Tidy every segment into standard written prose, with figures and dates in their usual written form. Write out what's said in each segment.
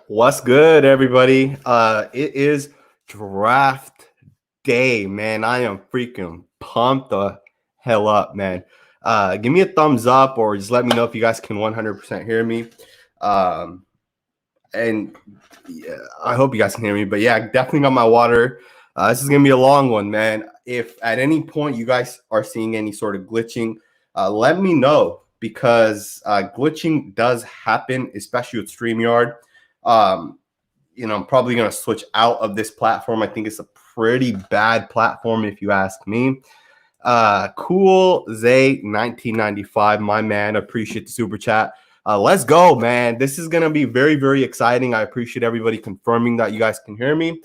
What's good, everybody? It is draft day, man. I am freaking pumped the hell up, man. Give me a thumbs up or just let me know if you guys can 100% hear me. Um, and yeah, I hope you guys can hear me. But yeah, definitely got my water. This is gonna be a long one, man. If at any point you guys are seeing any sort of glitching, let me know because glitching does happen, especially with StreamYard. Um, I'm probably going to switch out of this platform. I think it's a pretty bad platform if you ask me. Cool Zay 1995, my man. Appreciate the super chat. Let's go, man. This is going to be very, very exciting. I appreciate everybody confirming that you guys can hear me.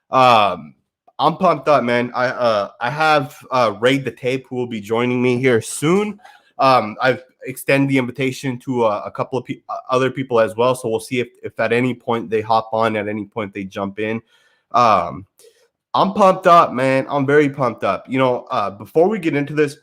I'm pumped up, man. I have Raid the Tape who will be joining me here soon. I've extended the invitation to a couple of other people as well. So we'll see if at any point they hop on, at any point they jump in. I'm pumped up, man. I'm very pumped up. Before we get into this,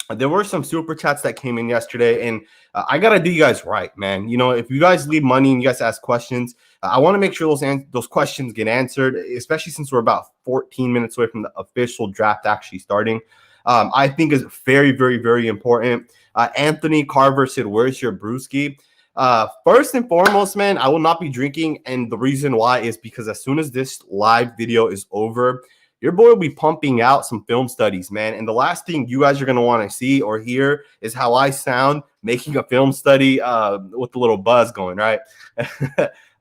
there were some super chats that came in yesterday, and I gotta do you guys right, man. If you guys leave money and you guys ask questions, I want to make sure those questions get answered, especially since we're about 14 minutes away from the official draft actually starting. I think is very, very, very important. Anthony Carver said, "Where's your brewski?" First and foremost, man, I will not be drinking, and the reason why is because as soon as this live video is over, your boy will be pumping out some film studies, man. And the last thing you guys are going to want to see or hear is how I sound making a film study with a little buzz going, right?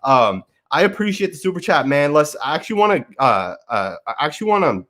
I appreciate the super chat, man. I actually want to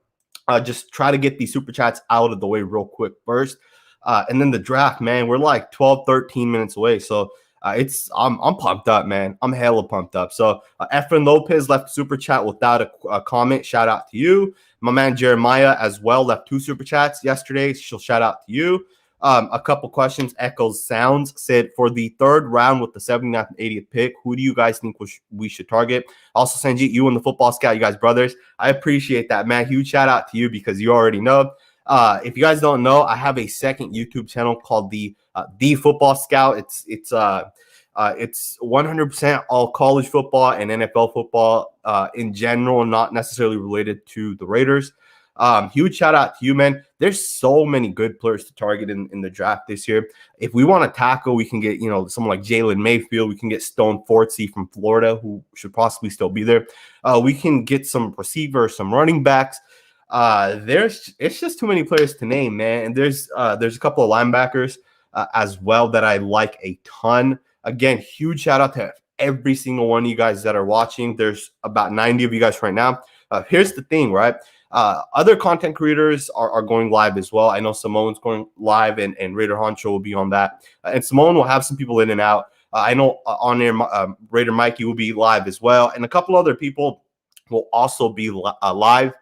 just try to get these super chats out of the way real quick first. And then the draft, man, we're like 12, 13 minutes away. So I'm pumped up, man. I'm hella pumped up. So Efren Lopez left super chat without a comment. Shout out to you. My man Jeremiah as well left 2 super chats yesterday. She'll shout out to you. A couple questions. Echoes Sounds said, for the third round with the 79th and 80th pick, who do you guys think we should target? Also, Sanjit, you and the Football Scout, you guys brothers. I appreciate that, man. Huge shout out to you because you already know. If you guys don't know, I have a second YouTube channel called the Football Scout. It's 100% all college football and NFL football in general, not necessarily related to the Raiders. Huge shout out to you, man. There's so many good players to target in the draft this year. If we want to tackle, we can get, someone like Jalen Mayfield. We can get Stone Fortsey from Florida, who should possibly still be there. We can get some receivers, some running backs. It's just too many players to name, man. And there's a couple of linebackers as well that I like a ton. Again, huge shout out to every single one of you guys that are watching. There's about 90 of you guys right now. Here's the thing, right? Other content creators are going live as well. I know Simone's going live and Raider Honcho will be on that. And Simone will have some people in and out. I know on air, Raider Mikey will be live as well. And a couple other people will also be live.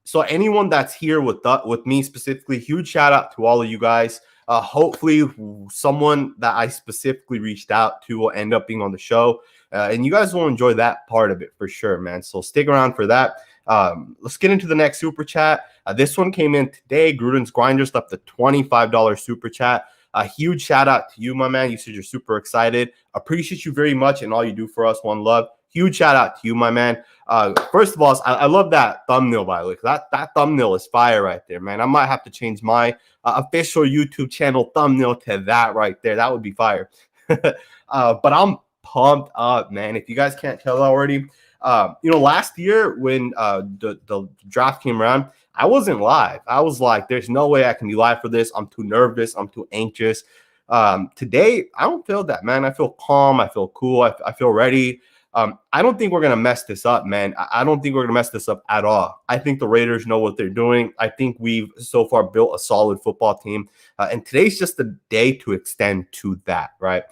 So anyone that's here with me specifically, huge shout out to all of you guys. Hopefully someone that I specifically reached out to will end up being on the show. And you guys will enjoy that part of it for sure, man. So stick around for that. Let's get into the next super chat. This one came in today. Gruden's Grinders left a $25 super chat. A huge shout out to you, my man. You said you're super excited. Appreciate you very much and all you do for us. One love. Huge shout out to you, my man. First of all, I love that thumbnail, by the way. That thumbnail is fire right there, man. I might have to change my official YouTube channel thumbnail to that right there. That would be fire. But I'm pumped up, man. If you guys can't tell already, last year when the draft came around, I wasn't live. I was like, there's no way I can be live for this. I'm too nervous. I'm too anxious. Today, I don't feel that, man. I feel calm. I feel cool. I feel ready. I don't think we're going to mess this up, man. I don't think we're going to mess this up at all. I think the Raiders know what they're doing. I think we've so far built a solid football team. And today's just the day to extend to that, right?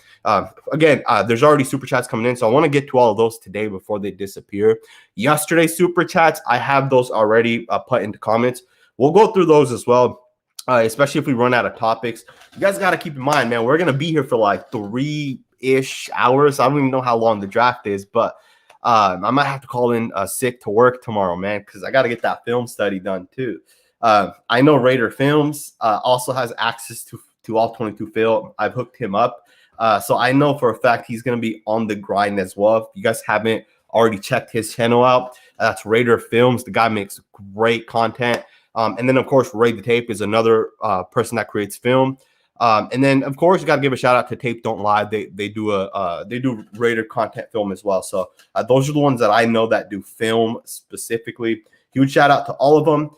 Again, there's already super chats coming in. So I want to get to all of those today before they disappear. Yesterday's super chats, I have those already put into comments. We'll go through those as well. Especially if we run out of topics. You guys got to keep in mind, man, we're going to be here for like 3-ish hours. I don't even know how long the draft is, but I might have to call in sick to work tomorrow, man, because I got to get that film study done too. I know Raider Films also has access to all 22 film. I've hooked him up. So I know for a fact he's going to be on the grind as well. If you guys haven't already checked his channel out, that's Raider Films. The guy makes great content. And then, of course, Ray the Tape is another person that creates film. And then, of course, you got to give a shout out to Tape Don't Lie. They do Raider content film as well. So those are the ones that I know that do film specifically. Huge shout out to all of them.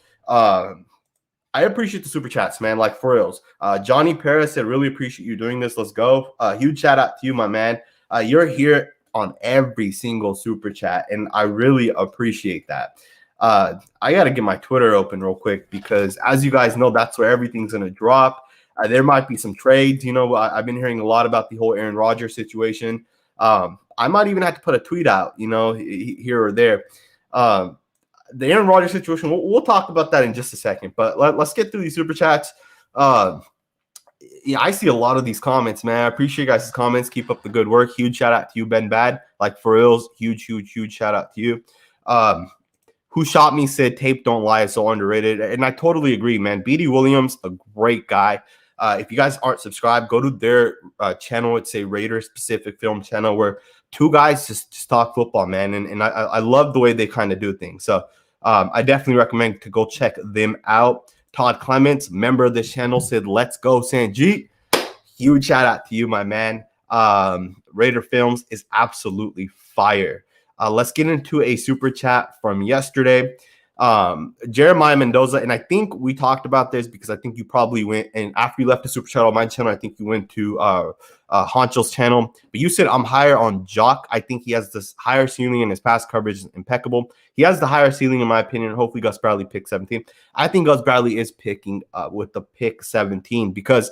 I appreciate the super chats, man. Like for reals. Johnny Paris said, really appreciate you doing this. Let's go. Huge shout out to you, my man. You're here on every single super chat, and I really appreciate that. I got to get my Twitter open real quick because, as you guys know, that's where everything's going to drop. There might be some trades. You know, I've been hearing a lot about the whole Aaron Rodgers situation. I might even have to put a tweet out, you know, here or there. The Aaron Rodgers situation, we'll talk about that in just a second. But let's get through these super chats. Yeah, I see a lot of these comments, man. I appreciate you guys' comments. Keep up the good work. Huge shout out to you, Ben Bad. Like for reals, huge shout out to you. Who Shot Me said Tape Don't Lie is so underrated. And I totally agree, man. BD Williams, a great guy. If you guys aren't subscribed, go to their channel. It's a Raider-specific film channel where two guys just talk football, man. And I love the way they kind of do things. So I definitely recommend to go check them out. Todd Clements, member of this channel, said, let's go, Sanjeet. Huge shout out to you, my man. Raider Films is absolutely fire. Let's get into a super chat from yesterday. Jeremiah Mendoza, and I think we talked about this because I think you probably went, and after you left the super chat on my channel, I think you went to Honcho's channel. But you said I'm higher on Jock. I think he has this higher ceiling and his pass coverage is impeccable. He has the higher ceiling, in my opinion. Hopefully, Gus Bradley pick 17. I think Gus Bradley is picking with the pick 17 because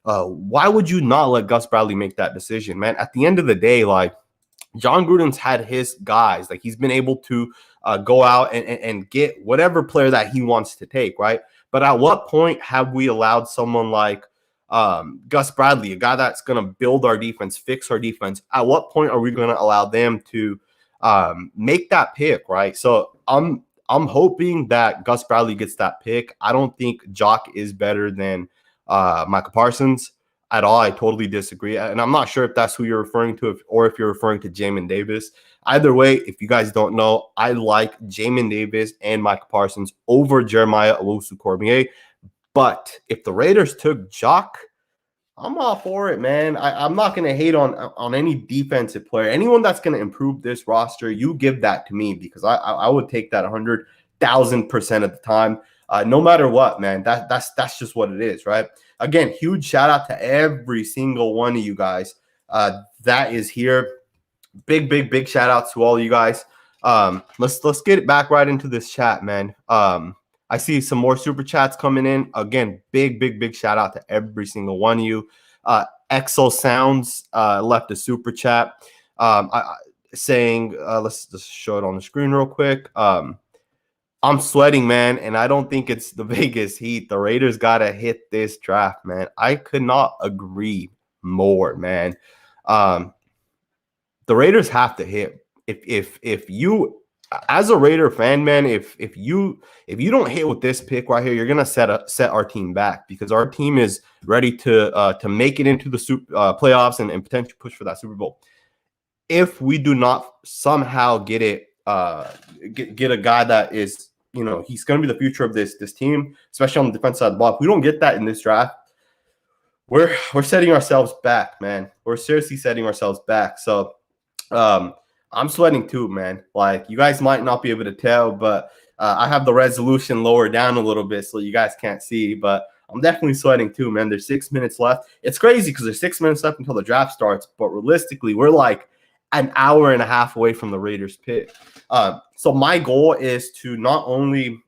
why would you not let Gus Bradley make that decision, man? At the end of the day, like, John Gruden's had his guys. Like, he's been able to go out and get whatever player that he wants to take, right? But at what point have we allowed someone like Gus Bradley, a guy that's going to build our defense, fix our defense, at what point are we going to allow them to make that pick, right? So I'm hoping that Gus Bradley gets that pick. I don't think Jock is better than Micah Parsons at all. I totally disagree. And I'm not sure if that's who you're referring to or if you're referring to Jamin Davis. Either way, if you guys don't know, I like Jamin Davis and Micah Parsons over Jeremiah Owusu-Koramoah. But if the Raiders took Jock, I'm all for it, man. I'm not going to hate on any defensive player. Anyone that's going to improve this roster, you give that to me because I would take that 100,000% of the time. No matter what, man, that's just what it is, right? Again, huge shout out to every single one of you guys that is here. Big shout out to all of you guys. Let's get it back right into this chat, man. I see some more super chats coming in. Again, big shout out to every single one of you. Exo Sounds left a super chat saying, let's just show it on the screen real quick. I'm sweating, man, and I don't think it's the Vegas Heat. The Raiders got to hit this draft, man. I could not agree more, man. The Raiders have to hit. If you, as a Raider fan, man, if you don't hit with this pick right here, you're gonna set our team back because our team is ready to make it into the playoffs and potentially push for that Super Bowl. If we do not somehow get it, get a guy that is, you know, he's going to be the future of this team, especially on the defense side of the ball. If we don't get that in this draft, we're setting ourselves back, man. We're seriously setting ourselves back. So I'm sweating too, man. Like, you guys might not be able to tell, but I have the resolution lowered down a little bit so you guys can't see, but I'm definitely sweating too, man. There's 6 minutes left. It's crazy because there's 6 minutes left until the draft starts, but realistically, we're like an hour and a half away from the Raiders pick. So my goal is to not only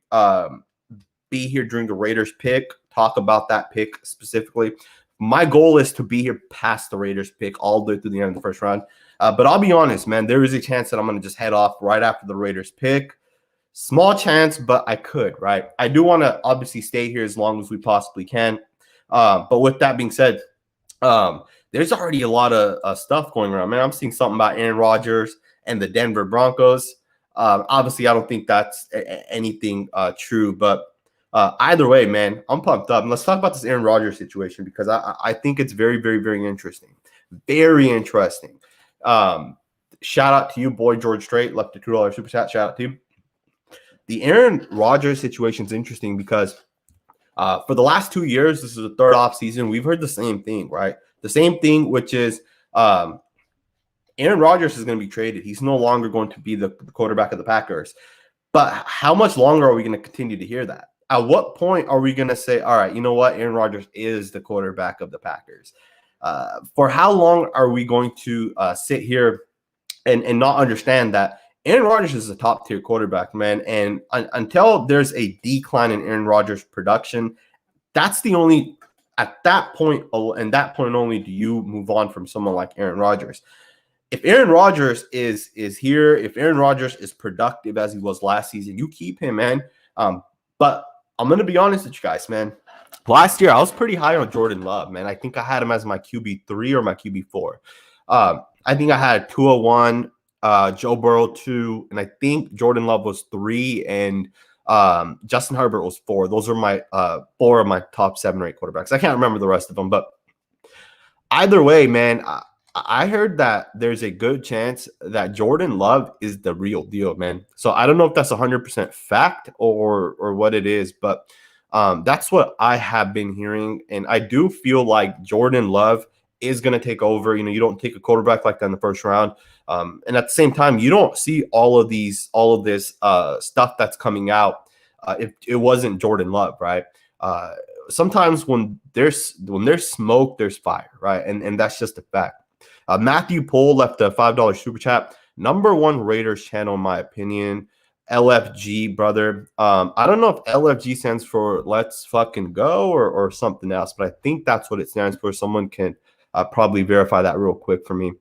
be here during the Raiders pick, talk about that pick specifically. My goal is to be here past the Raiders pick all the way through the end of the first round. But I'll be honest, man, there is a chance that I'm going to just head off right after the Raiders pick. Small chance, but I could, right? I do want to obviously stay here as long as we possibly can. But with that being said, there's already a lot of stuff going around, man. I'm seeing something about Aaron Rodgers and the Denver Broncos. Obviously, I don't think that's anything true, but either way, man, I'm pumped up. And let's talk about this Aaron Rodgers situation because I think it's very interesting. Very interesting. Shout out to you, boy George Strait, left a $2 super chat. Shout out to you. The Aaron Rodgers situation is interesting because for the last 2 years, this is the third off season. We've heard the same thing, right? The same thing, which is Aaron Rodgers is going to be traded. He's no longer going to be the quarterback of the Packers. But how much longer are we going to continue to hear that? At what point are we going to say, all right, you know what? Aaron Rodgers is the quarterback of the Packers. For how long are we going to sit here and not understand that Aaron Rodgers is a top-tier quarterback, man? And until there's a decline in Aaron Rodgers' production, that's the only – at that point and that point only do you move on from someone like Aaron Rodgers. If Aaron Rodgers is here, if Aaron Rodgers is productive as he was last season, you keep him, man. But I'm going to be honest with you guys, man. Last year, I was pretty high on Jordan Love, man. I think I had him as my QB3 or my QB4. I think I had Tua 1, Joe Burrow 2, and I think Jordan Love was 3, and Justin Herbert was 4. Those are my 4 of my top 7 or 8 quarterbacks. I can't remember the rest of them, but either way, man, I heard that there's a good chance that Jordan Love is the real deal, man. So I don't know if that's 100% fact or what it is, but that's what I have been hearing. And I do feel like Jordan Love is going to take over. You know, you don't take a quarterback like that in the first round. And at the same time, you don't see all of this stuff that's coming out if it wasn't Jordan Love, right? Sometimes when there's smoke, there's fire, right? And that's just a fact. Matthew Pohl left a $5 super chat. Number 1 Raiders channel, in my opinion. LFG, brother. I don't know if LFG stands for Let's Fucking Go or something else, but I think that's what it stands for. Someone can probably verify that real quick for me.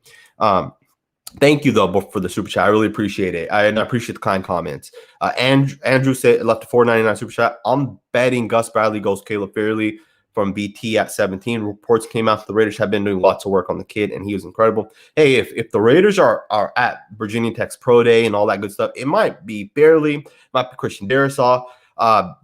Thank you, though, for the super chat. I really appreciate it. I appreciate the kind comments. Andrew said left a $4.99 super chat. I'm betting Gus Bradley goes Caleb Fairley from BT at 17. Reports came out the Raiders have been doing lots of work on the kid, and he was incredible. Hey, if the Raiders are at Virginia Tech's Pro Day and all that good stuff, it might be Fairley, might be Christian Darrisaw,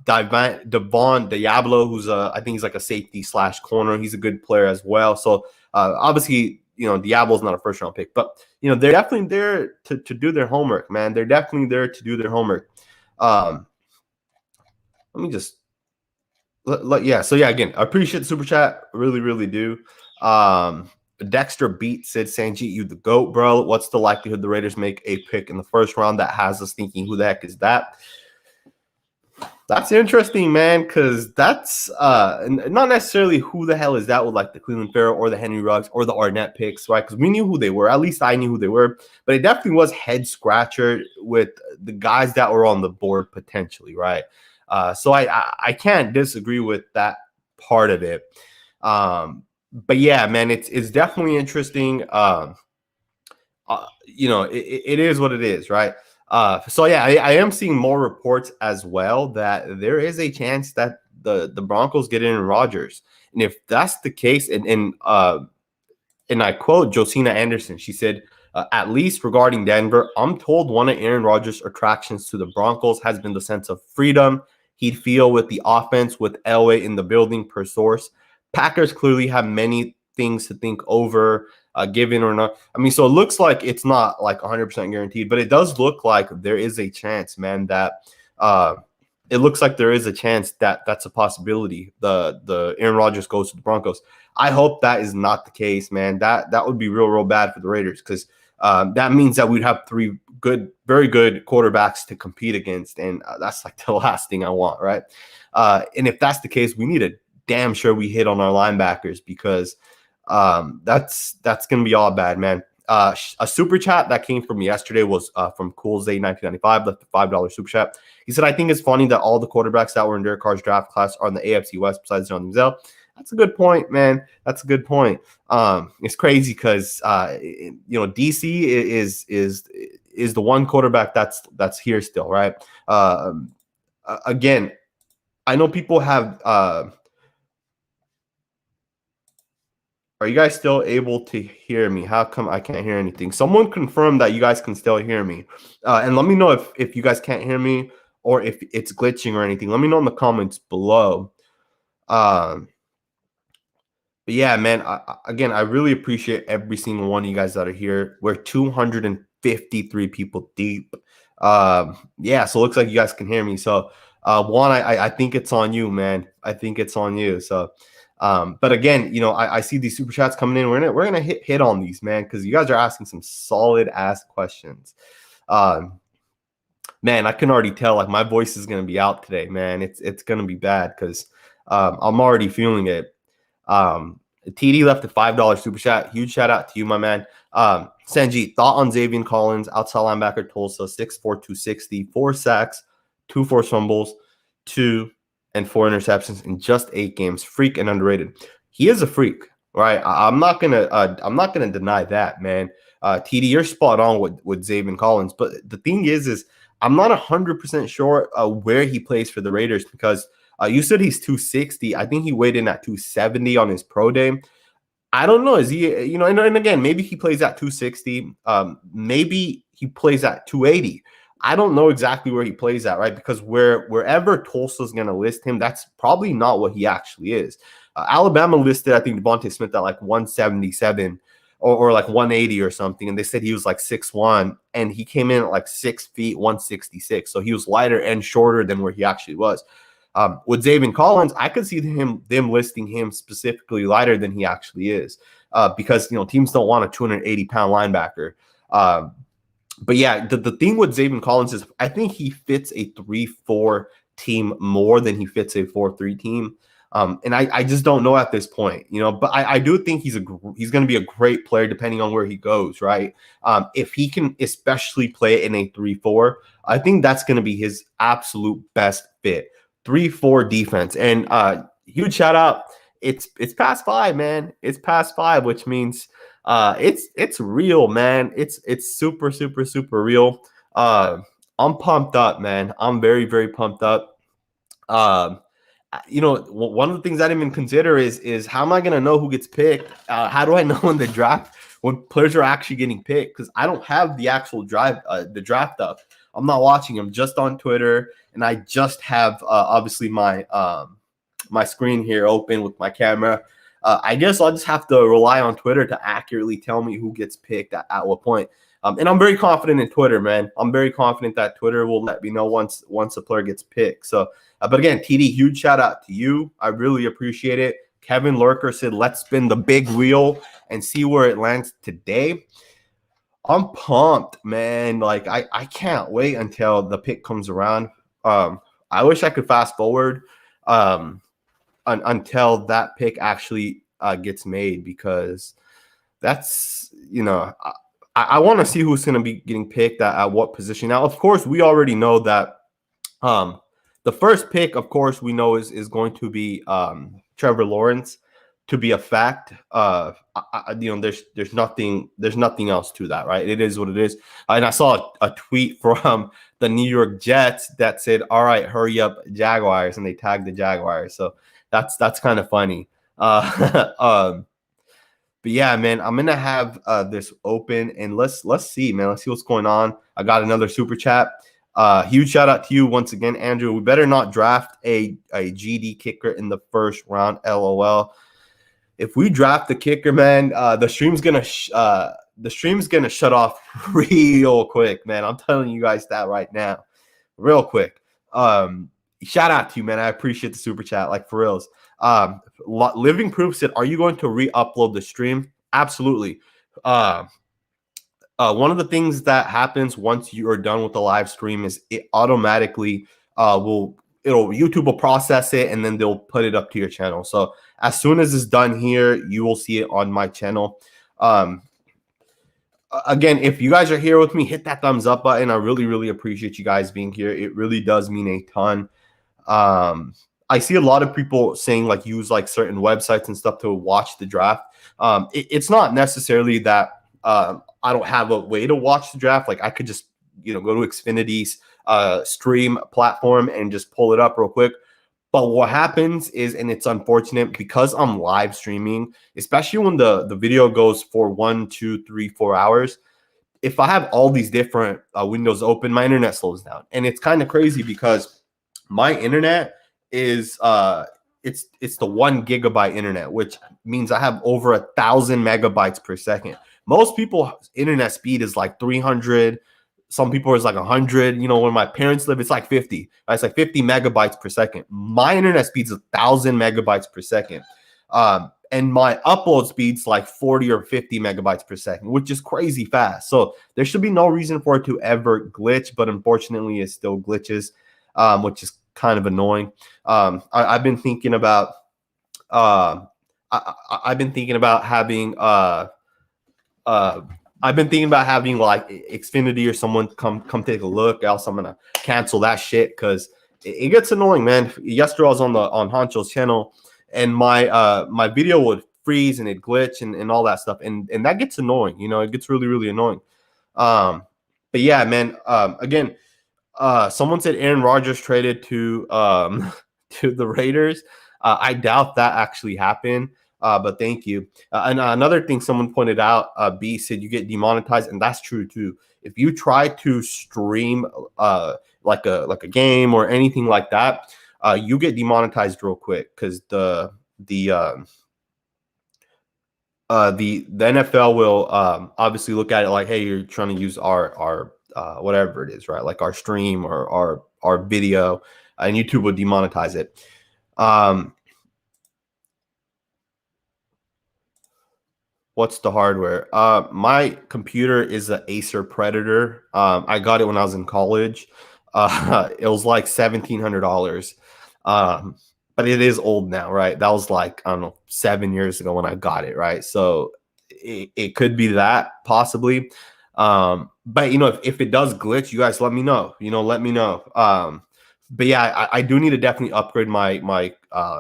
Devon Diablo, who's I think he's like a safety / corner. He's a good player as well. So obviously, you know, Diablo's not a first round pick, but you know, they're definitely there to do their homework, man. They're definitely there to do their homework. Let me just. Yeah. So yeah, again, I appreciate the super chat. Really, really do. Dexter Beat said, Sanjeet, you the GOAT, bro. What's the likelihood the Raiders make a pick in the first round that has us thinking, who the heck is that? That's interesting, man, because that's not necessarily who the hell is that with like the Cleveland Farrell or the Henry Ruggs or the Arnett picks, right? Because we knew who they were. At least I knew who they were. But it definitely was head scratcher with the guys that were on the board potentially, right? So I can't disagree with that part of it. But yeah, man, it's definitely interesting. You know, it is what it is, right? So yeah, I am seeing more reports as well that there is a chance that the Broncos get in Rodgers. And if that's the case, and I quote Josina Anderson, she said, at least regarding Denver, I'm told one of Aaron Rodgers' attractions to the Broncos has been the sense of freedom he'd feel with the offense with Elway in the building, per source. Packers clearly have many things to think over, given or not. I mean, so it looks like it's not like 100% guaranteed, but it does look like there is a chance, man, that it looks like there is a chance that that's a possibility. The Aaron Rodgers goes to the Broncos. I hope that is not the case, man. That would be real bad for the Raiders, because that means that we'd have 3 very good quarterbacks to compete against, and that's like the last thing I want, right? And if that's the case, we need to damn sure we hit on our linebackers, because that's going to be all bad, man. A super chat that came from yesterday was from Coolsday 1995, left a $5 super chat. He said, I think it's funny that all the quarterbacks that were in Derek Carr's draft class are in the AFC West besides John Manziel. That's a good point, man. That's a good point. It's crazy because you know, DC is the one quarterback that's here still, right? Again, I know people have. Are you guys still able to hear me? How come I can't hear anything? Someone confirm that you guys can still hear me, and let me know if you guys can't hear me or if it's glitching or anything. Let me know in the comments below. But yeah, man, again, I really appreciate every single one of you guys that are here. We're 253 people deep. Yeah, so it looks like you guys can hear me. So, Juan, I think it's on you, man. I think it's on you. So, but again, I see these super chats coming in. We're gonna hit on these, man, because you guys are asking some solid ass questions. Man, I can already tell like my voice is gonna be out today, man. It's gonna be bad because I'm already feeling it. TD left a $5 super chat. Huge shout out to you, my man. Sanjit, thought on Xavier Collins, outside linebacker, Tulsa, 6'4", 260, 4 sacks, 2 forced fumbles, 2 and 4 interceptions in just 8 games. Freak and underrated. He is a freak, right? I'm not gonna deny that, man. TD, you're spot on with Xavier Collins, but the thing is I'm not 100% sure where he plays for the Raiders because you said he's 260. I think he weighed in at 270 on his pro day. I don't know. Is he, and again, maybe he plays at 260. Maybe he plays at 280. I don't know exactly where he plays at, right? Because wherever Tulsa's going to list him, that's probably not what he actually is. Alabama listed, I think, Devontae Smith at like 177 or like 180 or something. And they said he was like 6'1", and he came in at like 6 feet, 166. So he was lighter and shorter than where he actually was. With Xavier Collins, I could see them listing him specifically lighter than he actually is because, teams don't want a 280-pound linebacker. But yeah, the thing with Xavier Collins is I think he fits a 3-4 team more than he fits a 4-3 team. And I just don't know at this point, but I do think he's going to be a great player depending on where he goes, right? If he can especially play in a 3-4, I think that's going to be his absolute best fit. 3-4 defense. And huge shout out. It's past 5, man. It's past 5, which means it's real, man. It's super, super, super real. I'm pumped up, man. I'm very, very pumped up. One of the things I didn't even consider is how am I going to know who gets picked? How do I know in the draft when players are actually getting picked? Because I don't have the actual the draft up. I'm not watching them, just on Twitter, and I just have obviously my my screen here open with my camera. I guess I'll just have to rely on Twitter to accurately tell me who gets picked at what point. And I'm very confident in Twitter, man. I'm very confident that Twitter will let me know once a player gets picked. So, but again, TD, huge shout out to you. I really appreciate it. Kevin Lurker said, "Let's spin the big wheel and see where it lands today." I'm pumped, man. Like I can't wait until the pick comes around. I wish I could fast forward until that pick actually gets made because that's I want to see who's going to be getting picked at what position. Now, of course, we already know that the first pick, of course, we know is going to be Trevor Lawrence. To be a fact, there's nothing else to that, right? It is what it is. And I saw a tweet from the New York Jets that said, "All right, hurry up, Jaguars," and they tagged the Jaguars. So that's kind of funny. But yeah, man, I'm gonna have this open and let's see, man. Let's see what's going on. I got another super chat. Huge shout out to you once again, Andrew. We better not draft a GD kicker in the first round. LOL. If we draft the kicker, man, the stream's gonna shut off real quick, man. I'm telling you guys that right now, real quick. Shout out to you, man. I appreciate the super chat, like for reals. Living Proof said, "Are you going to re-upload the stream?" Absolutely. One of the things that happens once you are done with the live stream is it automatically YouTube will process it and then they'll put it up to your channel. So as soon as it's done here, you will see it on my channel. Again, if you guys are here with me, hit that thumbs up button. I really, really appreciate you guys being here. It really does mean a ton. I see a lot of people saying like use like certain websites and stuff to watch the draft. It's not necessarily that I don't have a way to watch the draft. Like I could just go to Xfinity's stream platform and just pull it up real quick. But what happens is, and it's unfortunate because I'm live streaming, especially when the video goes for 1, 2, 3, 4 hours. If I have all these different windows open, my internet slows down, and it's kind of crazy because my internet is it's the 1 GB internet, which means I have over 1,000 megabytes per second. Most people's internet speed is like 300. Some people is like 100. You know, where my parents live, it's like 50. Right? It's like 50 megabytes per second. My internet speed is 1,000 megabytes per second. And my upload speed's like 40 or 50 megabytes per second, which is crazy fast. So there should be no reason for it to ever glitch, but unfortunately it still glitches, which is kind of annoying. I've been thinking about I've been thinking about having I've been thinking about having like Xfinity or someone come take a look. Else I'm gonna cancel that shit because it gets annoying, man. Yesterday I was on Honcho's channel and my video would freeze and it glitch and all that stuff, and that gets annoying. You know, it gets really, really annoying. But yeah, man. Again, someone said Aaron Rodgers traded to to the Raiders. I doubt that actually happened. But thank you. And another thing someone pointed out, B said you get demonetized, and that's true too. If you try to stream like a game or anything like that, you get demonetized real quick because the NFL will obviously look at it like, hey, you're trying to use our whatever it is, right? Like our stream or our video, and YouTube will demonetize it. What's the hardware? My computer is an Acer Predator. I got it when I was in college. It was like $1,700. But it is old now, right? That was like, I don't know, 7 years ago when I got it, right? So it could be that possibly. But you know, if it does glitch, you guys let me know. You know, let me know. But yeah, I do need to definitely upgrade my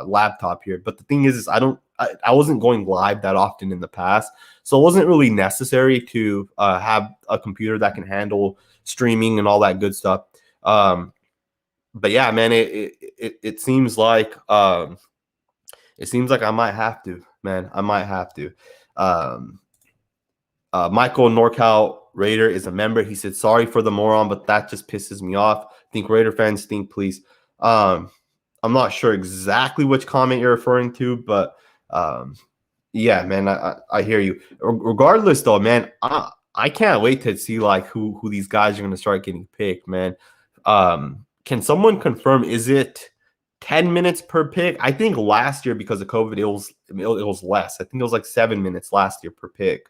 laptop here. But the thing is I wasn't going live that often in the past, so it wasn't really necessary to have a computer that can handle streaming and all that good stuff. But yeah, man, it seems like I might have to, man. I might have to. Michael NorCal Raider is a member. He said, sorry for the moron, but that just pisses me off. Think Raider fans think, please. I'm not sure exactly which comment you're referring to, but yeah, man, I hear you. Regardless, though, man, I can't wait to see like who these guys are going to start getting picked, man. Can someone confirm, is it 10 minutes per pick? I think last year, because of COVID, it was less. I think it was like 7 minutes last year per pick.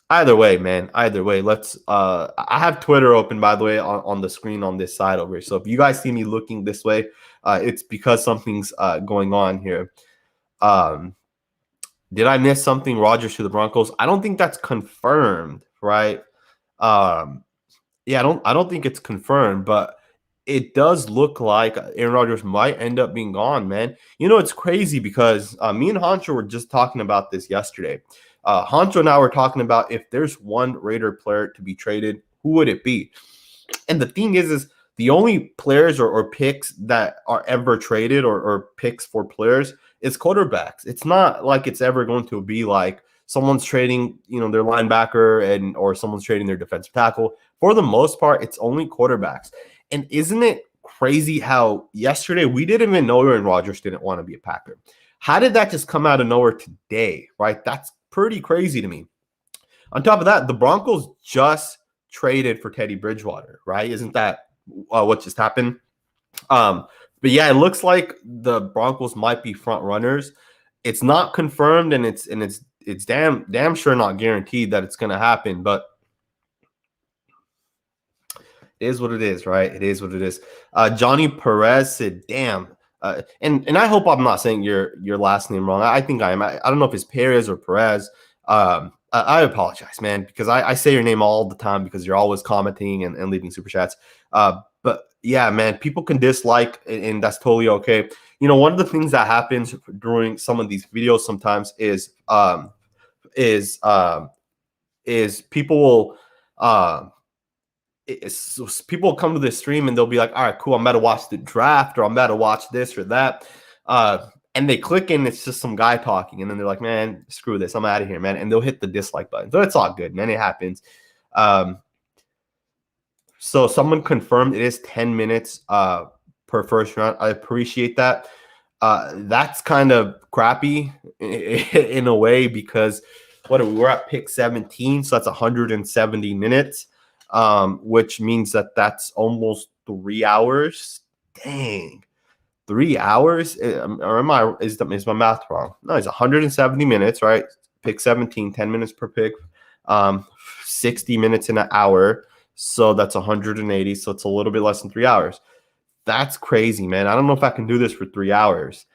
Either way, man. Either way, let's. I have Twitter open, by the way, on the screen on this side over here. So if you guys see me looking this way, it's because something's going on here. Did I miss something? Rodgers to the Broncos. I don't think that's confirmed, right? Yeah, I don't think it's confirmed, but it does look like Aaron Rodgers might end up being gone, man. You know, it's crazy because me and Honcho were just talking about this yesterday. Honcho and I were talking about if there's one Raider player to be traded, who would it be? And the thing is the only players or picks that are ever traded or picks for players is quarterbacks. It's not like it's ever going to be like someone's trading, you know, their linebacker or someone's trading their defensive tackle. For the most part, it's only quarterbacks. And isn't it crazy how yesterday we didn't even know Aaron Rodgers didn't want to be a Packer? How did that just come out of nowhere today, right? That's pretty crazy to me. On top of that, the Broncos just traded for Teddy Bridgewater, right? Isn't that what just happened? But yeah, it looks like the Broncos might be front runners. It's not confirmed, and it's damn sure not guaranteed that it's going to happen, but it is what it is, right? It is what it is. Johnny Perez said, damn. And I hope I'm not saying your last name wrong. I think I am. I don't know if it's Perez or Perez. I apologize, man, because I say your name all the time because you're always commenting and leaving super chats. But yeah, man, people can dislike, and that's totally okay. You know, one of the things that happens during some of these videos sometimes is people will people come to this stream and they'll be like, all right, cool, I'm about to watch the draft or I'm about to watch this or that. And they click and it's just some guy talking. And then they're like, man, screw this. I'm out of here, man. And they'll hit the dislike button. So it's all good, man. It happens. So someone confirmed it is 10 minutes per first round. I appreciate that. That's kind of crappy in a way because we're at pick 17, so that's 170 minutes, which means that's almost 3 hours. Dang, 3 hours? Or is my math wrong? No, it's 170 minutes, right? Pick 17, 10 minutes per pick, 60 minutes in an hour. So that's 180. So it's a little bit less than 3 hours. That's crazy, man. I don't know if I can do this for 3 hours.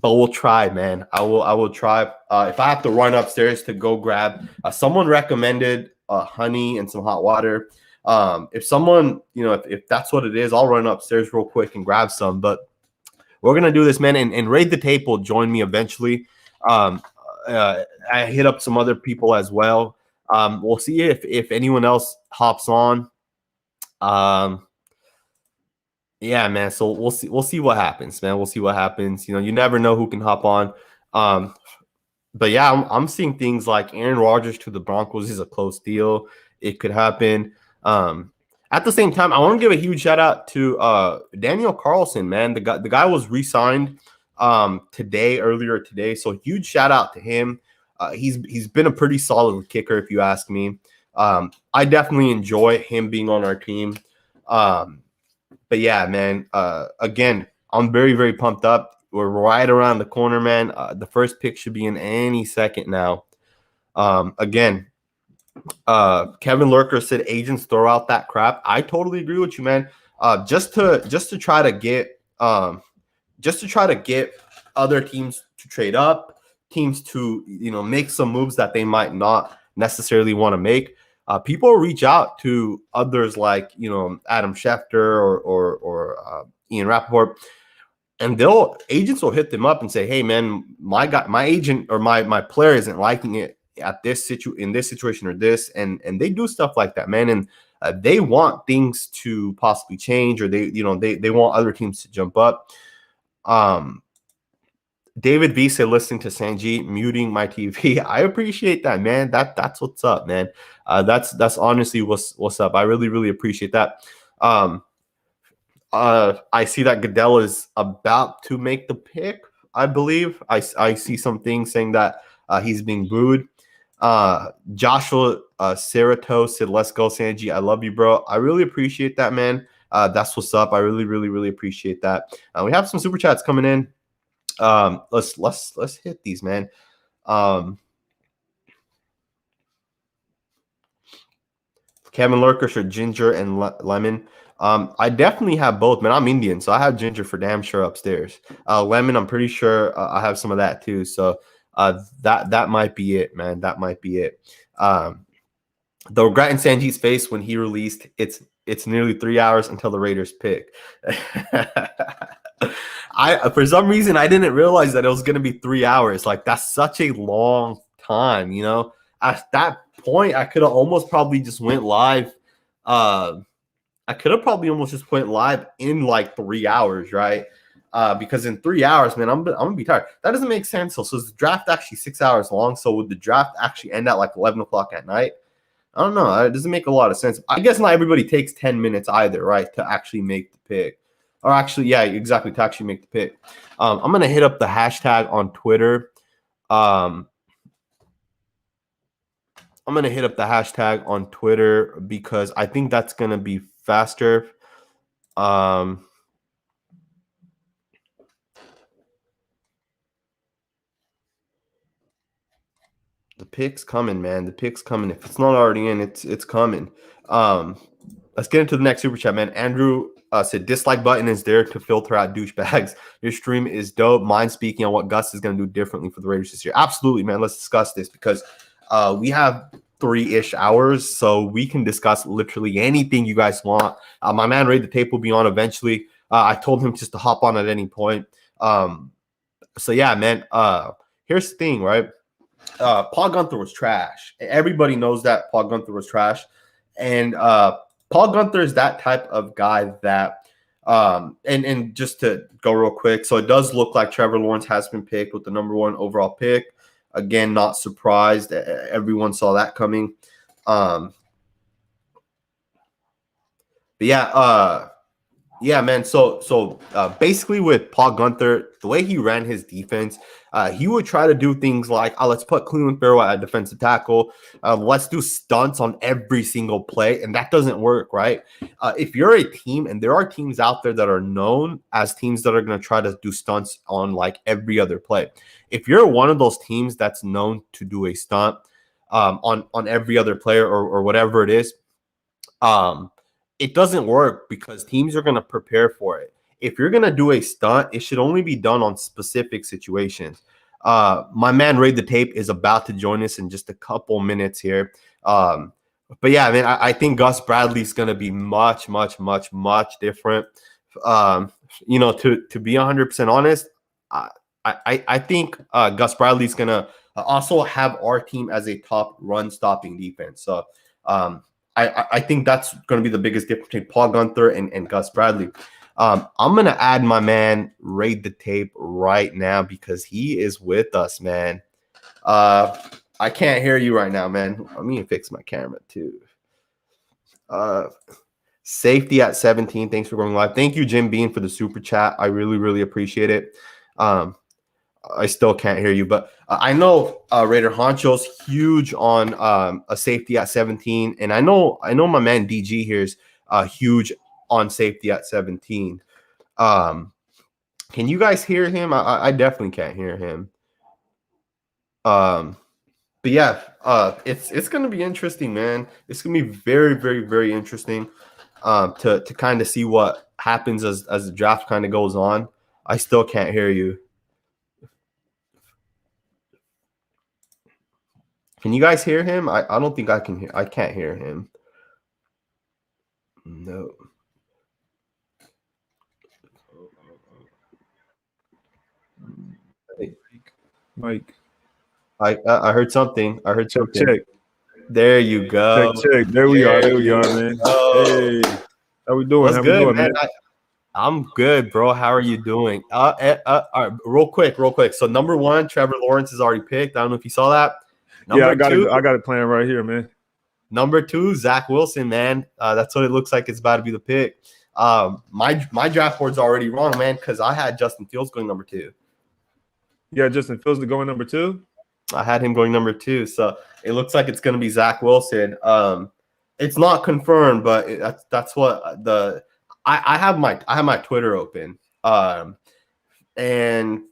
But we'll try, man. I will try. If I have to run upstairs to go grab, someone recommended honey and some hot water. If someone, if that's what it is, I'll run upstairs real quick and grab some. But we're gonna do this, man. And Raid the Tape will join me eventually. I hit up some other people as well. We'll see if anyone else hops on. Yeah, man. So we'll see. We'll see what happens, man. We'll see what happens. You never know who can hop on. But yeah, I'm seeing things like Aaron Rodgers to the Broncos is a close deal. It could happen. At the same time, I want to give a huge shout out to Daniel Carlson, man. The guy was re-signed earlier today. So huge shout out to him. He's been a pretty solid kicker, if you ask me. I definitely enjoy him being on our team. But yeah, man, again, I'm very, very pumped up. We're right around the corner, man. The first pick should be in any second now. Again, Kevin Lurker said agents throw out that crap. I totally agree with you, man. Just to try to get other teams to trade up, teams to make some moves that they might not necessarily want to make. People reach out to others like Adam Schefter or Ian Rappaport, and agents will hit them up and say, "Hey, man, my agent or my player isn't liking it at in this situation or this," and they do stuff like that, man, and they want things to possibly change, or they want other teams to jump up. David V said, listening to Sanjeet, muting my TV. I appreciate that, man. That's what's up, man. That's honestly what's up. I really, really appreciate that. I see that Goodell is about to make the pick, I believe. I see some things saying that he's being booed. Joshua Cerato said, let's go, Sanji. I love you, bro. I really appreciate that, man. That's what's up. I really, really, really appreciate that. We have some super chats coming in. Let's hit these, man. Kevin Lurker should ginger and lemon. I definitely have both, man. I'm Indian, so I have ginger for damn sure upstairs. Lemon, I'm pretty sure I have some of that too. So that might be it, man. That might be it. The regret in Sanjeet's face when he released it's nearly 3 hours until the Raiders pick. For some reason I didn't realize that it was gonna be 3 hours. Like, that's such a long time, At that point, I could have almost probably just went live. I could have probably almost just went live in like 3 hours, right? Because in 3 hours, man, I'm gonna be tired. That doesn't make sense. So is the draft actually 6 hours long? So would the draft actually end at like 11 o'clock at night? I don't know. It doesn't make a lot of sense. I guess not everybody takes 10 minutes either, right, to actually make the pick. Or actually, yeah, exactly, to actually make the pick. I'm going to hit up the hashtag on Twitter. I'm going to hit up the hashtag on Twitter because I think that's going to be faster. The pick's coming, man. The pick's coming. If it's not already in, it's coming. Let's get into the next super chat, man. Andrew said, dislike button is there to filter out douchebags. Your stream is dope. Mind speaking on what Gus is going to do differently for the Raiders this year. Absolutely, man. Let's discuss this because we have 3-ish hours, so we can discuss literally anything you guys want. My man Raid the Tape will be on eventually. I told him just to hop on at any point. So yeah, man. Here's the thing, right? Paul Guenther was trash. Everybody knows that Paul Guenther was trash, and Paul Guenther is that type of guy that, and just to go real quick, so it does look like Trevor Lawrence has been picked with the number 1 overall pick. Again, not surprised. Everyone saw that coming. But yeah, Yeah, man. So basically, with Paul Gunther, the way he ran his defense, he would try to do things like, let's put Cleveland Farrell at defensive tackle. Let's do stunts on every single play, and that doesn't work, right? If you're a team, and there are teams out there that are known as teams that are going to try to do stunts on like every other play. If you're one of those teams that's known to do a stunt on every other player or whatever it is, it doesn't work because teams are going to prepare for it. If you're going to do a stunt, it should only be done on specific situations. My man Ray the Tape is about to join us in just a couple minutes here. But yeah, man, I think Gus Bradley's going to be much, much, much, much different. To be 100% honest, I think Gus Bradley's going to also have our team as a top run stopping defense. So, I think that's going to be the biggest difference between Paul Gunther and Gus Bradley. I'm going to add my man Raid the Tape right now because he is with us, man. I can't hear you right now, man. Let me fix my camera too. Safety at 17. Thanks for going live. Thank you, Jim Bean, for the super chat. I really, really appreciate it. I still can't hear you, but I know Raider Honcho's huge on a safety at 17, and I know my man DG here is huge on safety at 17. Can you guys hear him? I definitely can't hear him. But yeah, it's gonna be interesting, man. It's gonna be very, very, very interesting to kind of see what happens as the draft kind of goes on. I still can't hear you. Can you guys hear him? I don't think I can hear. I can't hear him. No. Mike. I heard something. I heard something. Check. There you go. Check. There we are, man. Hey, how we doing? What's good, man? I'm good, bro. How are you doing? All right, real quick. So number 1, Trevor Lawrence is already picked. I don't know if you saw that. I got it planned right here, man. Number 2, Zach Wilson, man. That's what it looks like. It's about to be the pick. My draft board's already wrong, man, because I had Justin Fields going number 2. Yeah, Justin Fields going number 2. I had him going number 2, so it looks like it's going to be Zach Wilson. It's not confirmed, but that's what I have my Twitter open, and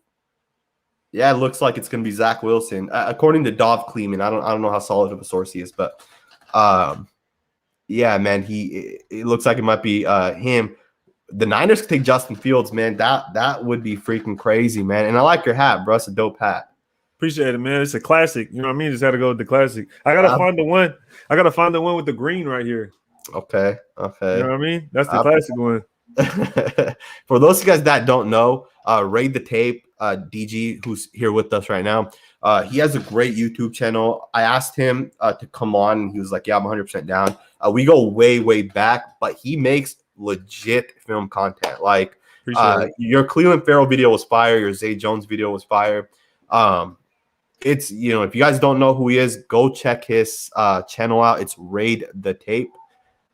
yeah, it looks like it's going to be Zach Wilson, according to Dov Kleeman. I don't know how solid of a source he is, but yeah, man, it looks like it might be him. The Niners could take Justin Fields, man. That would be freaking crazy, man. And I like your hat, bro. It's a dope hat. Appreciate it, man. It's a classic. You know what I mean? Just had to go with the classic. I gotta find the one. I gotta find the one with the green right here. Okay. You know what I mean? That's the classic one. For those of you guys that don't know, Raid the Tape, DG, who's here with us right now, he has a great YouTube channel. I asked him to come on, and he was like, "Yeah, I'm 100% down." We go way, way back, but he makes legit film content. Like your Cleveland Farrell video was fire. Your Zay Jones video was fire. It's, if you guys don't know who he is, go check his channel out. It's Raid the Tape.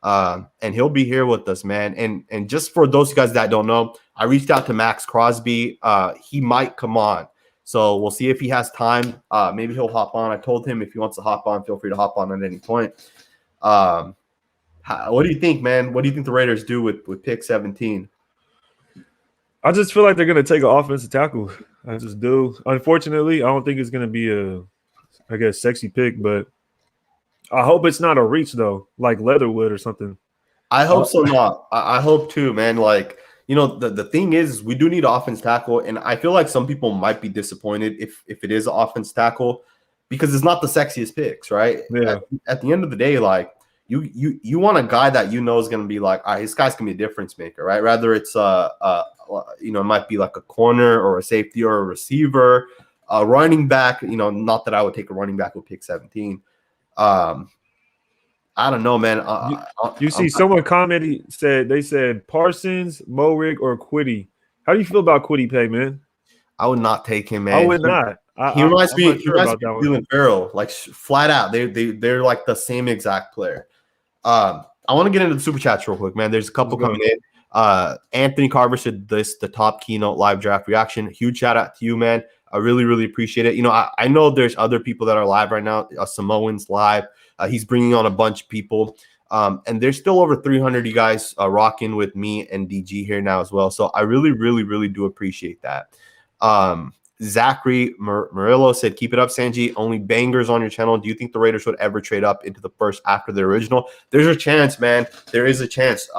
And he'll be here with us, man. And just for those guys that don't know, I reached out to Max Crosby. He might come on. So we'll see if he has time. Maybe he'll hop on. I told him if he wants to hop on, feel free to hop on at any point. What do you think, man? What do you think the Raiders do with pick 17? I just feel like they're going to take an offensive tackle. I just do. Unfortunately, I don't think it's going to be a sexy pick, but I hope it's not a reach, though, like Leatherwood or something. I hope so not. I hope too, man. Like, the thing is we do need offense tackle, and I feel like some people might be disappointed if it is an offense tackle because it's not the sexiest picks, right? Yeah. At the end of the day, like, you want a guy that is going to be like, all right, this guy's going to be a difference maker, right? Rather it's it might be like a corner or a safety or a receiver, a running back. Not that I would take a running back with pick 17. I don't know, man. You see, someone commented, they said Parsons, Moehrig, or Kwity. How do you feel about Kwity Paye, man? I would not take him, man. I would not. He reminds me of Cleveland Farrell, like flat out. They're like the same exact player. I want to get into the super chats real quick, man. There's a couple coming in. Anthony Carver said this, the top keynote live draft reaction. Huge shout out to you, man. I really, really appreciate it. I know there's other people that are live right now. Samoan's live. He's bringing on a bunch of people. And there's still over 300 of you guys rocking with me and DG here now as well. So I really, really, really do appreciate that. Zachary Murillo said, keep it up, Sanji. Only bangers on your channel. Do you think the Raiders would ever trade up into the first after the original? There's a chance, man. There is a chance.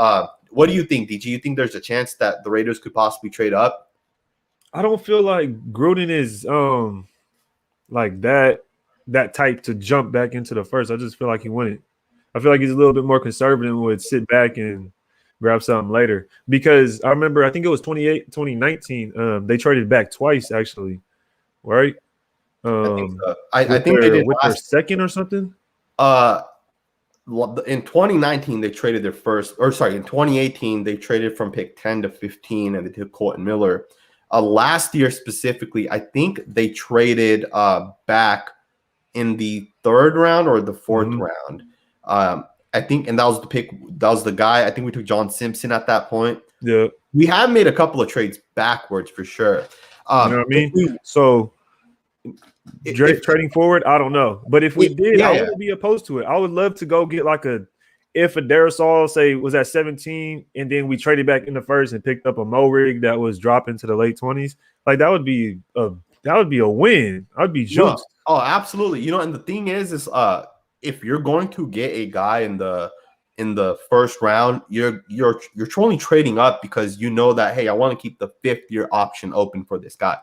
What do you think, DG? You think there's a chance that the Raiders could possibly trade up? I don't feel like Gruden is like that type to jump back into the first. I just feel like he wouldn't. I feel like he's a little bit more conservative and would sit back and grab something later. Because I remember, I think it was 2019, they traded back twice, actually, right? I think they did with their second or something. In 2019, they traded their first, or sorry, in 2018, they traded from pick 10 to 15, and they took Colton Miller. Last year specifically, I think they traded back in the third round or the fourth round. I think, and that was the pick. That was the guy. I think we took John Simpson at that point. Yeah, we have made a couple of trades backwards for sure. You know what I mean? So trading forward, I don't know. But if we did, I wouldn't be opposed to it. I would love to go get like if a Darrisaw, say, was at 17 and then we traded back in the first and picked up a Mo Rig that was dropping to the late 20s, like that would be a win. I'd be juiced. Oh, absolutely. And the thing is if you're going to get a guy in the first round, you're only trading up because you know that, hey, I want to keep the 5th-year option open for this guy.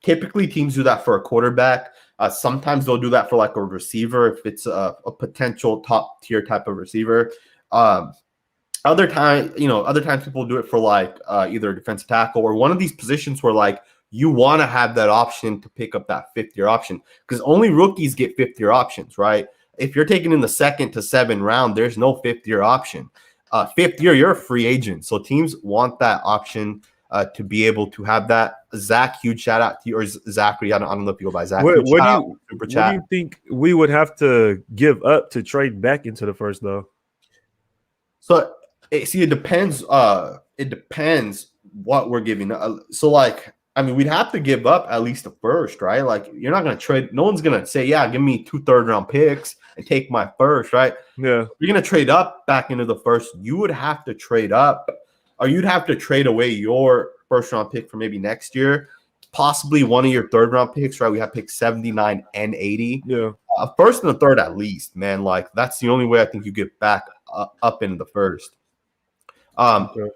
Typically, teams do that for a quarterback. Sometimes they'll do that for like a receiver if it's a potential top tier type of receiver. Other times people do it for like either a defensive tackle or one of these positions where like you want to have that option to pick up that 5th-year option because only rookies get 5th-year options, right? If you're taking in the 2nd to 7th round, there's no 5th-year option. 5th year, you're a free agent, so teams want that option to be able to have that. Zach, huge shout out to you, or Zachary. I don't know if you go by Zach. What do you think we would have to give up to trade back into the first, though? So, it depends. It depends what we're giving. So, like, I mean, we'd have to give up at least the first, right? Like, you're not going to trade. No one's going to say, yeah, give me 2 third-round picks and take my first, right? Yeah. You're going to trade up back into the first. You would have to trade up, or you'd have to trade away your first-round pick for maybe next year, possibly one of your third-round picks, right? We have picks 79 and 80. Yeah. First and the third at least, man. Like, that's the only way I think you get back up into the first. Okay.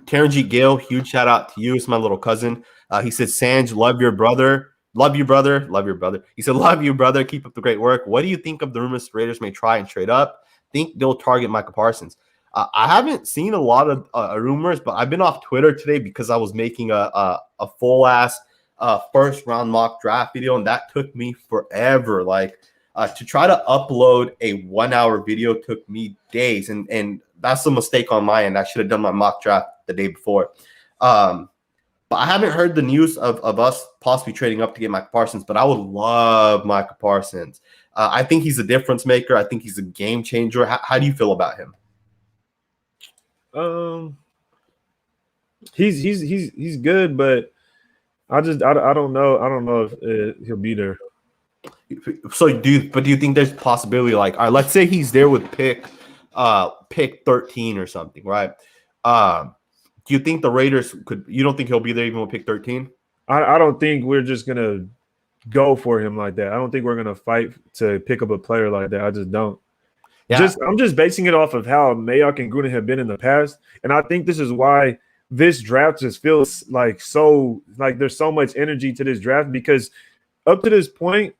Karen G. Gale, huge shout out to you. It's my little cousin. He said, Sanj, love your brother. Love you, brother. Love your brother. He said, love you, brother. Keep up the great work. What do you think of the rumors Raiders may try and trade up? Think they'll target Micah Parsons. I haven't seen a lot of rumors, but I've been off Twitter today because I was making a full-ass first-round mock draft video, and that took me forever. Like, to try to upload a 1-hour video took me days, and that's a mistake on my end. I should have done my mock draft the day before. But I haven't heard the news of us possibly trading up to get Micah Parsons, but I would love Micah Parsons. I think he's a difference maker. I think he's a game changer. How do you feel about him? He's good, but I don't know. I don't know if he'll be there. So do you think there's a possibility, like, all right, let's say he's there with pick 13 or something, right? Do you think the Raiders you don't think he'll be there even with pick 13? I don't think we're just gonna go for him like that. I don't think we're gonna fight to pick up a player like that. I just don't. Yeah. I'm just basing it off of how Mayock and Gruden have been in the past, and I think this is why this draft just feels like there's so much energy to this draft because up to this point,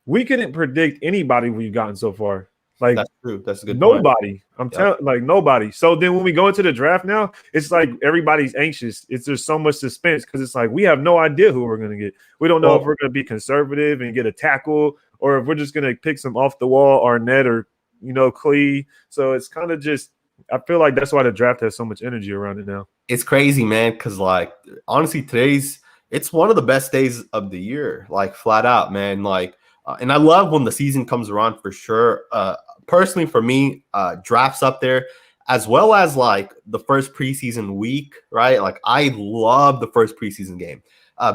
we couldn't predict anybody we've gotten so far. Like, that's true. That's a good nobody. Point. Telling nobody. So then when we go into the draft now, it's like everybody's anxious. There's so much suspense because it's like we have no idea who we're gonna get. We don't know if we're gonna be conservative and get a tackle, or if we're just gonna pick some off the wall Arnett or Clee. So it's kind of just. I feel like that's why the draft has so much energy around it now. It's crazy, man. Because like honestly, it's one of the best days of the year. Like flat out, man. Like. And I love when the season comes around for sure. Personally, for me, drafts up there. as well as like the first preseason week, right? Like I love the first preseason game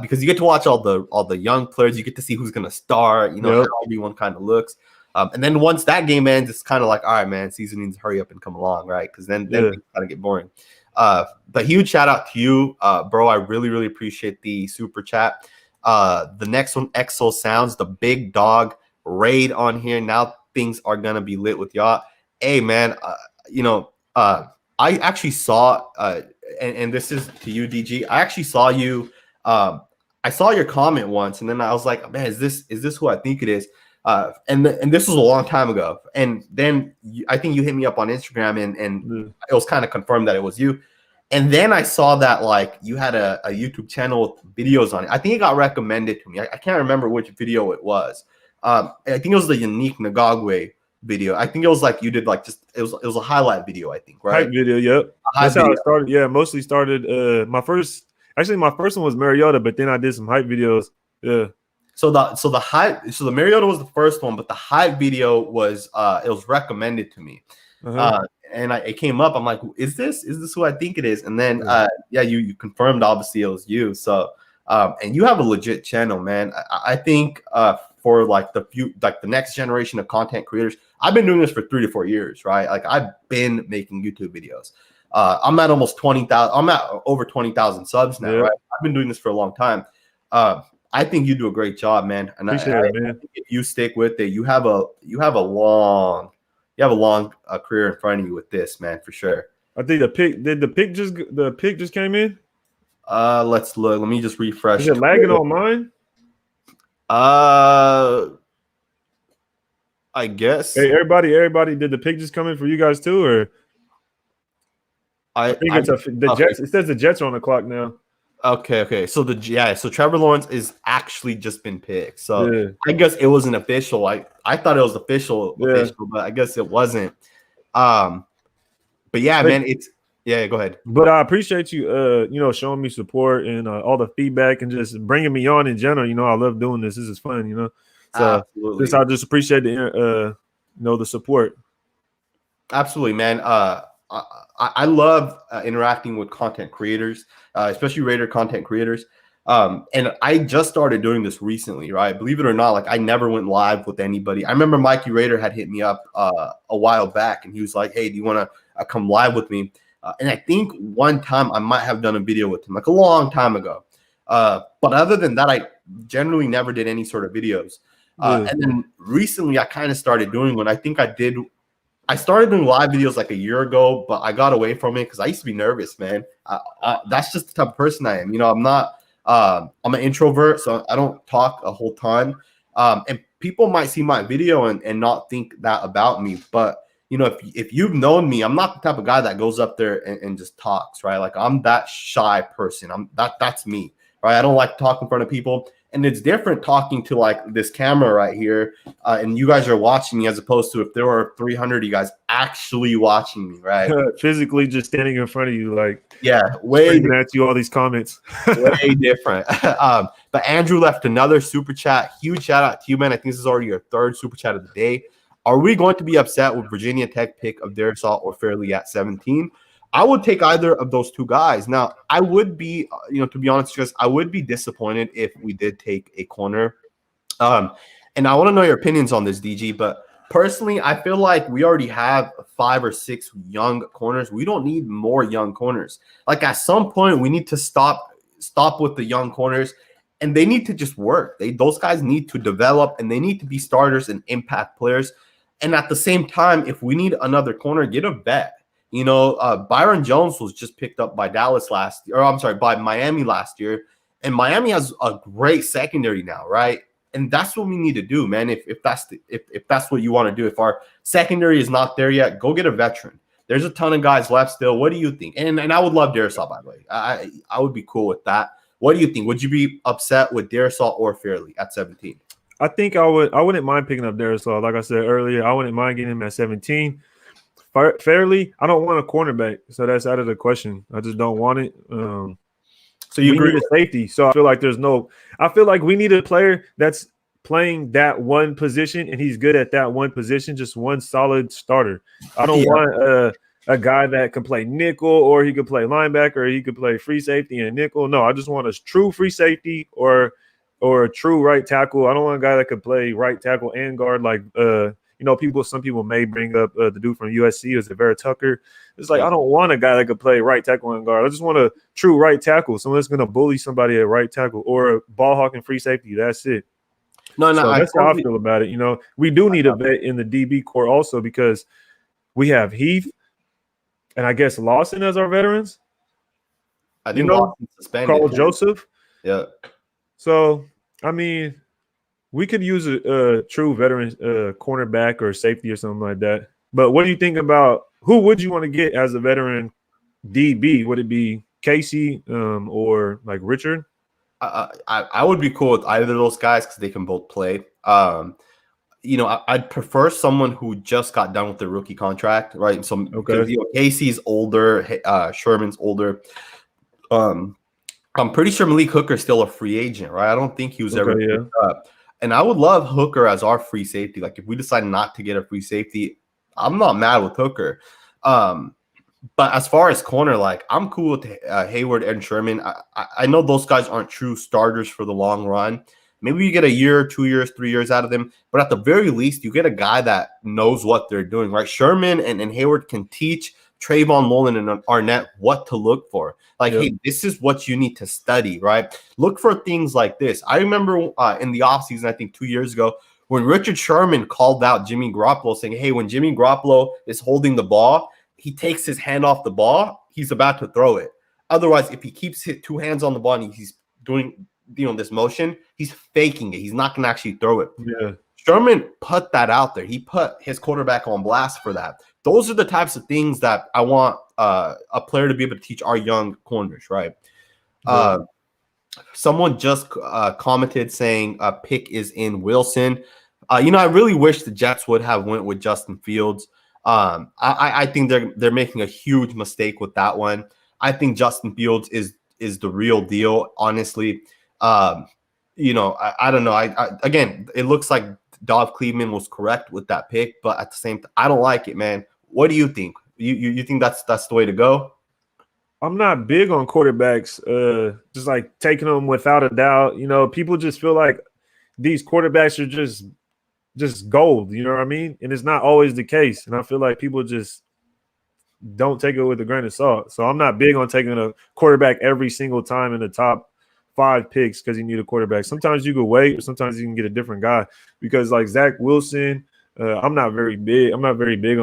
because you get to watch all the young players. You get to see who's gonna start. You know Yep. how everyone kind of looks. And then once that game ends, it's kind of like, all right, man, season needs to hurry up and come along, right? Because then things kind of get boring. But huge shout out to you, bro. I really, really appreciate the super chat. The next one, Exo Sounds, the big dog raid on here. Now things are gonna be lit with y'all. Hey, man, I actually saw, and this is to you, DG. I actually saw you. I saw your comment once, and then I was like, man, is this who I think it is? And this was a long time ago. And then I think you hit me up on Instagram, and it was kind of confirmed that it was you. And then I saw that like you had a YouTube channel with videos on it. I think it got recommended to me. I can't remember which video it was. I think it was the Unique Ngagwe video. I think it was like you did like just it was a highlight video, I think, right? Hype video, yep. That's how it started. Yeah, mostly started my first one was Mariota, but then I did some hype videos. Yeah. So the Mariota was the first one, but the hype video was it was recommended to me. And it came up. I'm like, is this who I think it is? And then you confirmed obviously it was you. So and you have a legit channel, man. I think for like the next generation of content creators, I've been doing this for 3 to 4 years, right? Like I've been making YouTube videos. I'm at almost 20,000. I'm at over 20,000 subs now, right? I've been doing this for a long time. I think you do a great job, man. And I think if you stick with it, you have a long career in front of you with this, man, for sure. I think the pick just came in. Let's look. Let me just refresh. Is it lagging on mine? I guess. Hey, everybody, did the pick just come in for you guys too, or? I think it's the Jets. It says the Jets are on the clock now. Okay. So so Trevor Lawrence is actually just been picked. So I guess it wasn't official. I thought it was official, but I guess it wasn't. But yeah, man, go ahead. But I appreciate you, showing me support and all the feedback and just bringing me on in general. I love doing this. This is fun, So I just appreciate the support. Absolutely, man. I love interacting with content creators, especially Raider content creators. And I just started doing this recently, right? Believe it or not, like I never went live with anybody. I remember Mikey Raider had hit me up a while back, and he was like, "Hey, do you want to come live with me?" And I think one time I might have done a video with him, like a long time ago. But other than that, I generally never did any sort of videos. And then recently, I kind of started doing one. I started doing live videos like a year ago, but I got away from it because I used to be nervous, man. That's just the type of person I am. I'm not. I'm an introvert, so I don't talk a whole ton. And people might see my video and not think that about me. But if you've known me, I'm not the type of guy that goes up there and just talks, right? Like I'm that shy person. That's me, right? I don't like to talk in front of people. And it's different talking to like this camera right here, and you guys are watching me as opposed to if there were 300 of you guys actually watching me, right? Physically just standing in front of you, like way at you all these comments. Way different. But Andrew left another super chat. Huge shout out to you, man. I think this is already your third super chat of the day. Are we going to be upset with Virginia Tech pick of Darrisaw or Fairley at 17? I would take either of those two guys. Now, I would be, to be honest, I would be disappointed if we did take a corner. And I want to know your opinions on this, DG. But personally, I feel like we already have 5 or 6 young corners. We don't need more young corners. Like at some point, we need to stop with the young corners, and they need to just work. Those guys need to develop, and they need to be starters and impact players. And at the same time, if we need another corner, get a vet. Byron Jones was just picked up by by Miami last year, and Miami has a great secondary now, right? And that's what we need to do, man. If that's what you want to do, if our secondary is not there yet, go get a veteran. There's a ton of guys left still. What do you think? And I would love Darrisaw, by the way. I would be cool with that. What do you think? Would you be upset with Darrisaw or Fairley at 17? I think I wouldn't mind picking up Darrisaw. Like I said earlier, I wouldn't mind getting him at 17. Fairley, I don't want a cornerback, so that's out of the question. I just don't want it. So you agree with safety? So I feel like I feel like we need a player that's playing that one position and he's good at that one position, just one solid starter. I don't want a guy that can play nickel, or he could play linebacker, or he could play free safety and nickel. No, I just want a true free safety or a true right tackle. I don't want a guy that could play right tackle and guard like some people may bring up the dude from USC is Vera Tucker. It's like I don't want a guy that could play right tackle and guard. I just want a true right tackle, someone that's going to bully somebody at right tackle, or a ball hawking free safety. That's it. No, So that's how I feel about it. We do need a vet in the DB core also because we have Heath and I guess Lawson as our veterans. I think Lawson's suspended. Carl Joseph. Yeah. So, I mean, we could use a true veteran cornerback or safety or something like that. But what do you think about who would you want to get as a veteran DB? Would it be Casey or like Richard? I would be cool with either of those guys because they can both play. I'd prefer someone who just got done with their rookie contract, right? So Casey's older, Sherman's older. I'm pretty sure Malik Hooker's still a free agent, right? I don't think he was ever picked up. And I would love Hooker as our free safety. Like if we decide not to get a free safety, I'm not mad with Hooker. But as far as corner, like I'm cool with Hayward and Sherman. I know those guys aren't true starters for the long run. Maybe you get a year, 2 years, 3 years out of them. But at the very least, you get a guy that knows what they're doing, right? Sherman and Hayward can teach Trayvon Mullen and Arnett what to look for. Like, hey, this is what you need to study, right? Look for things like this. I remember in the offseason, I think 2 years ago, when Richard Sherman called out Jimmy Garoppolo saying, hey, when Jimmy Garoppolo is holding the ball, he takes his hand off the ball, he's about to throw it. Otherwise, if he keeps his 2 hands on the ball and he's doing this motion, he's faking it. He's not going to actually throw it. Yeah. Sherman put that out there. He put his quarterback on blast for that. Those are the types of things that I want a player to be able to teach our young corners, right? Yeah. Someone just commented saying a pick is in Wilson. I really wish the Jets would have went with Justin Fields. I think they're making a huge mistake with that one. I think Justin Fields is the real deal, honestly. I don't know. Again, it looks like Dov Cleveland was correct with that pick, but at the same time, I don't like it, man. What do you think? You think that's the way to go? I'm not big on quarterbacks, just like taking them without a doubt. People just feel like these quarterbacks are just gold. You know what I mean? And it's not always the case. And I feel like people just don't take it with a grain of salt. So I'm not big on taking a quarterback every single time in the top 5 picks because you need a quarterback. Sometimes you can wait, or sometimes you can get a different guy. Because like Zach Wilson, I'm not very big on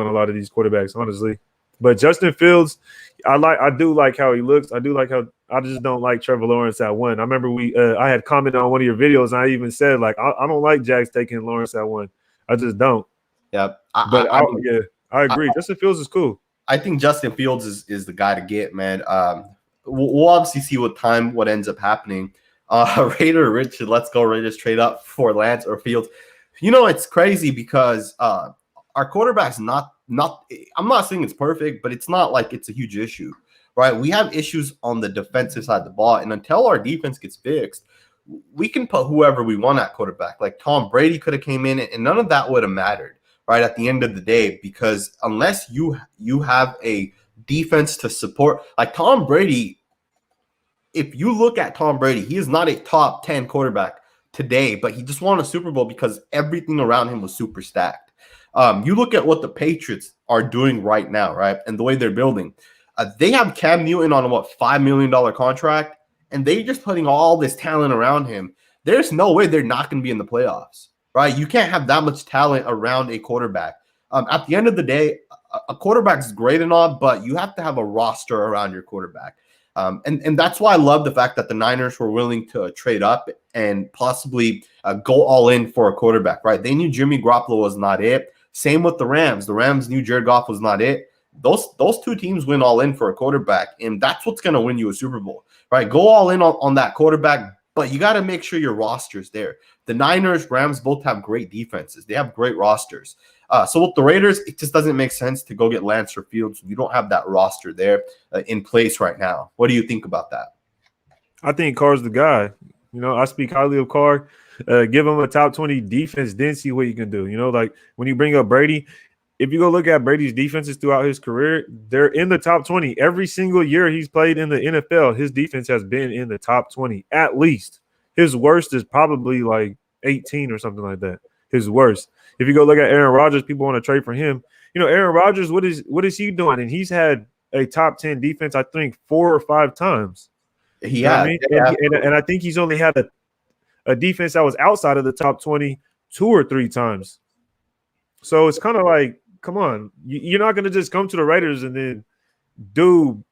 a lot of these quarterbacks, honestly. But Justin Fields, I do like how he looks. I just don't like Trevor Lawrence at 1. I remember I had commented on one of your videos, and I even said like I don't like Jags taking Lawrence at 1. I just don't. Yeah, I agree. Justin Fields is cool. I think Justin Fields is the guy to get, man. We'll obviously see what ends up happening. Raider Richard, let's go Raiders trade up for Lance or Fields. It's crazy because our quarterback's not I'm not saying it's perfect, but it's not like it's a huge issue, right? We have issues on the defensive side of the ball, and until our defense gets fixed, we can put whoever we want at quarterback. Like Tom Brady could have came in, and none of that would have mattered, right, at the end of the day, because unless you have a defense to support, like Tom Brady, if you look at Tom Brady, he is not a top 10 quarterback today, but he just won a Super Bowl because everything around him was super stacked. You look at what the Patriots are doing right now, right, and the way they're building. They have Cam Newton on a $5 million contract, and they're just putting all this talent around him. There's no way they're not going to be in the playoffs, right? You can't have that much talent around a quarterback. At the end of the day, a quarterback is great and all, but you have to have a roster around your quarterback. And that's why I love the fact that the Niners were willing to trade up and possibly go all in for a quarterback, right? They knew Jimmy Garoppolo was not it. Same with the Rams. The Rams knew Jared Goff was not it. Those 2 teams went all in for a quarterback, and that's what's going to win you a Super Bowl, right? Go all in on that quarterback, but you got to make sure your roster is there. The Niners, Rams both have great defenses. They have great rosters. So with the Raiders, it just doesn't make sense to go get Lance or Fields. You don't have that roster there in place right now. What do you think about that? I think Carr's the guy. I speak highly of Carr. Give him a top 20 defense, then see what you can do. Like when you bring up Brady, if you go look at Brady's defenses throughout his career, they're in the top 20. Every single year he's played in the NFL, his defense has been in the top 20 at least. His worst is probably like 18 or something like that. His worst. If you go look at Aaron Rodgers, people want to trade for him. You know, Aaron Rodgers, what is he doing? And he's had a top 10 defense, I think, 4 or 5 times. He You know what I had, mean? yeah, And I think he's only had a defense that was outside of the top 20 2 or 3 times. So it's kind of like, come on, you're not going to just come to the Raiders and then do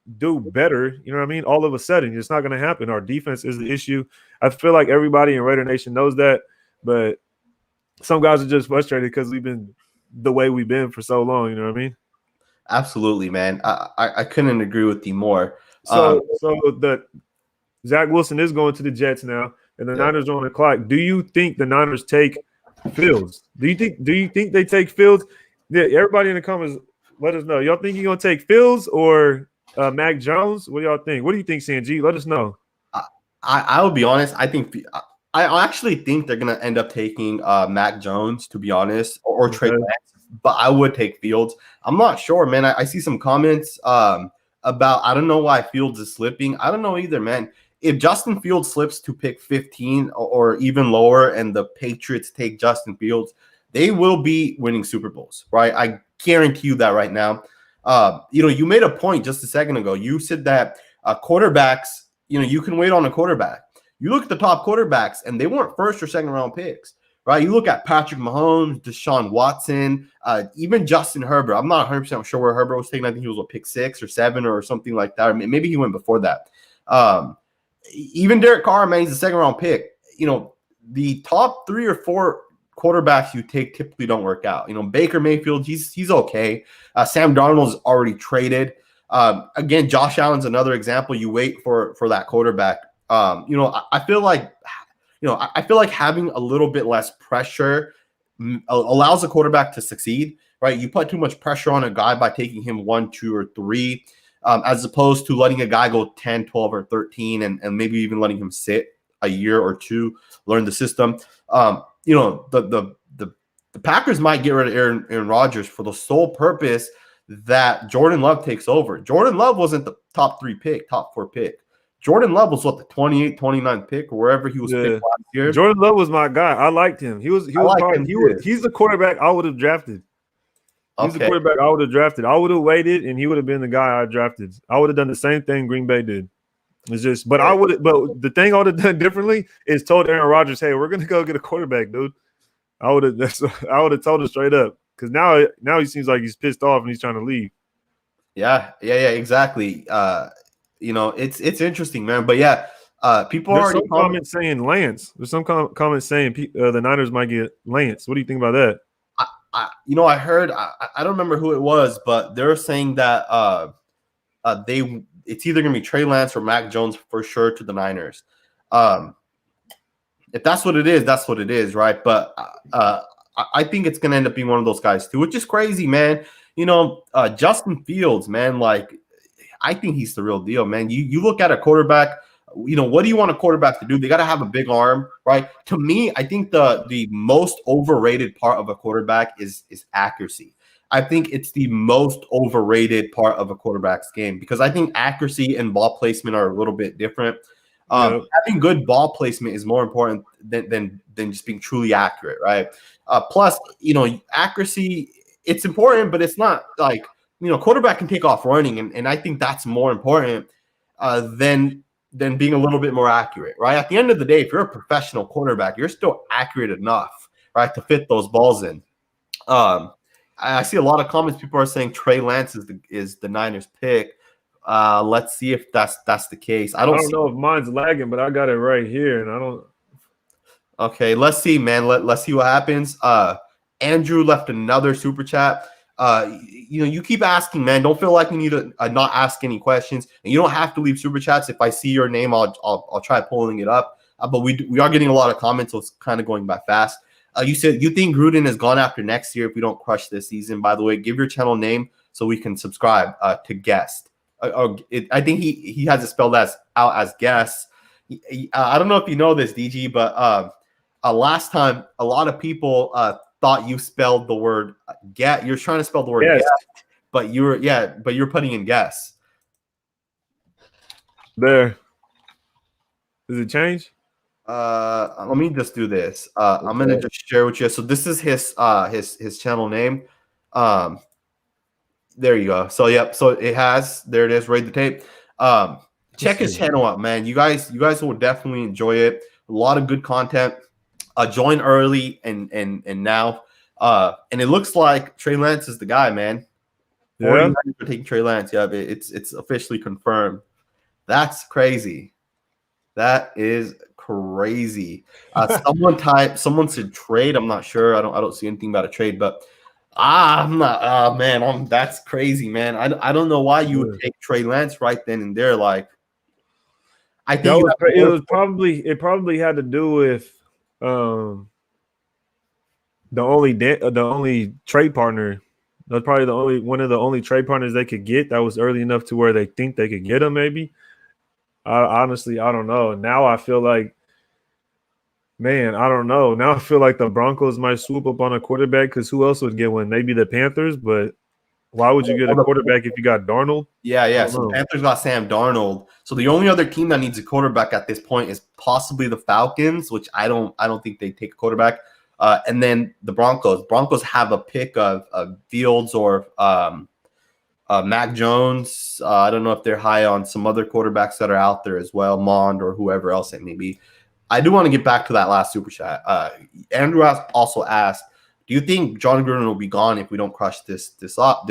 better. You know what I mean? All of a sudden, it's not going to happen. Our defense is the issue. I feel like everybody in Raider Nation knows that, but some guys are just frustrated because we've been the way we've been for so long. You know what I mean? absolutely, man. I couldn't agree with you more. So the Zach Wilson is going to the Jets now, and the Niners are on the clock. Do you think the Niners take Fields? Do you think they take Fields? Yeah, everybody in the comments, let us know. Y'all think you're gonna take Fields or Mac Jones? What do y'all think? What do you think, Sanjeev? Let us know. I will be honest. I actually think they're gonna end up taking Mac Jones, to be honest, or Trey Lance. But I would take Fields. I'm not sure, man. I see some comments about I don't know why Fields is slipping. I don't know either, man. If Justin Fields slips to pick 15 or even lower, and the Patriots take Justin Fields, they will be winning Super Bowls, right? I guarantee you that right now. You made a point just a second ago. You said that quarterbacks, you can wait on a quarterback. You look at the top quarterbacks, and they weren't first or second round picks, right? You look at Patrick Mahomes, Deshaun Watson, even Justin Herbert. I'm not 100% sure where Herbert was taken. I think he was pick 6 or 7 or something like that. Or maybe he went before that. Even Derek Carr, man, he's a second round pick. The top 3 or 4 quarterbacks you take typically don't work out. Baker Mayfield, he's okay. Sam Darnold's already traded. Again, Josh Allen's another example. You wait for that quarterback. I feel like having a little bit less pressure allows a quarterback to succeed, right? You put too much pressure on a guy by taking him 1, 2, or 3, as opposed to letting a guy go 10, 12, or 13, and maybe even letting him sit a year or 2, learn the system. The Packers might get rid of Aaron Rodgers for the sole purpose that Jordan Love takes over. Jordan Love wasn't the top 4 pick. Jordan Love was the 28, 29 pick or wherever he was picked last year. Jordan Love was my guy. I liked him. He's the quarterback I would have drafted. He's the quarterback I would have drafted. I would have waited, and he would have been the guy I drafted. I would have done the same thing Green Bay did. It's just, but the thing I would have done differently is told Aaron Rodgers, "Hey, we're gonna go get a quarterback, dude." I would have told him straight up, because now he seems like he's pissed off and he's trying to leave. Yeah, exactly. It's interesting, man. But yeah, people There's are some comments saying Lance. There's some comments saying the Niners might get Lance. What do you think about that? I heard. I don't remember who it was, but they're saying that it's either gonna be Trey Lance or Mac Jones for sure to the Niners. If that's what it is, that's what it is, right? But I think it's gonna end up being one of those guys too, which is crazy, man. Justin Fields, man, like I think he's the real deal, man. You look at a quarterback. What do you want a quarterback to do? They got to have a big arm, right? To me, I think the most overrated part of a quarterback is accuracy. I think it's the most overrated part of a quarterback's game, because I think accuracy and ball placement are a little bit different. Having good ball placement is more important than just being truly accurate, right? Plus, accuracy, it's important, but it's not like, quarterback can take off running, and I think that's more important than being a little bit more accurate, right? At the end of the day, if you're a professional quarterback, you're still accurate enough, right, to fit those balls in. I see a lot of comments. People are saying Trey Lance is the Niners pick. Let's see if that's the case. I don't know if mine's lagging, but I got it right here, and I don't. Okay, let's see, man. Let's see what happens. Andrew left another super chat. You keep asking, man. Don't feel like we need to not ask any questions, and you don't have to leave super chats. If I see your name, I'll try pulling it up. But we are getting a lot of comments, so it's kind of going by fast. You said you think Gruden is gone after next year if we don't crush this season. By the way, give your channel name so we can subscribe to guest. I think he has it spelled out as guest. I don't know if you know this, DG, but last time a lot of people thought you spelled the word get. You're trying to spell the word Yes. get, but you're putting in guess. There. Does it change? Let me just do this. I'm gonna just share with you. So this is his channel name. There you go. So yep. So there it is. Raid the tape. Check his channel out, man. You guys will definitely enjoy it. A lot of good content. Join early and now. And it looks like Trey Lance is the guy, man. Yeah. We're taking Trey Lance. Yeah, it's officially confirmed. That's crazy. That is crazy. Someone said trade. I'm not sure. I don't see anything about a trade, but I'm not. Man, that's crazy, man. I don't know why you would take Trey Lance right then and there. Like, I think it probably had to do with the only trade partner. That's probably one of the only trade partners they could get that was early enough to where they think they could get him. Maybe. Honestly, I don't know. Now I feel like, man, I don't know. Now I feel like the Broncos might swoop up on a quarterback because who else would get one? Maybe the Panthers, but why would you get a quarterback if you got Darnold? Yeah. So Panthers got Sam Darnold. So the only other team that needs a quarterback at this point is possibly the Falcons, which I don't think they take a quarterback. And then the Broncos. Broncos have a pick of Fields or Mac Jones. I don't know if they're high on some other quarterbacks that are out there as well, Mond or whoever else it may be. I do want to get back to that last super chat. Andrew also asked, do you think John Gruden will be gone if we don't crush this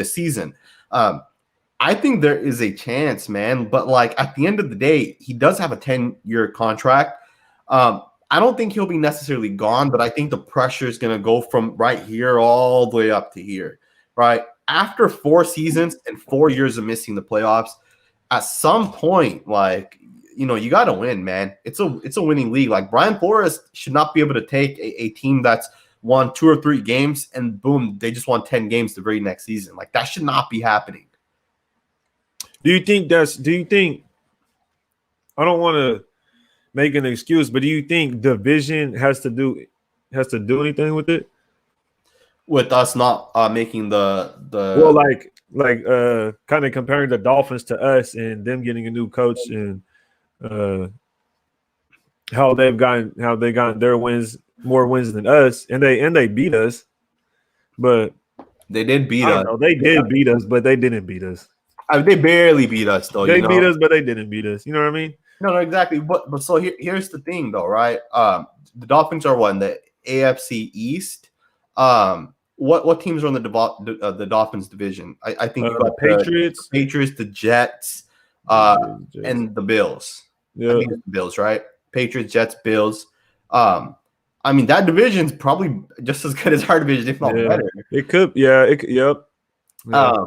season? I think there is a chance, man. But like at the end of the day, he does have a 10-year contract. I don't think he'll be necessarily gone, but I think the pressure is going to go from right here all the way up to here, right? After 4 seasons and 4 years of missing the playoffs, at some point, like, you got to win, man. It's a winning league. Like Brian Flores should not be able to take a team that's won 2 or 3 games and boom, they just won 10 games the very next season. Like that should not be happening. Do you think I don't want to make an excuse, but do you think division has to do anything with it? With us not making the well, like kind of comparing the Dolphins to us and them getting a new coach and how they got their wins, more wins than us, and they beat us, but they did beat us. They did beat us, but they didn't beat us. They barely beat us, though. They beat us, but they didn't beat us. You know what I mean? No, exactly. But so here's the thing, though, right? The Dolphins are in the AFC East. What teams are in the Dolphins division? I think you got Patriots, the Jets, and the Bills. Yeah, I think it's the Bills, right? Patriots, Jets, Bills. I mean that division's probably just as good as our division, if not better. It could, yep. Yeah.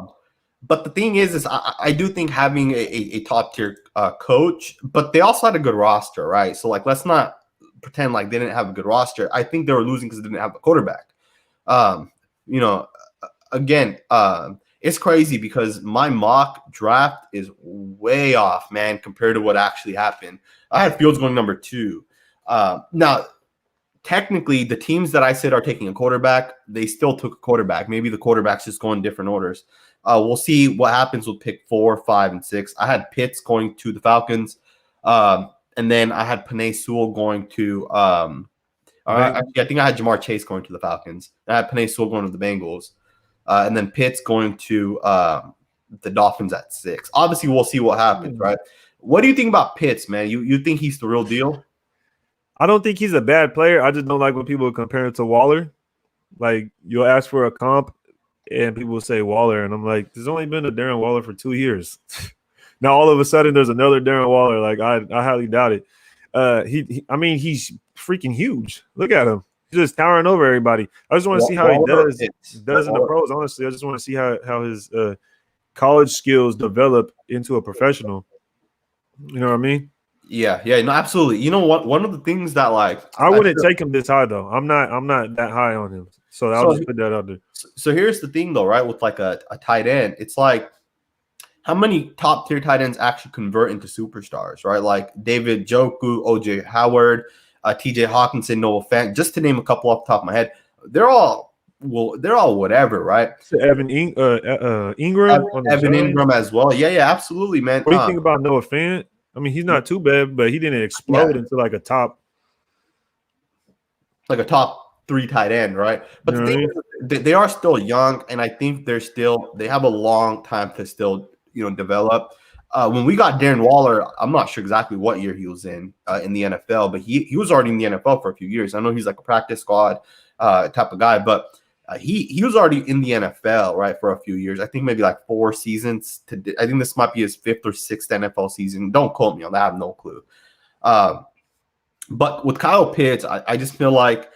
But the thing is I do think having a top tier coach, but they also had a good roster, right? So like, let's not pretend like they didn't have a good roster. I think they were losing because they didn't have a quarterback. Again, it's crazy because my mock draft is way off, man, compared to what actually happened. I had Fields going number 2. Now, technically, the teams that I said are taking a quarterback, they still took a quarterback. Maybe the quarterbacks just go in different orders. We'll see what happens with pick 4, 5, and 6. I had Pitts going to the Falcons, and then I had Penei Sewell going to I think I had Jamar Chase going to the Falcons. I had Penei Sewell going to the Bengals, and then Pitts going to the Dolphins at 6. Obviously, we'll see what happens, right? What do you think about Pitts, man? You think he's the real deal? I don't think he's a bad player. I just don't like when people compare it to Waller. Like, you'll ask for a comp, and people will say Waller, and I'm like, there's only been a Darren Waller for 2 years. Now, all of a sudden, there's another Darren Waller. Like, I highly doubt it. He's freaking huge. Look at him. He's just towering over everybody. I just want to see how he does in the pros. Honestly, I just want to see how his college skills develop into a professional. You know what I mean? Yeah, no, absolutely. You know what? One of the things that I wouldn't take him this high though. I'm not that high on him. So I'll just put that out there. So here's the thing though, right? With like a tight end, it's like how many top tier tight ends actually convert into superstars, right? Like David Njoku, OJ Howard, TJ Hawkinson, Noah Fant, just to name a couple off the top of my head. They're all well, they're all whatever, right? Ingram on the Evan Giants. Ingram as well. Yeah, absolutely, man. What do you think about Noah Fant? I mean, he's not too bad, but he didn't explode into like a top 3 tight end, right? But You the know what I thing is, they are still young, and I think they have a long time to still develop. When we got Darren Waller, I'm not sure exactly what year he was in the NFL, but he was already in the NFL for a few years. I know he's like a practice squad type of guy, but he was already in the NFL, right, for a few years. I think maybe like 4 seasons. I think this might be his 5th or 6th NFL season. Don't quote me on that. I have no clue. But with Kyle Pitts, I just feel like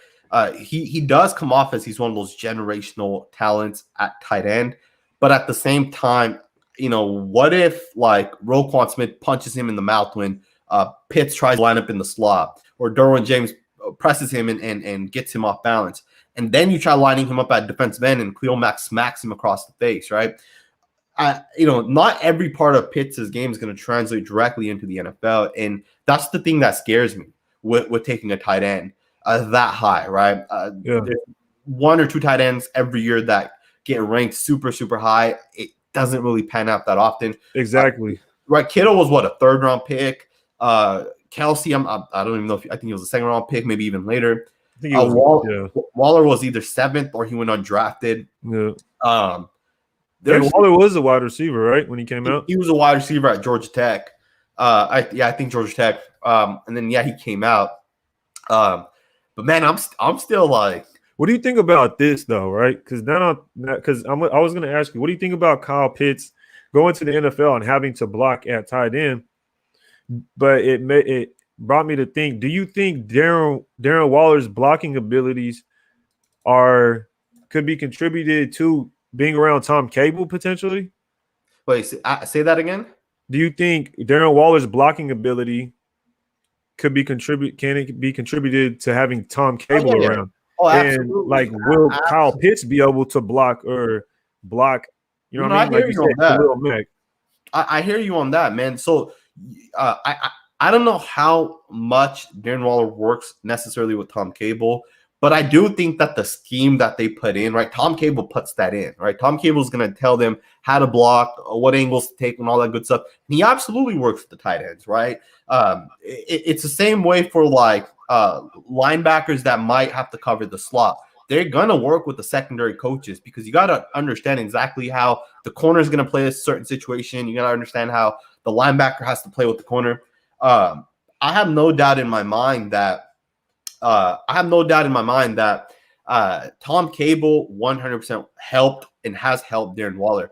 he does come off as he's one of those generational talents at tight end. But at the same time, what if like Roquan Smith punches him in the mouth when Pitts tries to line up in the slot, or Derwin James presses him and gets him off balance, and then you try lining him up at defensive end and Khalil Mack smacks him across the face, right? Not every part of Pitts' game is going to translate directly into the NFL, and that's the thing that scares me with taking a tight end that high, right? There's 1 or 2 tight ends every year that get ranked super, super high. It doesn't really pan out that often. Exactly. Right. Kittle was a 3rd round pick. Kelsey, I don't even know I think he was a 2nd round pick, maybe even later. I think Waller was either 7th or he went undrafted. Yeah. Waller was a wide receiver, right? When he came out, he was a wide receiver at Georgia Tech. I think Georgia Tech. And then he came out. But man, I'm still like, what do you think about this though, right? Because I was going to ask you, what do you think about Kyle Pitts going to the NFL and having to block at tight end? But it brought me to think: do you think Darren Waller's blocking abilities could be contributed to being around Tom Cable potentially? Wait, say that again. Do you think Darren Waller's blocking ability can it be contributed to having Tom Cable around? Oh, absolutely. And like, will Kyle Pitts be able to block? You know what I mean? Like you said, Khalil Mack. I hear you on that, man. So I don't know how much Darren Waller works necessarily with Tom Cable, but I do think that the scheme that they put in, right? Tom Cable puts that in, right? Tom Cable is going to tell them how to block, what angles to take, and all that good stuff. And he absolutely works with the tight ends, right? It's the same way for like linebackers that might have to cover the slot. They're going to work with the secondary coaches because you got to understand exactly how the corner is going to play a certain situation. You got to understand how the linebacker has to play with the corner. I have no doubt in my mind that Tom Cable 100% helped and has helped Darren Waller.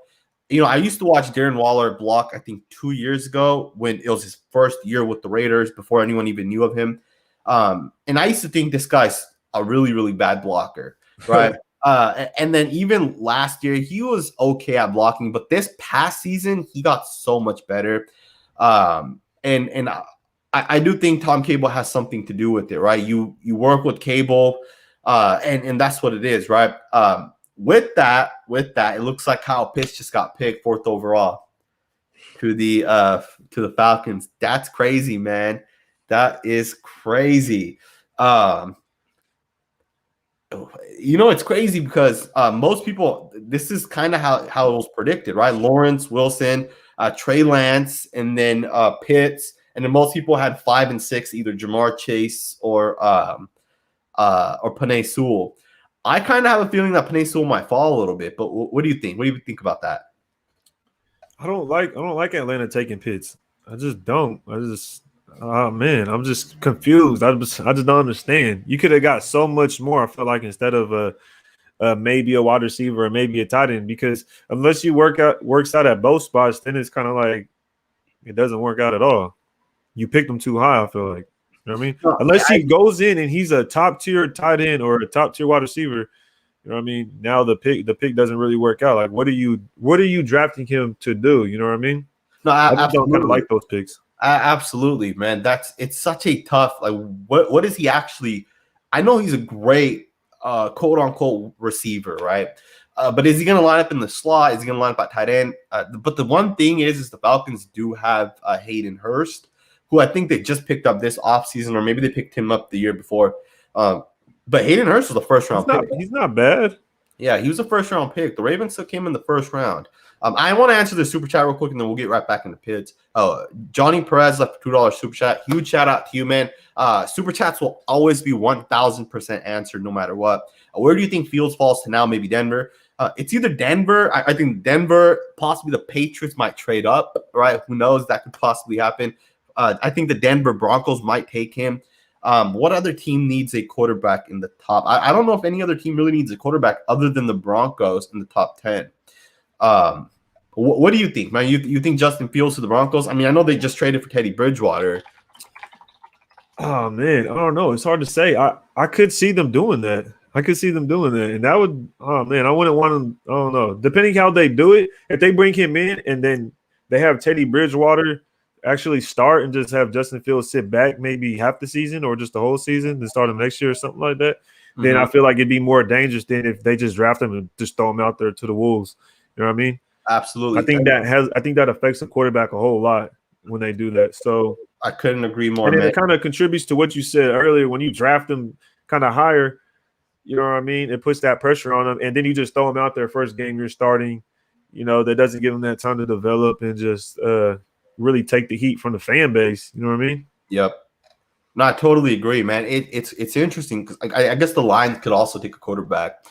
I used to watch Darren Waller block, I think 2 years ago when it was his first year with the Raiders before anyone even knew of him. And I used to think this guy's a really, really bad blocker, right? And then even last year, he was okay at blocking, but this past season, he got so much better. And I do think Tom Cable has something to do with it, right? You work with Cable, and that's what it is, right? With that, it looks like Kyle Pitts just got picked 4th overall to the Falcons. That's crazy, man. That is crazy. It's crazy because most people, this is kind of how it was predicted, right? Lawrence, Wilson, Trey Lance, and then Pitts. And then most people had 5 and 6, either Jamar Chase or Penei Sewell. I kind of have a feeling that Penei Sewell might fall a little bit, but what do you think? What do you think about that? I don't like Atlanta taking Pitts. I just don't. I'm just confused. I just don't understand. You could have got so much more. I feel like instead of maybe a wide receiver or maybe a tight end, because unless you works out at both spots, then it's kind of like it doesn't work out at all. You picked him too high, I feel like. You know what I mean? Unless he goes in and he's a top tier tight end or a top tier wide receiver, you know what I mean? Now the pick doesn't really work out. Like, what are you drafting him to do? You know what I mean? No, I just don't kind of like those picks. Absolutely, man. It's such a tough, like, what is he actually? I know he's a great quote unquote receiver, right? But is he going to line up in the slot? Is he going to line up at tight end? But the one thing is the Falcons do have Hayden Hurst, who I think they just picked up this offseason, or maybe they picked him up the year before. But Hayden Hurst was the 1st round pick. He's not bad. Yeah, he was a first round pick. The Ravens took him in the first round. I want to answer the super chat real quick, and then we'll get right back in the pits. Johnny Perez left a $2 super chat. Huge shout out to you, man. Super chats will always be 1,000% answered, no matter what. Where do you think Fields falls to now? Maybe Denver. It's either Denver. I think Denver, possibly the Patriots might trade up, right? Who knows? That could possibly happen. I think the Denver Broncos might take him. What other team needs a quarterback in the top? I don't know if any other team really needs a quarterback other than the Broncos in the top 10. What do you think, man? You think Justin Fields to the Broncos? I mean, I know they just traded for Teddy Bridgewater. Oh man, I don't know. It's hard to say. I could see them doing that. And that would. Oh man, I wouldn't want them. I don't know. Depending how they do it, if they bring him in and then they have Teddy Bridgewater actually start and just have Justin Fields sit back maybe half the season or just the whole season, then start him next year or something like that, then I feel like it'd be more dangerous than if they just draft him and just throw him out there to the wolves. You know what I mean? Absolutely. I think that affects the quarterback a whole lot when they do that. So I couldn't agree more. And then it kind of contributes to what you said earlier when you draft them kind of higher. You know what I mean? It puts that pressure on them, and then you just throw them out there first game you're starting. You know, that doesn't give them that time to develop and just really take the heat from the fan base. You know what I mean? Yep. No, I totally agree, man. It's interesting because I guess the Lions could also take a quarterback.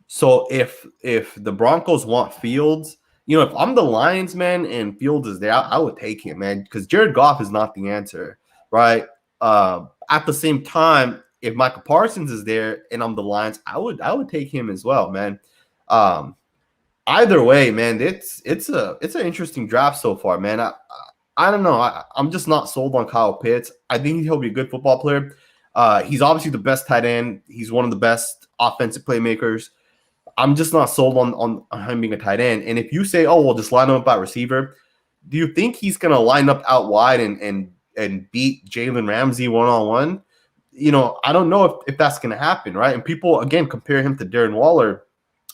So if the Broncos want Fields, you know, if I'm the Lions, man, and Fields is there, I would take him, man, because Jared Goff is not the answer, right? At the same time, if Michael Parsons is there and I'm the Lions, I would take him as well, man. Either way, man, it's an interesting draft so far, man. I don't know. I'm just not sold on Kyle Pitts. I think he'll be a good football player. He's obviously the best tight end. He's one of the best offensive playmakers. I'm just not sold on him being a tight end. And if you say, oh, well, just line him up at receiver, do you think he's going to line up out wide and beat Jalen Ramsey one-on-one? You know, I don't know if that's going to happen, right? And people, again, compare him to Darren Waller.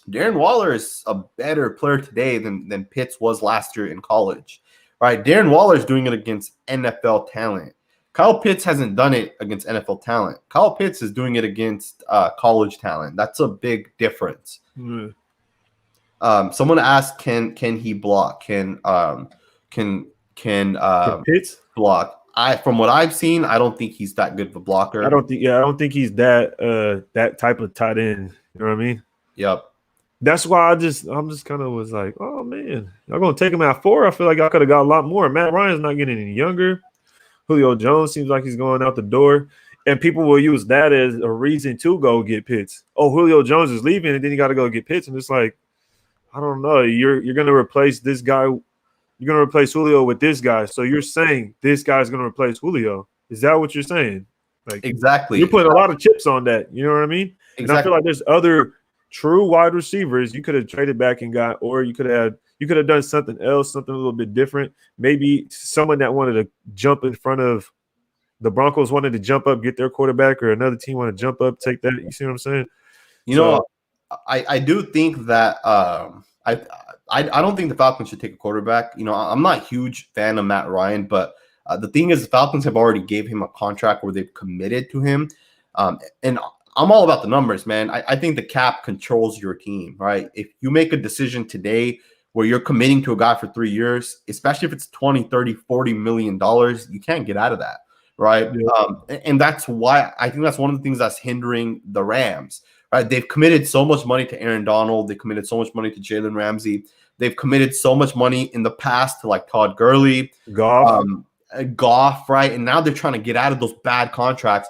Darren Waller is a better player today than Pitts was last year in college, right? Darren Waller is doing it against NFL talent. Kyle Pitts hasn't done it against NFL talent. Kyle Pitts is doing it against college talent. That's a big difference. Mm. Someone asked, can he block? Can Pitts block? From what I've seen, I don't think he's that good of a blocker. I don't think he's that type of tight end. You know what I mean? Yep. That's why I'm just kind of was like, oh man, I'm gonna take him at 4. I feel like I could have got a lot more. Matt Ryan's not getting any younger. Julio Jones seems like he's going out the door, and people will use that as a reason to go get Pitts. Oh, Julio Jones is leaving, and then you got to go get Pitts, and it's like, I don't know. You're gonna replace this guy. You're gonna replace Julio with this guy. So you're saying this guy's gonna replace Julio? Is that what you're saying? Like exactly. You're putting a lot of chips on that. You know what I mean? Exactly. And I feel like there's other true wide receivers you could have traded back and got, or you could have done something else, something a little bit different. Maybe someone that wanted to jump in front of the Broncos wanted to jump up, get their quarterback, or another team want to jump up, take that. You see what I'm saying? You know, I do think that I don't think the Falcons should take a quarterback. You know, I'm not a huge fan of Matt Ryan, but the thing is the Falcons have already gave him a contract where they've committed to him. And I'm all about the numbers, man. I think the cap controls your team, right? If you make a decision today where you're committing to a guy for 3 years, especially if it's 20, 30, 40 million dollars, you can't get out of that, right? Yeah. And that's why I think that's one of the things that's hindering the Rams, right? They've committed so much money to Aaron Donald. They committed so much money to Jalen Ramsey. They've committed so much money in the past to like Todd Gurley, Goff, right? And now they're trying to get out of those bad contracts,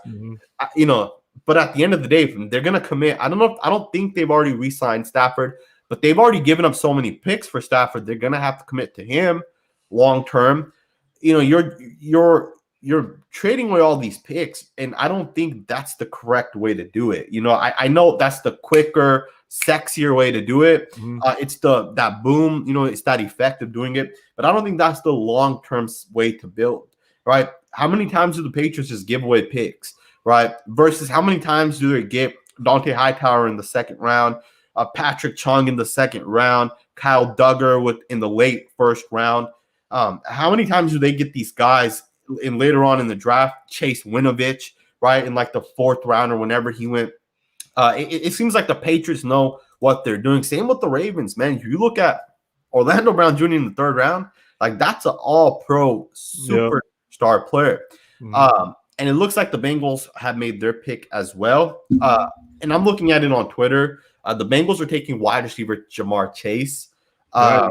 you know. But at the end of the day, they're going to commit. I don't think they've already re-signed Stafford, but they've already given up so many picks for Stafford. They're going to have to commit to him long term. You know, you're trading away all these picks, and I don't think that's the correct way to do it. You know, I know that's the quicker, sexier way to do it. It's that boom, you know, it's that effect of doing it. But I don't think that's the long-term way to build, right? How many times do the Patriots just give away picks? Right, versus how many times do they get Dante Hightower in the second round, Patrick Chung in the second round, Kyle Duggar in the late first round? How many times do they get these guys later on in the draft? Chase Winovich, right, in like the fourth round or whenever he went. It seems like the Patriots know what they're doing. Same with the Ravens, man. If you look at Orlando Brown Jr. in the third round, like that's an all-pro superstar player. And it looks like the Bengals have made their pick as well. And I'm looking at it on Twitter. The Bengals are taking wide receiver Jamar Chase. Nice.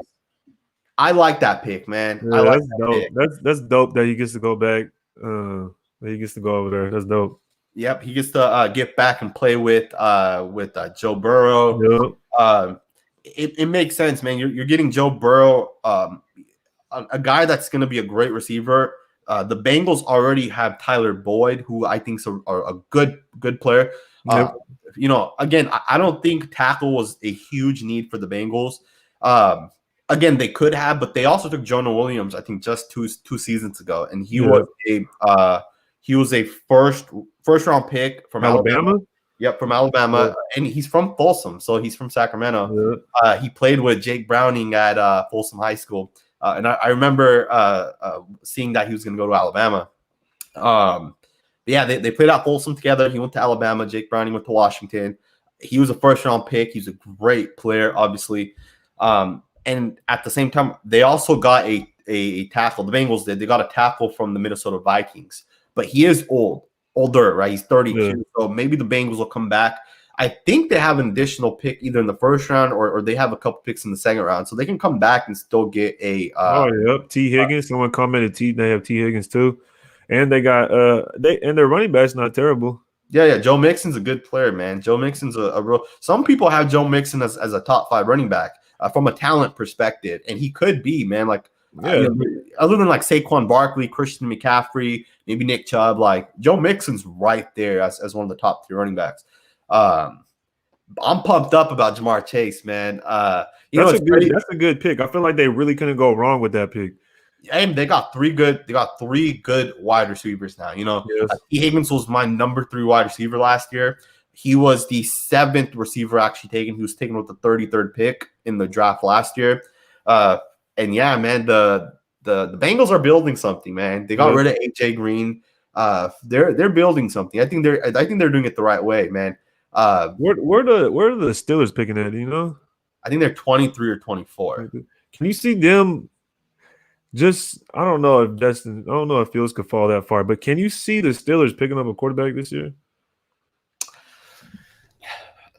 I like that pick, man. Yeah, I like that's that dope. pick. That's dope that he gets to go back. That he gets to go over there. That's dope. Yep, he gets to get back and play with Joe Burrow. Yep. It makes sense, man. You're getting Joe Burrow, a guy that's going to be a great receiver. The Bengals already have Tyler Boyd, who I think is a good player. Yep. You know, again, I don't think tackle was a huge need for the Bengals. Again, they could have, but they also took Jonah Williams, I think, just two seasons ago, and he was a first round pick from Alabama. Yep, from Alabama, Yeah. and he's from Folsom, so he's from Sacramento. Yeah. He played with Jake Browning at Folsom High School, and I remember seeing that he was going to go to Alabama. Yeah, they played at Folsom together. He went to Alabama. Jake Browning went to Washington. He was a first round pick. He's a great player, obviously. And at the same time, they also got a tackle. The Bengals did. They got a tackle from the Minnesota Vikings, but he is older, right? He's 32, Yeah. so maybe the Bengals will come back. I think they have an additional pick either in the first round or they have a couple picks in the second round, so they can come back and still get a. Yep. T. Higgins. Someone commented they have T. Higgins too, and they got their running back's not terrible. Yeah. Joe Mixon's a good player, man. Joe Mixon's a real. Some people have Joe Mixon as a top 5 running back from a talent perspective, and he could be, man. Like, other than like Saquon Barkley, Christian McCaffrey, maybe Nick Chubb, like Joe Mixon's right there as one of the top 3 running backs. I'm pumped up about Jamar Chase, man. That's a good pick. I feel like they really couldn't go wrong with that pick. And they got 3 good wide receivers now. You know, Yes. T. Higgins was my number 3 wide receiver last year. He was the 7th receiver actually taken. He was taken with the 33rd pick in the draft last year. And yeah, man, the Bengals are building something, man. They got rid of AJ Green. They're building something. I think they're doing it the right way, man. Where are the Steelers picking at? You know, I think they're 23 or 24. Can you see them? I don't know if Fields could fall that far, but can you see the Steelers picking up a quarterback this year?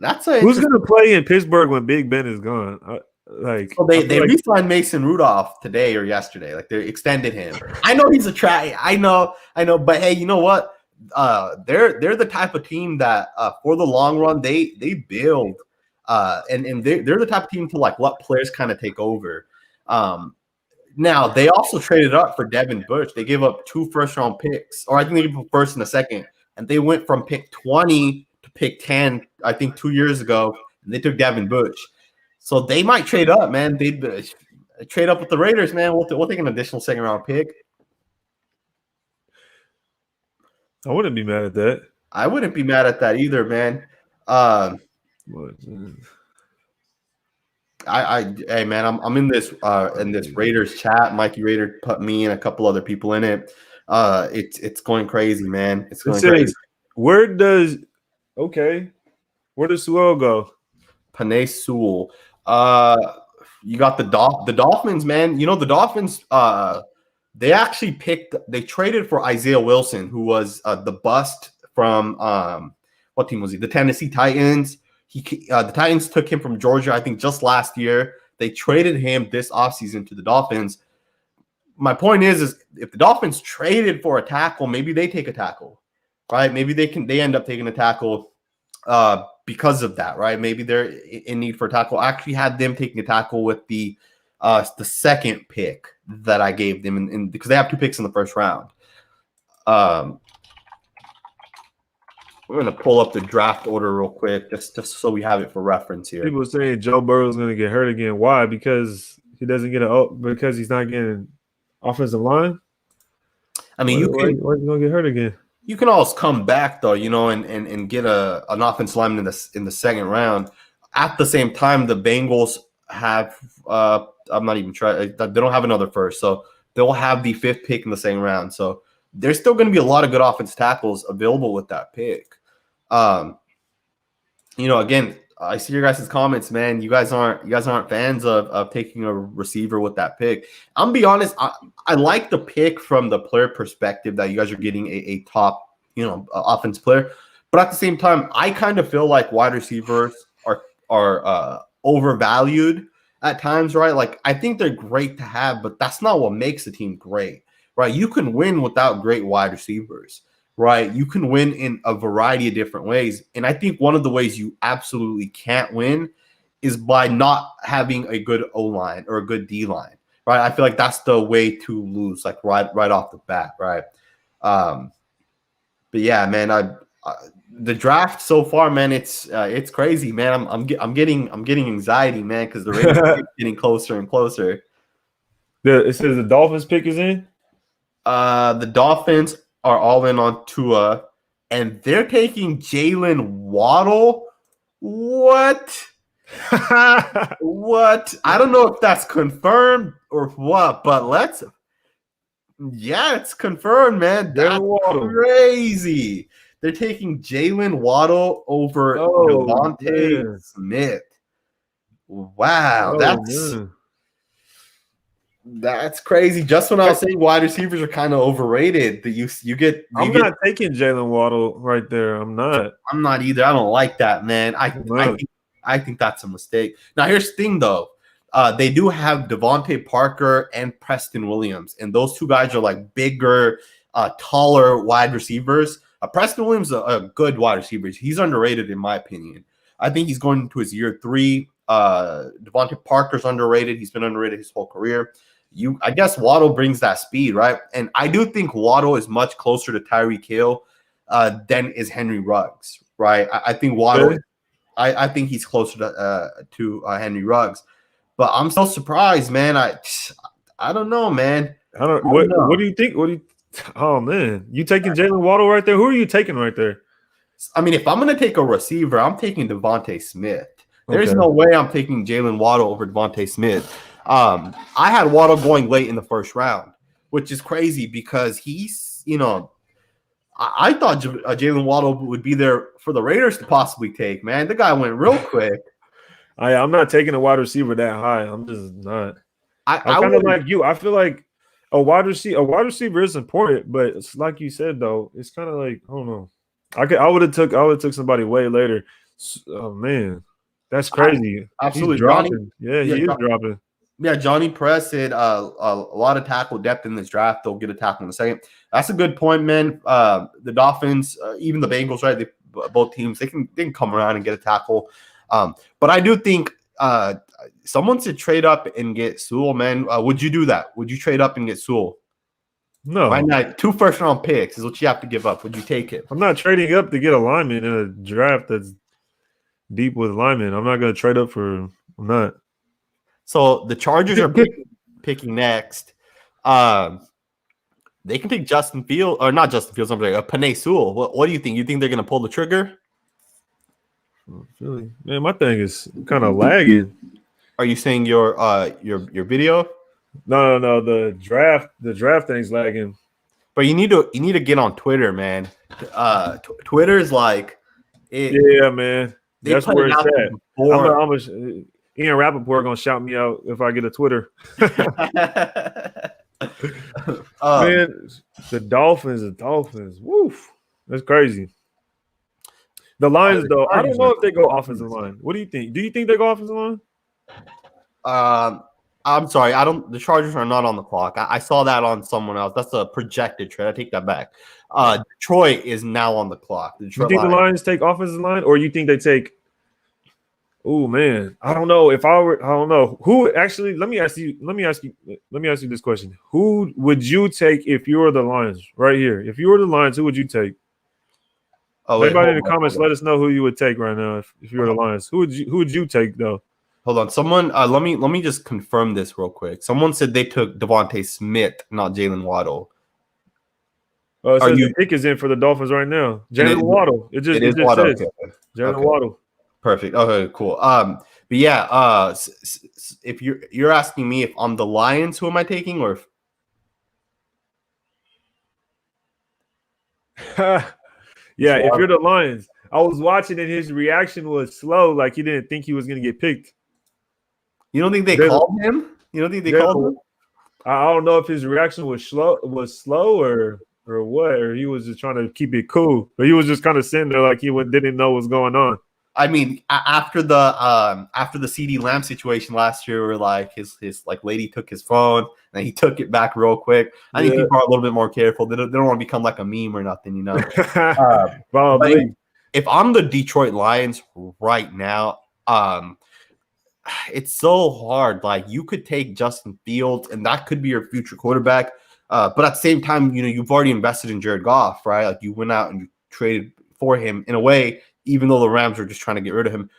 Who's going to play in Pittsburgh when Big Ben is gone? They re-signed Mason Rudolph today or yesterday. Like, they extended him. I know he's a try. I know. But hey, you know what? They're the type of team that for the long run they build, and they're the type of team to like let players kind of take over. Now they also traded up for Devin Bush. They gave up 2 first-round picks, or I think they gave up first and a second, and they went from pick 20 to pick 10. I think 2 years ago, and they took Devin Bush. So they might trade up, man. They trade up with the Raiders, man. We'll take an additional second-round pick. I wouldn't be mad at that. I wouldn't be mad at that either, man. Hey man, I'm in this Raiders chat. Mikey Raider put me and a couple other people in it. It's going crazy, man. It's going crazy. Where does Sewell go? Penei Sewell. You got the Dolphins, man. You know the Dolphins. They traded for Isaiah Wilson, who was the bust from what team was he? The Tennessee Titans. The Titans took him from Georgia, I think, just last year. They traded him this offseason to the Dolphins. My point is if the Dolphins traded for a tackle, maybe they take a tackle, right? Maybe they end up taking a tackle because of that, right? Maybe they're in need for a tackle. I actually had them taking a tackle with the second pick that I gave them, because they have 2 picks in the first round. We're going to pull up the draft order real quick, just so we have it for reference here. People are saying Joe Burrow's going to get hurt again. Why? Because he doesn't because he's not getting offensive line? I mean, why are you going to get hurt again? You can always come back, though, and get an offensive lineman in the second round. At the same time, the Bengals have I'm not even trying. They don't have another first, so they'll have the 5th pick in the second round. So there's still going to be a lot of good offensive tackles available with that pick. again, I see your guys' comments, man. You guys aren't fans of taking a receiver with that pick. I'm gonna be honest, I like the pick from the player perspective that you guys are getting a top, offense player. But at the same time, I kind of feel like wide receivers are overvalued at times, right? Like I think they're great to have, but that's not what makes a team great, right? You can win without great wide receivers, right? You can win in a variety of different ways. And I think one of the ways you absolutely can't win is by not having a good O line or a good D line, right? I feel like that's the way to lose, like right off the bat, right? Um, but yeah, man, the draft so far, man, it's crazy, man. I'm getting anxiety, man, because the Raiders are getting closer and closer. It says the Dolphins pick is in. The Dolphins are all in on Tua, and they're taking Jalen Waddle. What? What? I don't know if that's confirmed or what, but it's confirmed, man. That's crazy. They're taking Jalen Waddle over Devontae Smith. Wow, that's crazy. Just when I was saying wide receivers are kind of overrated, I'm not taking Jalen Waddle right there. I'm not. I'm not either. I don't like that, man. I think that's a mistake. Now here's the thing, though. They do have Devontae Parker and Preston Williams, and those two guys are like bigger, taller wide receivers. Preston Williams is a good wide receiver. He's underrated in my opinion. I think he's going into his year 3. Devontae Parker's underrated. He's been underrated his whole career. I guess Waddle brings that speed, right? And I do think Waddle is much closer to Tyreek Hill than is Henry Ruggs, right? I think Waddle. Really? I think he's closer to Henry Ruggs, but I'm so surprised, man. I don't know, man. I don't know. What do you think? Oh man, you taking Jalen Waddle right there? Who are you taking right there? I mean, if I'm going to take a receiver, I'm taking Devontae Smith. There's no way I'm taking Jalen Waddle over Devontae Smith. I had Waddle going late in the first round, which is crazy because he's, I thought Jalen Waddle would be there for the Raiders to possibly take, man. The guy went real quick. I'm not taking a wide receiver that high. I'm just not. I kind of like you. I feel like a wide receiver is important, but it's like you said though, it's kind of like I don't know. I would have took somebody way later. Oh man, that's crazy. Absolutely, he's dropping. He is dropping. Yeah, Johnny Press said a lot of tackle depth in this draft. They'll get a tackle in a second. That's a good point, man. The Dolphins, even the Bengals, right? Both teams, they can come around and get a tackle. But I do think someone should trade up and get Sewell, man. Would you do that? Would you trade up and get Sewell? No. Why not? 2 first-round picks is what you have to give up. Would you take it? I'm not trading up to get a lineman in a draft that's deep with linemen. I'm not going to trade up for – I'm not. So the Chargers are picking next. They can pick Justin Fields – or not Justin Fields. I'm sorry, Penei Sewell. What do you think? You think they're going to pull the trigger? Really? Man, my thing is kind of lagging. Are you saying your video? No. The draft thing's lagging. But you need to get on Twitter, man. Twitter is like it. Yeah, man. That's where it's at. Ian Rappaport gonna shout me out if I get a Twitter. Man, the Dolphins. Woof. That's crazy. The Lions, though, I don't know if they go offensive line. What do you think? Do you think they go offensive line? I'm sorry. The Chargers are not on the clock. I saw that on someone else. That's a projected trade. I take that back. Detroit is now on the clock. You think the Lions take offensive line, or you think they take? Oh man, I don't know. I don't know who actually. Let me ask you this question: who would you take if you were the Lions? Right here, if you were the Lions, who would you take? Everybody in the comments, let us know who you would take right now if you were the Lions. Who would you take though? Hold on, someone. Let me just confirm this real quick. Someone said they took Devontae Smith, not Jalen Waddle. The pick is in for the Dolphins right now. Jalen Waddle. It just Waddle. Says Jalen Waddle. Perfect. Okay, cool. But yeah, if you're asking me if I'm the Lions, who am I taking, or? Yeah, if you're the Lions, I was watching and his reaction was slow, like he didn't think he was gonna get picked. You don't think they called him? You don't think they called him? I don't know if his reaction was slow or what, or he was just trying to keep it cool, but he was just kind of sitting there like he didn't know what's going on. I mean, after the CD Lamb situation last year, where like his like lady took his phone and he took it back real quick. I think people are a little bit more careful. They don't want to become like a meme or nothing, you know. Probably. If I'm the Detroit Lions right now, it's so hard. Like you could take Justin Fields, and that could be your future quarterback. But at the same time, you know, you've already invested in Jared Goff, right? Like you went out and you traded for him in a way, even though the Rams were just trying to get rid of him.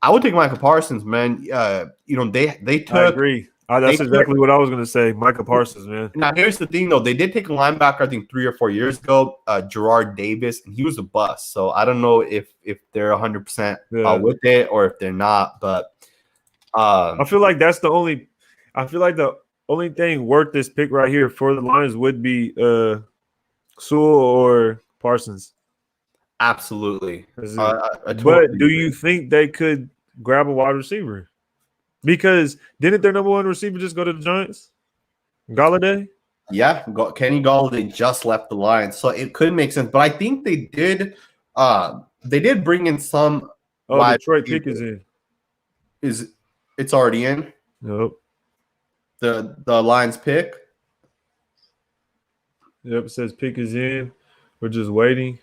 I would take Micah Parsons, man. You know, they took. I agree. That's exactly what I was going to say. Micah Parsons, man. Now, here's the thing, though. They did take a linebacker, I think, 3 or 4 years ago, Gerard Davis, and he was a bust. So I don't know if they're 100% with it or if they're not. But I feel like that's the only – I feel like the only thing worth this pick right here for the Lions would be Sewell or Parsons. Absolutely. But do you think they could grab a wide receiver? Because didn't their number one receiver just go to the Giants? Galladay? Yeah, Kenny Galladay just left the Lions, so it could make sense. But I think they did bring in some. Oh, Detroit pick is in. It's already in? Nope. The Lions pick? Yep, it says pick is in. We're just waiting.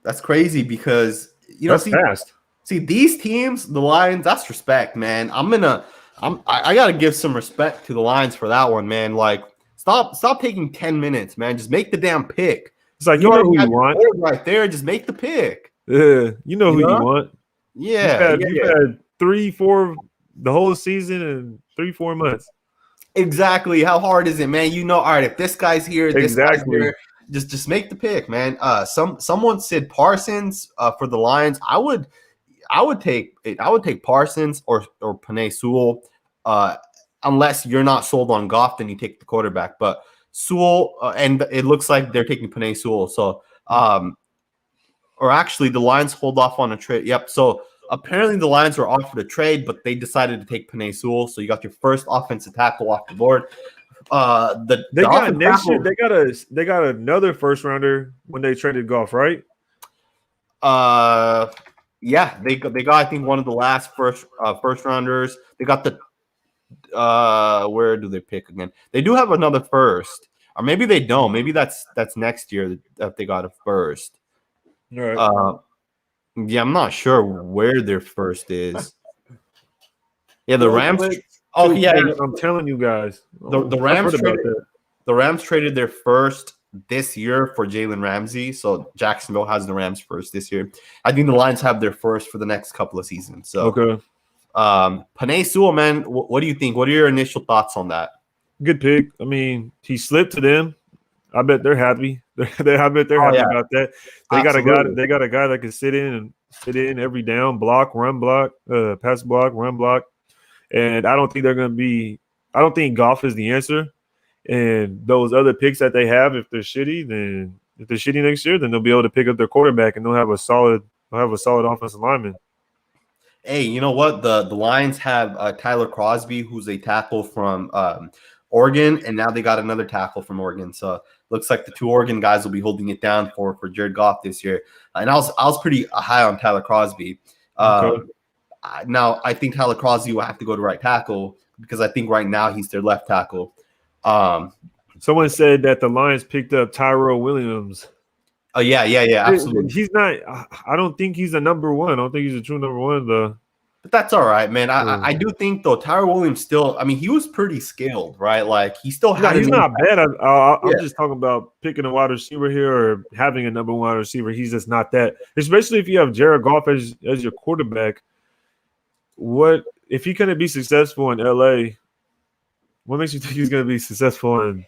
That's crazy because that's fast. See, these teams, the Lions, that's respect, man. I gotta give some respect to the Lions for that one, man. Like, stop taking 10 minutes, man. Just make the damn pick. It's like you know who you want right there. Just make the pick. Yeah, you know who you want. Yeah, you've had 3-4 the whole season and 3-4 months. Exactly. How hard is it, man? You know, all right, if this guy's here, this guy's here, just make the pick, man. Someone said Parsons for the Lions. I would take Parsons or Penei Sewell, unless you're not sold on Goff, then you take the quarterback. But Sewell, and it looks like they're taking Penei Sewell. So, or actually, the Lions hold off on a trade. Yep. So apparently, the Lions were offered a trade, but they decided to take Penei Sewell. So you got your first offensive tackle off the board. They got another first rounder when they traded Goff, right? Yeah, they got I think one of the last first rounders. They got the where do they pick again? They do have another first, or maybe they don't. Maybe that's next year that they got a first. All right. Yeah, I'm not sure where their first is. Yeah, the Rams. Oh yeah, I'm telling you guys. The Rams traded their first this year for Jalen Ramsey, so Jacksonville has the Rams first this year. I think the Lions have their first for the next couple of seasons. So, okay. Penei Sewell, man, what do you think? What are your initial thoughts on that? Good pick. I mean, he slipped to them. I bet they're happy. I bet they're happy about that. They got a guy. They got a guy that can sit in every down, block, run block, pass block, run block. And I don't think they're going to be. I don't think Goff is the answer. And those other picks that they have, if they're shitty next year, then they'll be able to pick up their quarterback and they'll have a solid offensive lineman. Hey, you know what? The Lions have Tyler Crosby, who's a tackle from Oregon, and now they got another tackle from Oregon. So looks like the two Oregon guys will be holding it down for Jared Goff this year. And I was pretty high on Tyler Crosby. Okay. Now I think Tyler Crosby will have to go to right tackle because I think right now he's their left tackle. Someone said that the Lions picked up Tyrell Williams. Oh yeah, absolutely. He's not. I don't think he's a number one. I don't think he's a true number one though. But that's all right, man. I do think though Tyrell Williams still. I mean, he was pretty skilled, right? Like he still had. He's not bad. I'm just talking about picking a wide receiver here or having a number one wide receiver. He's just not that. Especially if you have Jared Goff as your quarterback. What if he couldn't be successful in LA? What makes you think he's going to be successful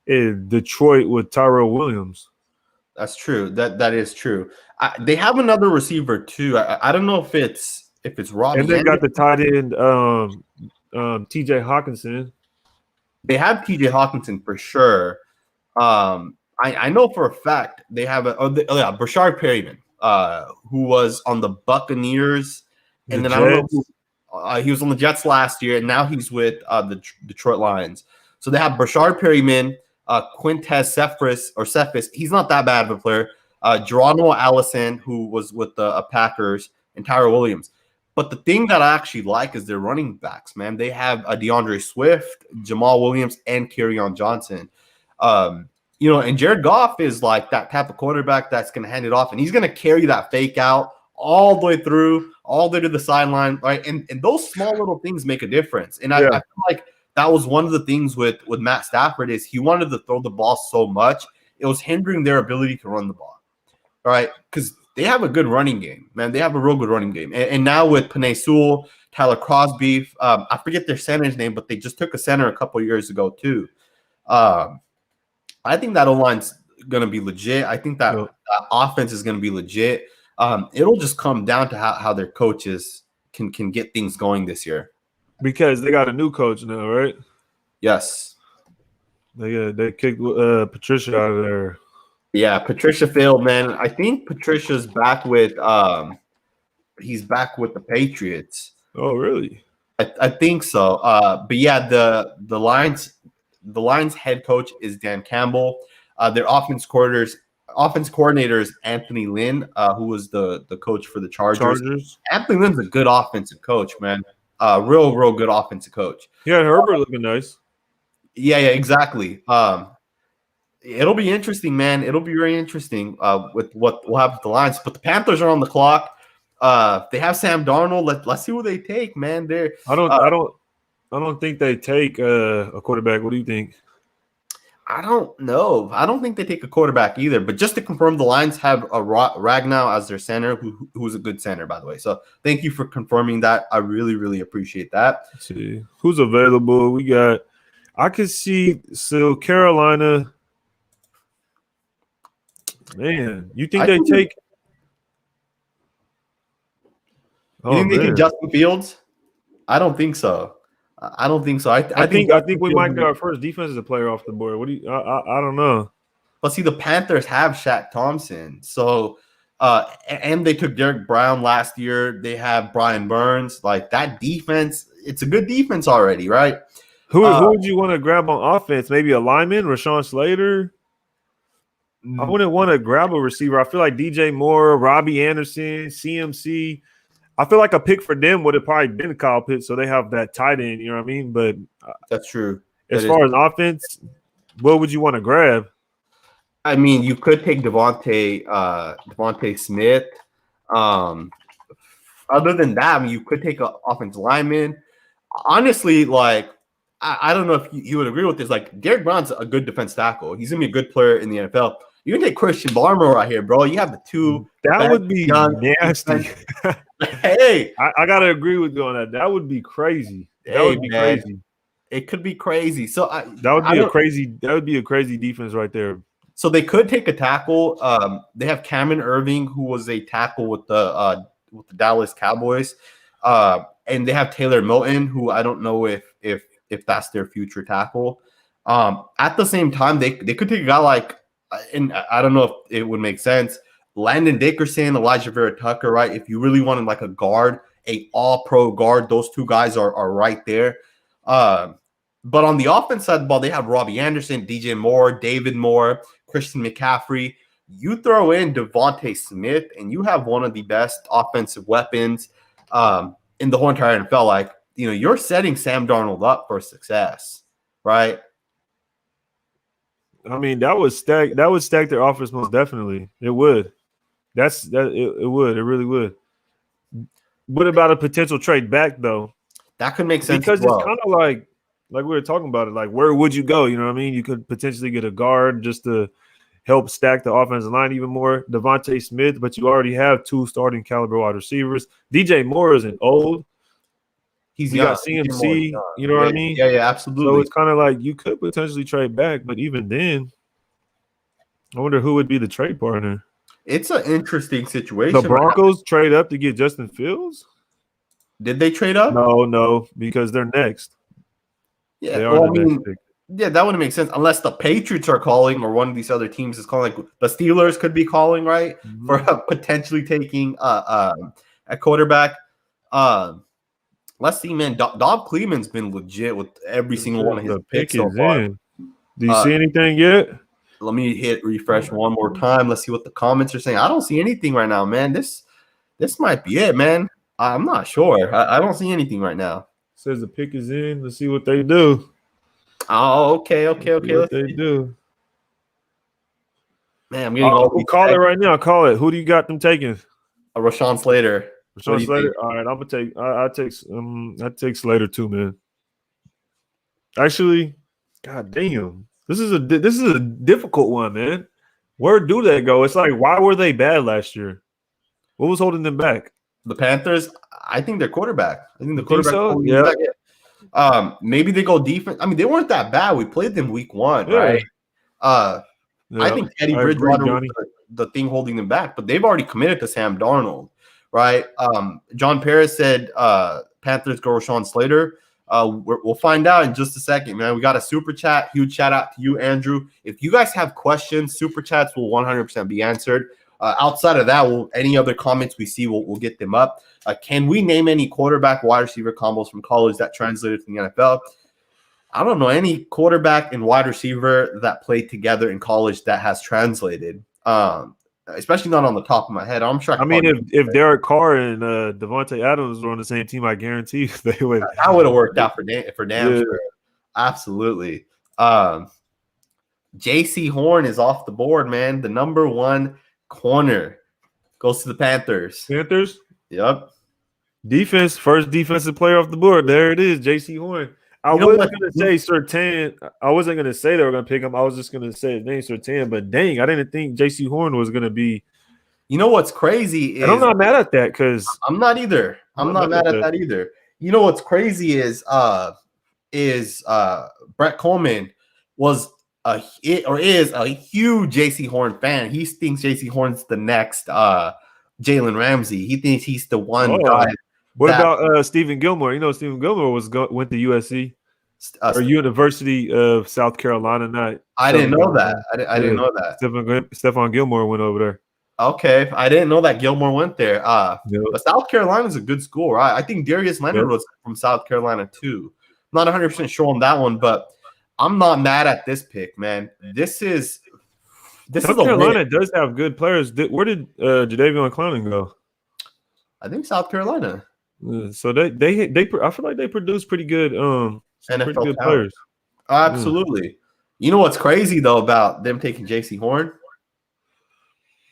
in Detroit with Tyrell Williams? That's true. That is true. They have another receiver too. I don't know if it's Robbie. And they got the tight end T.J. Hawkinson. They have T.J. Hawkinson for sure. I know for a fact they have Brashard Perryman. who was on the Buccaneers, and The then I don't know Jets. who he was on the Jets last year, and now he's with the Detroit Lions. So they have Brashard Perryman, Quintez Cephas. He's not that bad of a player. Geronimo Allison, who was with the Packers, and Tyler Williams. But the thing that I actually like is their running backs, man. They have DeAndre Swift, Jamal Williams, and Kerryon Johnson. And Jared Goff is like that type of quarterback that's going to hand it off, and he's going to carry that fake out all the way through, all the way to the sideline, right? And those small little things make a difference. And I feel like that was one of the things with Matt Stafford is he wanted to throw the ball so much, it was hindering their ability to run the ball, all right? Because they have a good running game, man. They have a real good running game. And now with Penei Sewell, Tyler Crosby, I forget their center's name, but they just took a center a couple years ago too. I think that O-line's going to be legit. I think that offense is going to be legit. It'll just come down to how their coaches can get things going this year. Because they got a new coach now, right? Yes. They kicked Patricia out of there. Yeah, Patricia failed, man. I think Patricia's back with he's back with the Patriots. Oh, really? I think so. But yeah, the Lions head coach is Dan Campbell. Their offense coordinator is Anthony Lynn, who was the coach for the Chargers. Anthony Lynn's a good offensive coach, man. Real good offensive coach. Yeah, Herbert looking nice. Yeah, exactly. It'll be interesting, man. It'll be very interesting with what will happen with the Lions. But the Panthers are on the clock. They have Sam Darnold. Let's see who they take, man. I don't think they take a quarterback. What do you think? I don't know. I don't think they take a quarterback either. But just to confirm, the Lions have a Ragnow as their center, who's a good center, by the way. So thank you for confirming that. I really, really appreciate that. Let's see who's available. I could see Carolina. Man, you think they take? You think they take Justin Fields? I don't think so. I think we might get our first defensive player off the board. What do you? I don't know. But see, the Panthers have Shaq Thompson, so and they took Derek Brown last year. They have Brian Burns. Like that defense, it's a good defense already, right? Who would you want to grab on offense? Maybe a lineman, Rashawn Slater. I wouldn't want to grab a receiver. I feel like DJ Moore, Robbie Anderson, CMC. I feel like a pick for them would have probably been Kyle Pitts, so they have that tight end. You know what I mean? But that's true. As far as offense, what would you want to grab? I mean, you could take Devontae Smith. Other than that, I mean, you could take an offensive lineman. Honestly, like I don't know if you would agree with this. Like Derek Brown's a good defense tackle. He's gonna be a good player in the NFL. You can take Christian Barmore right here, bro. You have the two. That would be nasty. Hey, I gotta agree with you on that. That would be crazy. That would be crazy. It could be crazy. So that would be a crazy defense right there. So they could take a tackle. They have Cameron Irving, who was a tackle with the Dallas Cowboys, and they have Taylor Moton, who I don't know if that's their future tackle. At the same time, they could take a guy like, and I don't know if it would make sense, Landon Dickerson, Elijah Vera Tucker, right? If you really wanted like a guard, a all-pro guard, those two guys are right there. But on the offense side of the ball, they have Robbie Anderson, DJ Moore, David Moore, Christian McCaffrey. You throw in Devontae Smith, and you have one of the best offensive weapons in the whole entire NFL. Like, you're setting Sam Darnold up for success, right? I mean, that would stack their offense most definitely. It would. It would. It really would. What about a potential trade back though? That could make sense because it's kind of like we were talking about it. Like, where would you go? You know what I mean? You could potentially get a guard just to help stack the offensive line even more. Devontae Smith, but you already have two starting caliber wide receivers. DJ Moore isn't old. You got CMC, you know what I mean? Yeah, absolutely. So it's kind of like you could potentially trade back, but even then, I wonder who would be the trade partner. It's an interesting situation. The Broncos trade up to get Justin Fields? Did they trade up? No, because they're next. Yeah, well, I mean, Yeah, that wouldn't make sense unless the Patriots are calling or one of these other teams is calling. Like the Steelers could be calling, right, for potentially taking a quarterback. Let's see, man. Dob Cleveland's been legit with every single one of his The picks pick so is far. in. Do you see anything yet? Let me hit refresh one more time. Let's see what the comments are saying. I don't see anything right now, man. This might be it, man. I'm not sure. I don't see anything right now. Says the pick is in. Let's see what they do. Oh, okay. What they see. do. Man, I'm getting all. Call it right now. Call it. Who do you got them taking? Rashawn Slater. Rashawn Slater. All right, I'm gonna take. I take Slater too, man. Actually, god damn, this is a difficult one, man. Where do they go? It's like, why were they bad last year? What was holding them back? The Panthers. I think their quarterback. I think the quarterback. So? Yeah. Maybe they go defense. I mean, they weren't that bad. We played them week 1, right? I think Teddy Bridgewater was the thing holding them back, but they've already committed to Sam Darnold, right? John Paris said Panthers go Rashawn Slater. We'll find out in just a second, man. We got a super chat. Huge shout out to you, Andrew. If you guys have questions, super chats will 100% be answered. Outside of that, any other comments we see, we'll get them up. Can we name any quarterback wide receiver combos from college that translated to the NFL? I don't know any quarterback and wide receiver that played together in college that has translated. Especially not on the top of my head. I'm sure. I mean, if Derek Carr and Devontae Adams were on the same team, I guarantee they would. That would have worked out for damn sure. Absolutely. J.C. Horn is off the board, man. The number 1 corner goes to the Panthers. Yep. Defense, first defensive player off the board. There it is, J.C. Horn. I wasn't going to say Surtain. I wasn't going to say they were going to pick him. I was just going to say his name, Surtain. But dang, I didn't think J.C. Horn was going to be. You know what's crazy is – and I'm not mad at that because – I'm not either. I'm not mad at that either. You know what's crazy is Brett Coleman is a huge J.C. Horn fan. He thinks J.C. Horn's the next Jalen Ramsey. He thinks he's the one guy. What about Stephen Gilmore? You know, Stephen Gilmore went to USC or University of South Carolina. I didn't know that. I didn't know that. Stephon Gilmore went over there. Okay, I didn't know that Gilmore went there. But South Carolina is a good school, right? I think Darius Leonard was from South Carolina too. I'm not 100% sure on that one, but I'm not mad at this pick, man. South Carolina does have good players. Where did Jadeveon Clowney go? I think South Carolina. So they I feel like they produce pretty good NFL pretty good players. Absolutely. You know what's crazy though about them taking J.C. Horn?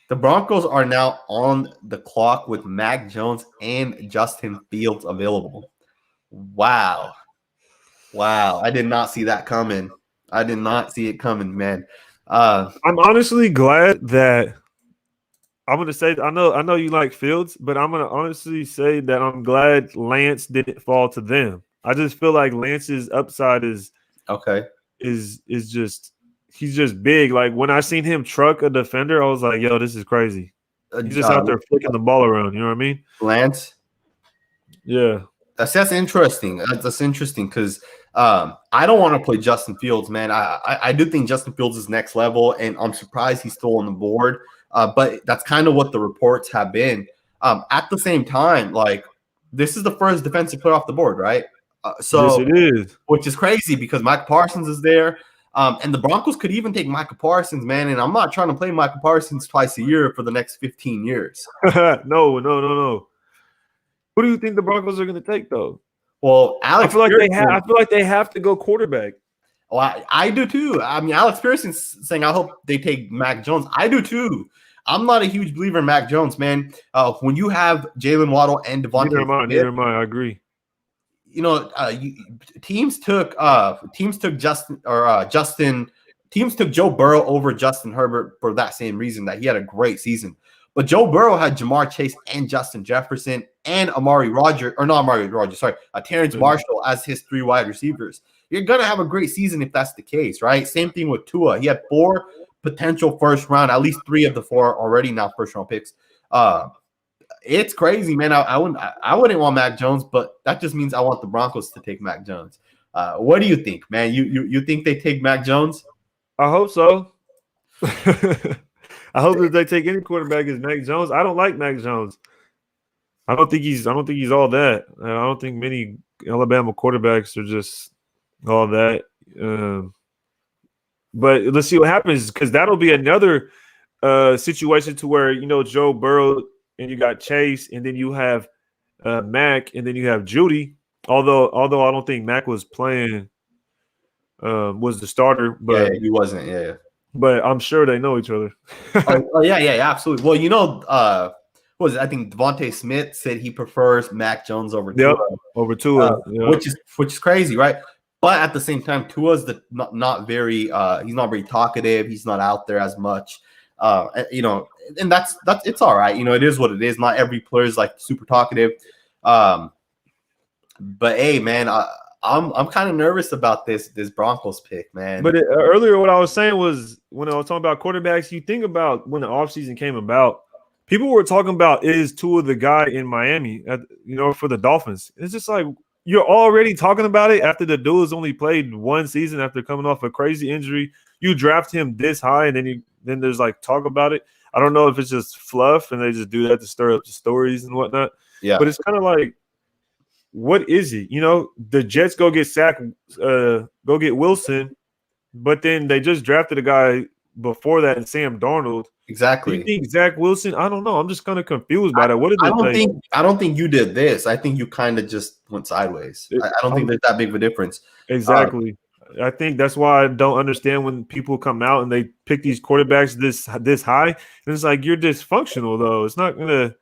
The Broncos are now on the clock with Mac Jones and Justin Fields available. Wow. I did not see that coming. I did not see it coming, man. I'm honestly glad that I'm going to say I know you like Fields, but I'm going to honestly say that I'm glad Lance didn't fall to them. I just feel like Lance's upside is just he's just big. Like when I seen him truck a defender, I was like, yo, this is crazy. He's just out there flicking the ball around. You know what I mean? Lance? Yeah. That's interesting. That's interesting because I don't want to play Justin Fields, man. I do think Justin Fields is next level, and I'm surprised he's still on the board. But that's kind of what the reports have been. At the same time, like this is the first defensive player off the board, right? Yes, it is. Which is crazy because Micah Parsons is there. And the Broncos could even take Micah Parsons, man. And I'm not trying to play Micah Parsons twice a year for the next 15 years. No. Who do you think the Broncos are going to take, though? Well, I feel like they have to go quarterback. Well, I do too. I mean, Alex Pearson's saying, I hope they take Mac Jones. I do too. I'm not a huge believer in Mac Jones, man. When you have Jalen Waddle and Devontae, neither am I. I agree. You know, teams took Joe Burrow over Justin Herbert for that same reason, that he had a great season. But Joe Burrow had Jamar Chase and Justin Jefferson and Terrence Marshall as his 3 wide receivers. You're going to have a great season if that's the case, right? Same thing with Tua. He had 4 potential first round, at least 3 of the 4 already now first round picks. It's crazy, man. I wouldn't want Mac Jones, but that just means I want the Broncos to take Mac Jones. What do you think, man? You think they take Mac Jones? I hope so. I hope that they take any quarterback as Mac Jones. I don't like Mac Jones. I don't think he's all that. I don't think many Alabama quarterbacks are just all that. But let's see what happens, because that'll be another situation to where, Joe Burrow and you got Chase, and then you have Mac, and then you have Judy. Although I don't think Mac was playing, was the starter, but Yeah, he wasn't. Yeah. but I'm sure they know each other. Yeah, absolutely. Well, what was it? I think Devontae Smith said he prefers Mac Jones over Tua, over Tua, which is crazy, right? But at the same time, Tua's not very he's not very talkative. He's not out there as much, and that's it's all right. It is what it is. Not every player is like super talkative. But hey, man, I'm kind of nervous about this Broncos pick, man. But earlier, what I was saying was, when I was talking about quarterbacks, you think about when the offseason came about, people were talking about, is Tua the guy in Miami, for the Dolphins? It's just like, you're already talking about it after the dude has only played one season after coming off a crazy injury. You draft him this high, and then there's like talk about it. I don't know if it's just fluff and they just do that to stir up the stories and whatnot. Yeah, but it's kind of like, what is it? The Jets go get Wilson, but then they just drafted a guy before that, and Sam Darnold. Exactly. You think Zach Wilson? I don't know. I'm just kind of confused by that. What did they think? I don't think you did this. I think you kind of just went sideways. I don't think there's that big of a difference. Exactly. I think that's why I don't understand when people come out and they pick these quarterbacks this high. And it's like, you're dysfunctional, though. It's not gonna,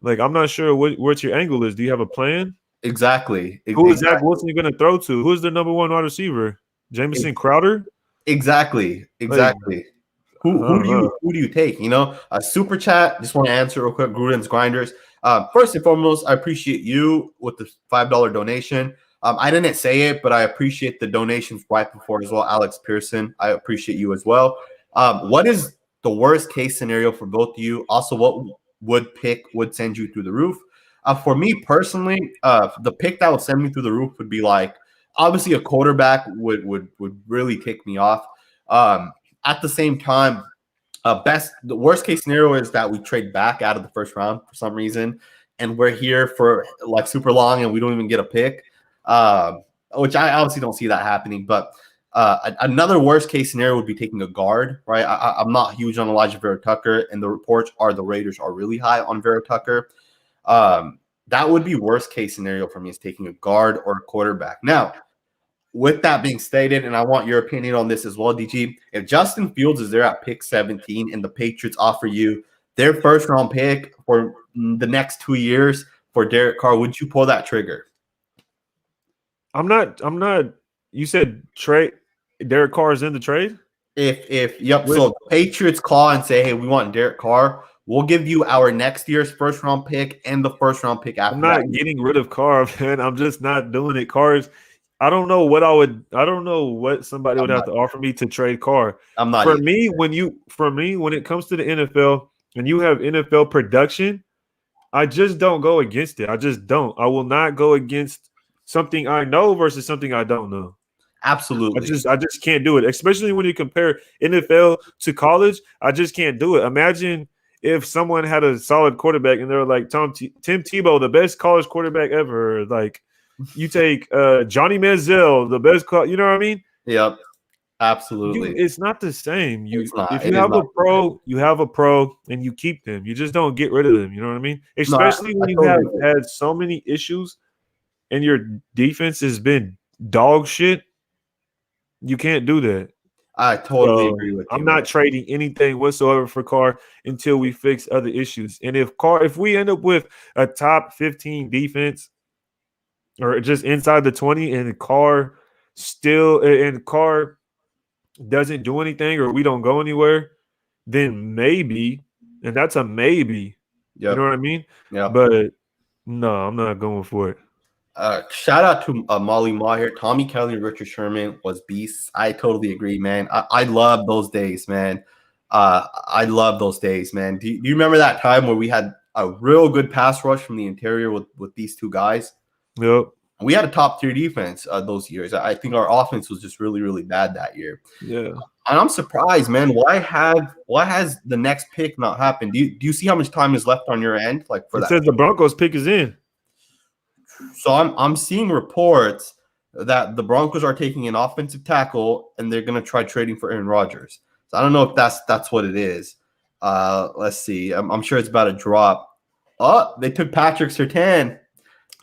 like, I'm not sure what your angle is. Do you have a plan? Exactly. Who is Zach Wilson going to throw to? Who's the number one wide receiver? Jamison Crowder? Exactly. Like, who do you take? A super chat. Just want to answer real quick. Gruden's Grinders. First and foremost, I appreciate you with the $5 donation. I didn't say it, but I appreciate the donations right before as well. Alex Pearson, I appreciate you as well. What is the worst case scenario for both of you? Also, what pick would send you through the roof? For me personally, the pick that would send me through the roof would be like, obviously a quarterback would really kick me off. At the same time, the worst case scenario is that we trade back out of the first round for some reason, and we're here for like super long and we don't even get a pick, which I obviously don't see that happening. But another worst case scenario would be taking a guard, right? I'm not huge on Elijah Vera-Tucker, and the reports are the Raiders are really high on Vera-Tucker. That would be worst case scenario for me, is taking a guard or a quarterback. Now, with that being stated, and I want your opinion on this as well, DG, if Justin Fields is there at pick 17 and the Patriots offer you their first round pick for the next 2 years for Derek Carr, would you pull that trigger? I'm not. You said trade. Derek Carr is in the trade? So Patriots call and say, hey, we want Derek Carr. We'll give you our next year's first round pick and the first round pick after. I'm not getting rid of Carr, man. I'm just not doing it. Carr's, I don't know what somebody would have to offer me to trade Carr. I'm not. For me, when it comes to the NFL and you have NFL production, I just don't go against it. I just don't. I will not go against something I know versus something I don't know. Absolutely. I just can't do it, especially when you compare NFL to college. I just can't do it. Imagine if someone had a solid quarterback and they're like Tim Tebow, the best college quarterback ever. Like, you take Johnny Manziel, the best you know what I mean? Yep. Absolutely. It's not the same. If you have a pro, you have a pro and you keep them. You just don't get rid of them. You know what I mean? Especially when you have had so many issues and your defense has been dog shit. You can't do that. I totally agree with you. I'm not trading anything whatsoever for Carr until we fix other issues. And if we end up with a top 15 defense or just inside the 20 and Carr doesn't do anything or we don't go anywhere, then maybe, and that's a maybe. Yep. You know what I mean? Yeah. But no, I'm not going for it. Shout out to Molly Ma here. Tommy Kelly and Richard Sherman was beasts. I totally agree, man. I love those days, man. I love those days, man. Do you remember that time where we had a real good pass rush from the interior with these two guys? Yep. We had a top tier defense those years. I think our offense was just really, really bad that year. Yeah. And I'm surprised, man. Why has the next pick not happened? Do you see how much time is left on your end? Like for It that. says the Broncos pick is in. So I'm seeing reports that the Broncos are taking an offensive tackle and they're gonna try trading for Aaron Rodgers. So I don't know if that's what it is. Let's see. I'm sure it's about to drop. Oh, they took Patrick Surtain.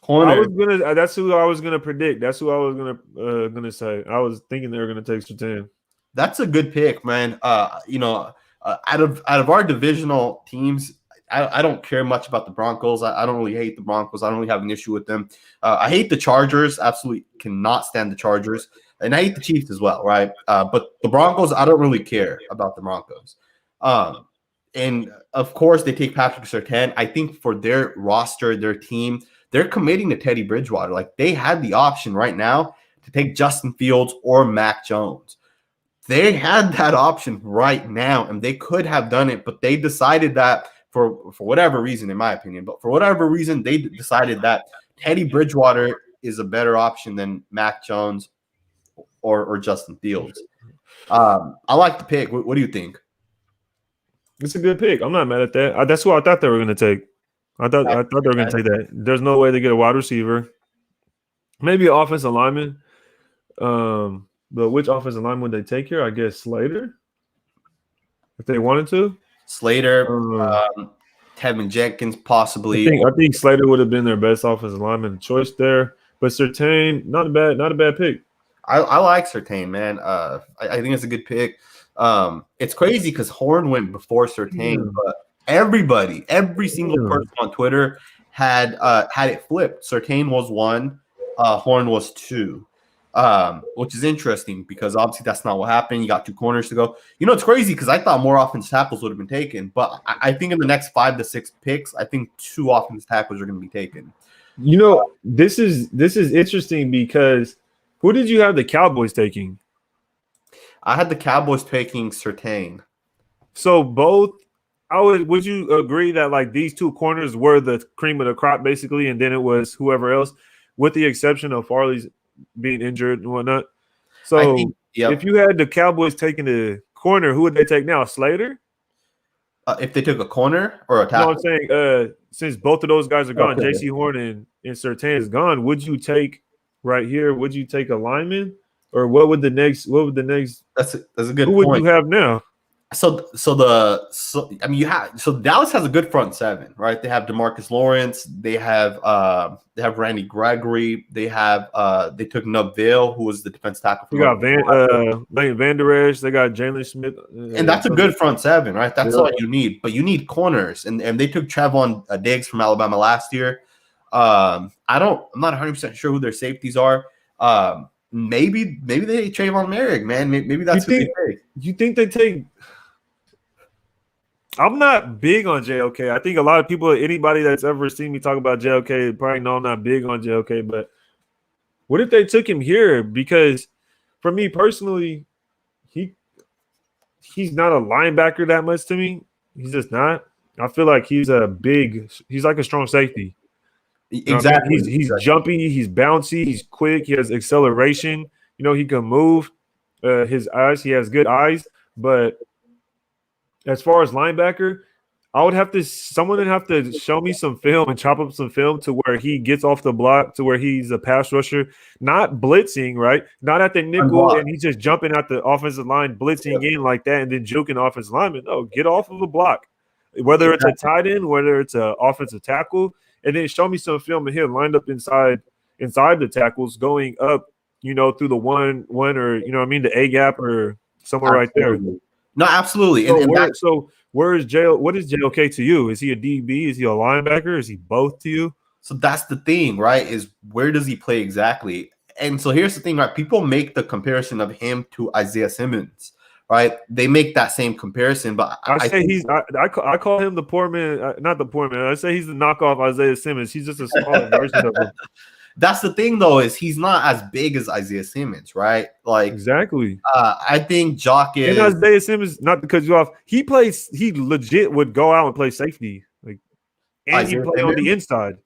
Corner. That's who I was gonna predict. That's who I was gonna say. I was thinking they were gonna take Surtain. That's a good pick, man. Out of our divisional teams, I don't care much about the Broncos. I don't really hate the Broncos. I don't really have an issue with them. I hate the Chargers. Absolutely cannot stand the Chargers. And I hate the Chiefs as well, right? But the Broncos, I don't really care about the Broncos. And, of course, they take Patrick Surtain. I think for their roster, their team, they're committing to Teddy Bridgewater. Like, they had the option right now to take Justin Fields or Mac Jones. They had that option right now, and they could have done it, but they decided that for whatever reason, in my opinion, but for whatever reason, they decided that Teddy Bridgewater is a better option than Mac Jones or Justin Fields. I like the pick. What do you think? It's a good pick. I'm not mad at that. That's what I thought they were going to take. I thought they were going to take that. There's no way to get a wide receiver. Maybe an offensive lineman. But which offensive lineman would they take here? I guess Slater, if they wanted to. Slater, Tevin Jenkins, possibly. I think Slater would have been their best offensive lineman choice there. But Surtain, not a bad pick. I like Surtain, man. I think it's a good pick. It's crazy because Horn went before Surtain, but every single person on Twitter had it flipped. Surtain was 1, Horn was 2. Which is interesting because obviously that's not what happened. You got 2 corners to go. It's crazy because I thought more offensive tackles would have been taken, but I think in the next 5 to 6 picks, I think 2 offensive tackles are going to be taken. This is interesting because who did you have the Cowboys taking? I had the Cowboys taking Surtain. So both. Would you agree that like these 2 corners were the cream of the crop basically, and then it was whoever else, with the exception of Farley's being injured and whatnot. So if you had the Cowboys taking the corner, who would they take now? Slater? If they took a corner or a tackle? No, I'm saying since both of those guys are gone, J.C. Horn and Surtain is gone, would you take right here? Would you take a lineman? Or what would the next That's a good point. Who would you have now? So Dallas has a good front 7, right? They have DeMarcus Lawrence, they have Randy Gregory, they took Nub Vale, who was the defense tackle. You got Van Der Esch, they got Jalen Smith, and that's a good front 7, right? That's all you need, but you need corners, and they took Trevon Diggs from Alabama last year. I'm not 100% sure who their safeties are. Maybe they take Trayvon Merrick, man. Maybe that's who they take. You think they take? I'm not big on JOK. I think a lot of people, anybody that's ever seen me talk about JOK, probably know I'm not big on JOK. But what if they took him here? Because for me personally, he's not a linebacker that much to me. He's just not. I feel like he's like a strong safety. Exactly. He's jumpy, he's bouncy, he's quick, he has acceleration. He can move. His eyes, he has good eyes. But as far as linebacker, someone would have to show me some film and chop up some film to where he gets off the block, to where he's a pass rusher, not blitzing, right? Not at the nickel and he's just jumping at the offensive line, blitzing in like that, and then juking offensive lineman. No, get off of the block. Whether it's a tight end, whether it's an offensive tackle, and then show me some film of him lined up inside the tackles, going up, through the one or the A gap or somewhere right there. No, absolutely. So where is what is JOK to you? Is he a DB? Is he a linebacker? Is he both to you? So that's the thing, right? Is where does he play exactly? And so here's the thing, right? People make the comparison of him to Isaiah Simmons, right? They make that same comparison, but I call him the poor man, not the poor man. I say he's the knockoff Isaiah Simmons. He's just a smaller version of him. That's the thing, though, is he's not as big as Isaiah Simmons, right? Like exactly. I think Jock is. And Isaiah Simmons, not to cut you off, he legit would go out and play safety, and he played on the inside.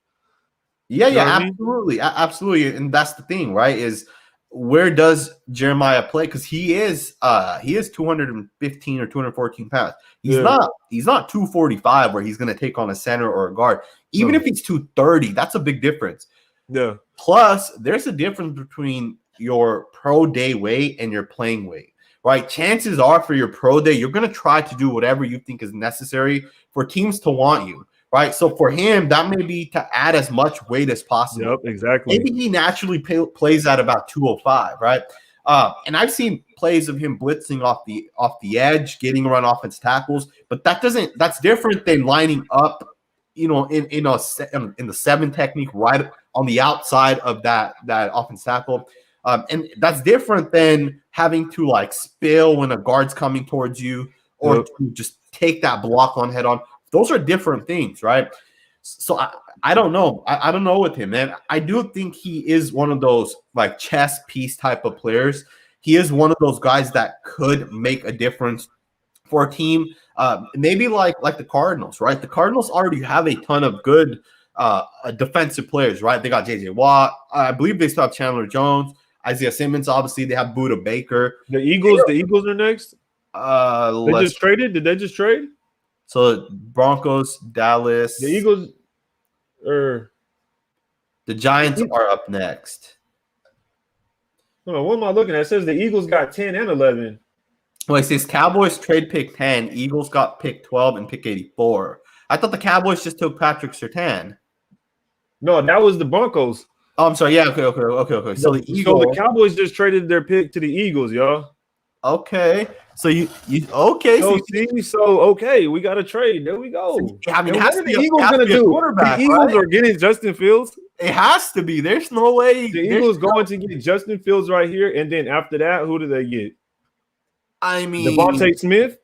Yeah, You know yeah, what I mean? absolutely, absolutely, and that's the thing, right? Is where does Jeremiah play? Because he is 215 or 214 pounds. Yeah. He's not 245 where he's going to take on a center or a guard. Even if No. he's 230, that's a big difference. Yeah. Plus, there's a difference between your pro day weight and your playing weight, right? Chances are for your pro day, you're going to try to do whatever you think is necessary for teams to want you, right? So for him, that may be to add as much weight as possible. Yep. Exactly. Maybe he naturally plays at about 205, right? And I've seen plays of him blitzing off the edge, getting run offense tackles, but that's different than lining up, you know, in the 7 technique right on the outside of that offense tackle. And that's different than having to like spill when a guard's coming towards you or Yep. to just take that block on head on. Those are different things, right? So I don't know. I don't know with him, man. I do think he is one of those like chess piece type of players. He is one of those guys that could make a difference for a team. Maybe like the Cardinals, right? The Cardinals already have a ton of good defensive players, right? They got J.J. Watt. I believe they still have Chandler Jones, Isaiah Simmons. Obviously, they have Buda Baker. The Eagles are next. They Let's just traded. Did they just trade? So Broncos, Dallas, The Eagles or the Giants are up next. hold on, what am I looking at? It says the Eagles got 10 and 11. Well, it says Cowboys trade pick 10, Eagles got pick 12 and pick 84. I thought the Cowboys just took Patrick Surtain. No, that was the Broncos. Oh, I'm sorry. Yeah, okay. So the Eagles. So the Cowboys just traded their pick to the Eagles, y'all. Okay. So you okay. So So okay, we got a trade. There we go. I mean, And what what are are the Eagles gonna do? Quarterback, The Eagles right? are getting Justin Fields. It has to be. There's no way. The Eagles going to get Justin Fields right here, and then after that, who do they get? I mean, Devontae Smith.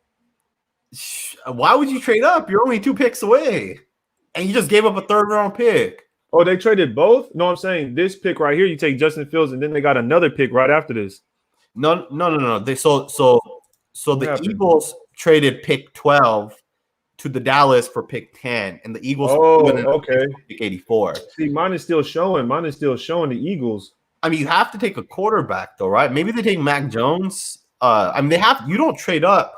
why would you trade up? You're only 2 picks away, and you just gave up a 3rd round pick. Oh, they traded both? No, I'm saying this pick right here, you take Justin Fields, and then they got another pick right after this. No. They so the happened? Eagles traded pick 12 to the Dallas for pick 10, and the Eagles okay. pick 84. See, mine is still showing the Eagles. I mean, you have to take a quarterback though, right? Maybe they take Mac Jones. I mean, you don't trade up,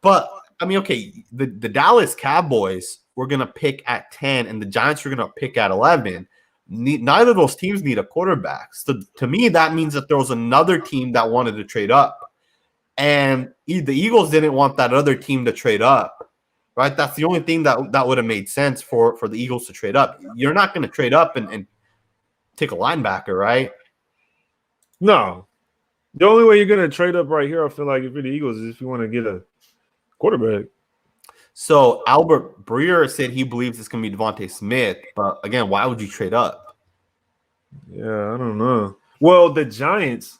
but I mean, okay, the Dallas Cowboys were gonna pick at 10, and the Giants were gonna pick at 11. Neither of those teams need a quarterback. So to me, that means that there was another team that wanted to trade up, and the Eagles didn't want that other team to trade up, right? That's the only thing that would have made sense for the Eagles to trade up. You're not going to trade up and take a linebacker, right? No. The only way you're going to trade up right here, I feel like, if you're the Eagles, is if you want to get a quarterback. So Albert Breer said he believes it's going to be Devontae Smith, but again, why would you trade up? Yeah, I don't know. Well, the Giants,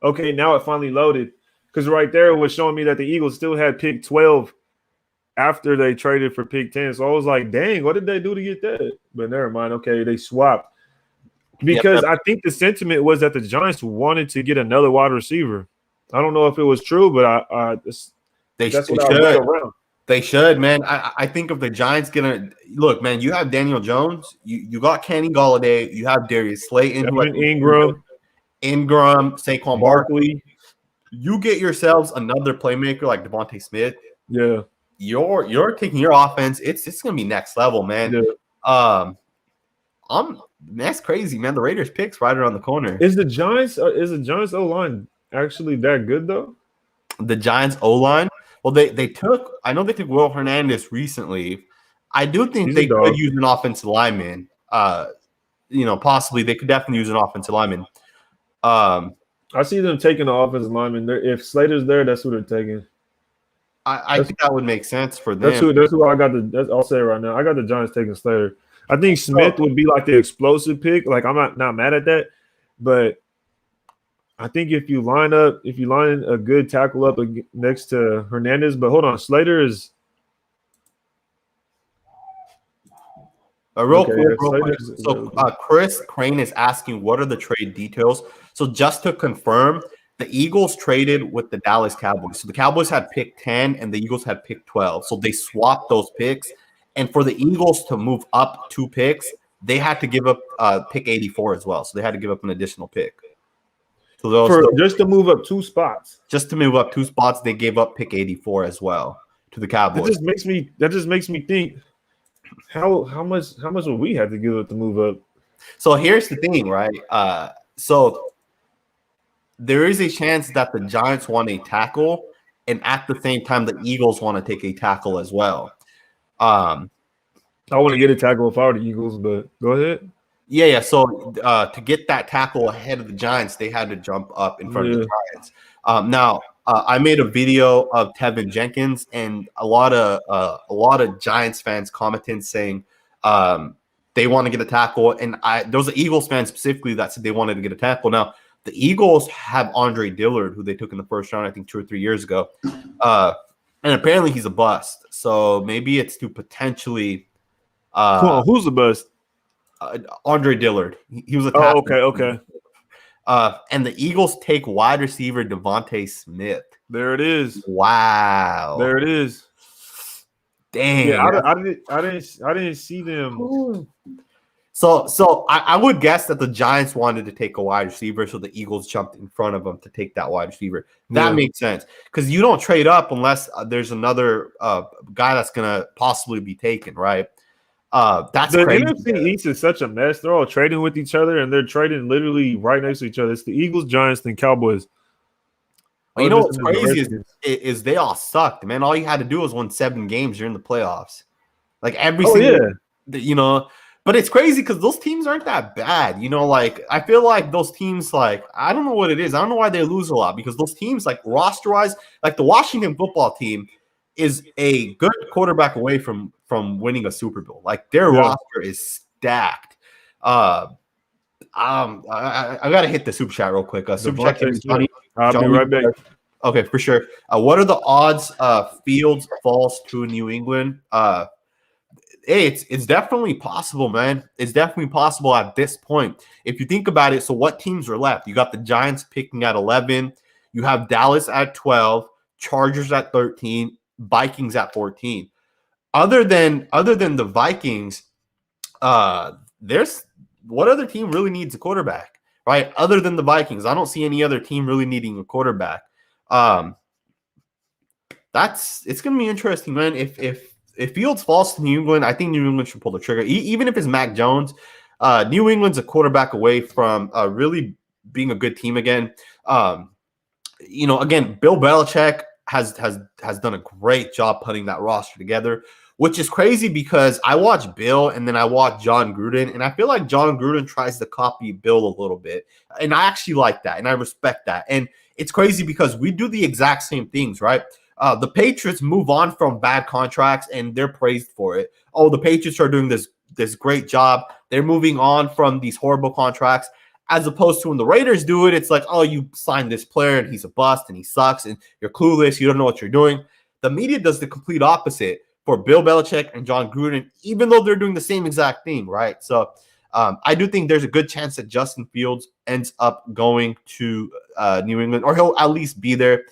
okay, now it finally loaded, because right there it was showing me that the Eagles still had pick 12 after they traded for pick 10. So I was like, dang, what did they do to get that? But never mind. Okay, they swapped. Because I think the sentiment was that the Giants wanted to get another wide receiver. I don't know if it was true, but that's what I read around. They should, man. I think if the Giants gonna look, man, you have Daniel Jones, you got Kenny Golladay, you have Darius Slayton, Ingram, Saquon Barkley. You get yourselves another playmaker like Devontae Smith. Yeah, you're taking your offense. It's gonna be next level, man. Yeah. That's crazy, man. The Raiders picks right around the corner. Is the Giants O-line actually that good though? The Giants O-line. Well, I know they took Will Hernandez recently. I do think they could use an offensive lineman. Possibly they could definitely use an offensive lineman. I see them taking the offensive lineman. If Slater's there, that's who they're taking. I think that would make sense for them. That's who I got. I'll say it right now. I got the Giants taking Slater. I think Smith would be like the explosive pick. Like I'm not mad at that, but I think if you line a good tackle up next to Hernandez, but hold on, Slater is real quick. So Chris Crane is asking, what are the trade details? So just to confirm, the Eagles traded with the Dallas Cowboys. So the Cowboys had pick 10 and the Eagles had pick 12. So they swapped those picks. And for the Eagles to move up 2 picks, they had to give up pick 84 as well. So they had to give up an additional pick. So just to move up 2 spots. Just to move up 2 spots, they gave up pick 84 as well to the Cowboys. That just makes me think how much would we have to give up to move up? So here's the thing, right? So there is a chance that the Giants want a tackle, and at the same time, the Eagles want to take a tackle as well. I want to get a tackle if I were the Eagles, but go ahead. Yeah. So to get that tackle ahead of the Giants, they had to jump up in front of the Giants. Now, I made a video of Tevin Jenkins, and a lot of Giants fans commenting saying they want to get a tackle, and there was an Eagles fan specifically that said they wanted to get a tackle. Now, the Eagles have Andre Dillard, who they took in the first round, I think 2 or 3 years ago, and apparently he's a bust. So maybe it's to potentially. Who's the bust? Andre Dillard. He was a tackle. Okay. And the Eagles take wide receiver Devontae Smith. There it is. Wow. There it is. Dang. Yeah, I didn't see them. So I would guess that the Giants wanted to take a wide receiver, so the Eagles jumped in front of them to take that wide receiver. That makes sense because you don't trade up unless there's another guy that's gonna possibly be taken, right? That's the crazy. NFC East is such a mess. They're all trading with each other, and they're trading literally right next to each other. It's the Eagles, Giants, and Cowboys. You know what's crazy is they all sucked, man. All you had to do was win 7 games. You're in the playoffs. Like every single, you know. But it's crazy because those teams aren't that bad. You know, like I feel like those teams, like I don't know what it is. I don't know why they lose a lot because those teams, like roster-wise, like the Washington football team is a good quarterback away from winning a Super Bowl. Like their roster is stacked. I gotta hit the super chat real quick. Super chat, Johnny. I'll be right back. Okay, for sure. What are the odds Fields falls to New England? Hey, it's definitely possible, man. It's definitely possible at this point. If you think about it, so what teams are left? You got the Giants picking at 11. You have Dallas at 12, Chargers at 13, Vikings at 14. Other than the Vikings, there's what other team really needs a quarterback, right? Other than the Vikings, I don't see any other team really needing a quarterback. It's gonna be interesting, man. If Fields falls to New England, I think New England should pull the trigger. Even if it's Mac Jones, New England's a quarterback away from really being a good team again. Again, Bill Belichick has done a great job putting that roster together, which is crazy because I watch Bill and then I watch John Gruden, and I feel like John Gruden tries to copy Bill a little bit. And I actually like that, and I respect that. And it's crazy because we do the exact same things, right? The Patriots move on from bad contracts, and they're praised for it. Oh, the Patriots are doing this great job. They're moving on from these horrible contracts, as opposed to when the Raiders do it, it's like, oh, you signed this player, and he's a bust, and he sucks, and you're clueless. You don't know what you're doing. The media does the complete opposite for Bill Belichick and John Gruden, even though they're doing the same exact thing, right? So I do think there's a good chance that Justin Fields ends up going to New England, or he'll at least be there.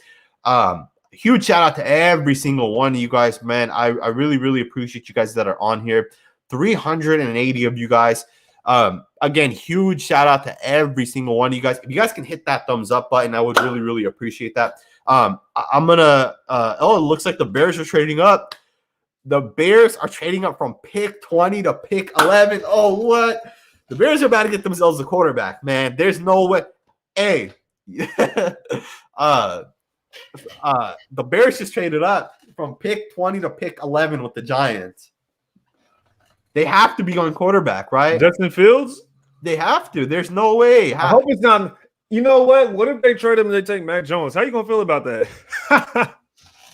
Huge shout out to every single one of you guys, man. I really, really appreciate you guys that are on here. 380 of you guys. Again, huge shout out to every single one of you guys. If you guys can hit that thumbs up button, I would really, really appreciate that. I'm gonna it looks like the Bears are trading up. The Bears are trading up from pick 20 to pick 11. Oh, what? The Bears are about to get themselves a quarterback, man. There's no way. Hey, the Bears just traded up from pick 20 to pick 11 with the Giants. They have to be on quarterback, right? Justin Fields? They have to. There's no way. I hope it's not. You know what? What if they trade him and they take Mac Jones? How you gonna feel about that?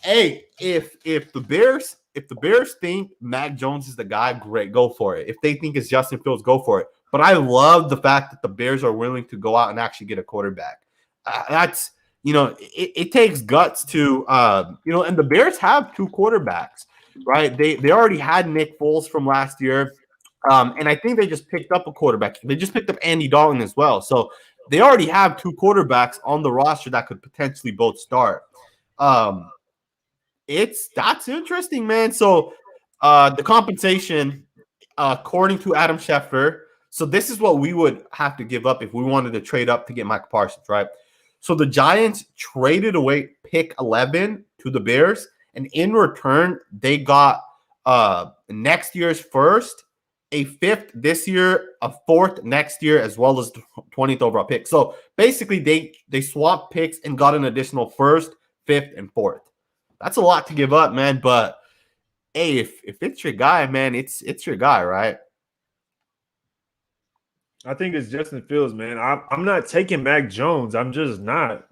Hey, if the Bears think Mac Jones is the guy, great, go for it. If they think it's Justin Fields, go for it. But I love the fact that the Bears are willing to go out and actually get a quarterback. That's, it takes guts to, and the Bears have 2 quarterbacks, right? They already had Nick Foles from last year, and I think they just picked up a quarterback. They just picked up Andy Dalton as well. So they already have 2 quarterbacks on the roster that could potentially both start. That's interesting, man. So the compensation, according to Adam Schefter, so this is what we would have to give up if we wanted to trade up to get Micah Parsons, right? So the Giants traded away pick 11 to the Bears, and in return, they got next year's first, a fifth this year, a fourth next year, as well as the 20th overall pick. So basically, they swapped picks and got an additional first, fifth, and fourth. That's a lot to give up, man. But hey, if it's your guy, man, it's your guy, right? I think it's Justin Fields, man. I'm not taking Mac Jones. I'm just not.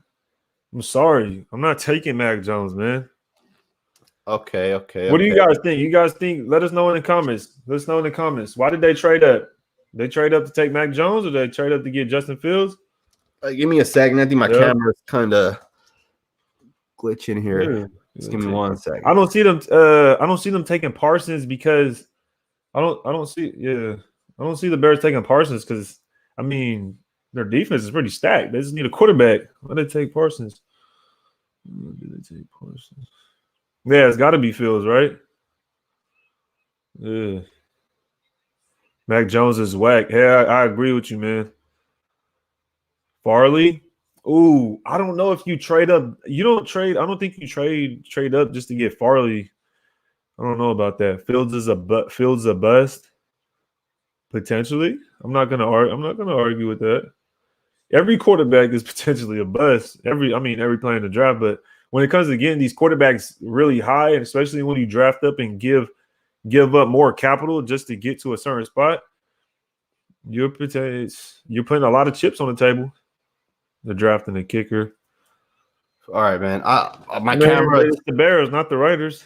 I'm sorry. I'm not taking Mac Jones, man. Okay. What do you guys think? You guys think? Let us know in the comments. Let us know in the comments. Why did they trade up? They trade up to take Mac Jones, or they trade up to get Justin Fields? Give me a second. I think my camera's kind of glitching here. Yeah. Just give me 1 second. I don't see them. I don't see them taking Parsons because I don't see. Yeah, I don't see the Bears taking Parsons because I mean their defense is pretty stacked. They just need a quarterback. Why did they take Parsons? Did they take Parsons? Yeah, it's got to be Fields, right? Yeah. Mac Jones is whack. Hey, I agree with you, man. Farley. Ooh, I don't know if you trade up. You don't trade. I don't think you trade up just to get Farley. I don't know about that. Fields is a bust. Potentially. I'm not gonna argue with that. Every quarterback is potentially a bust. Every player in the draft, but when it comes to getting these quarterbacks really high, and especially when you draft up and give up more capital just to get to a certain spot, you're putting a lot of chips on the table. The draft and the kicker. All right, man. My camera. It's the Bears, not the Raiders.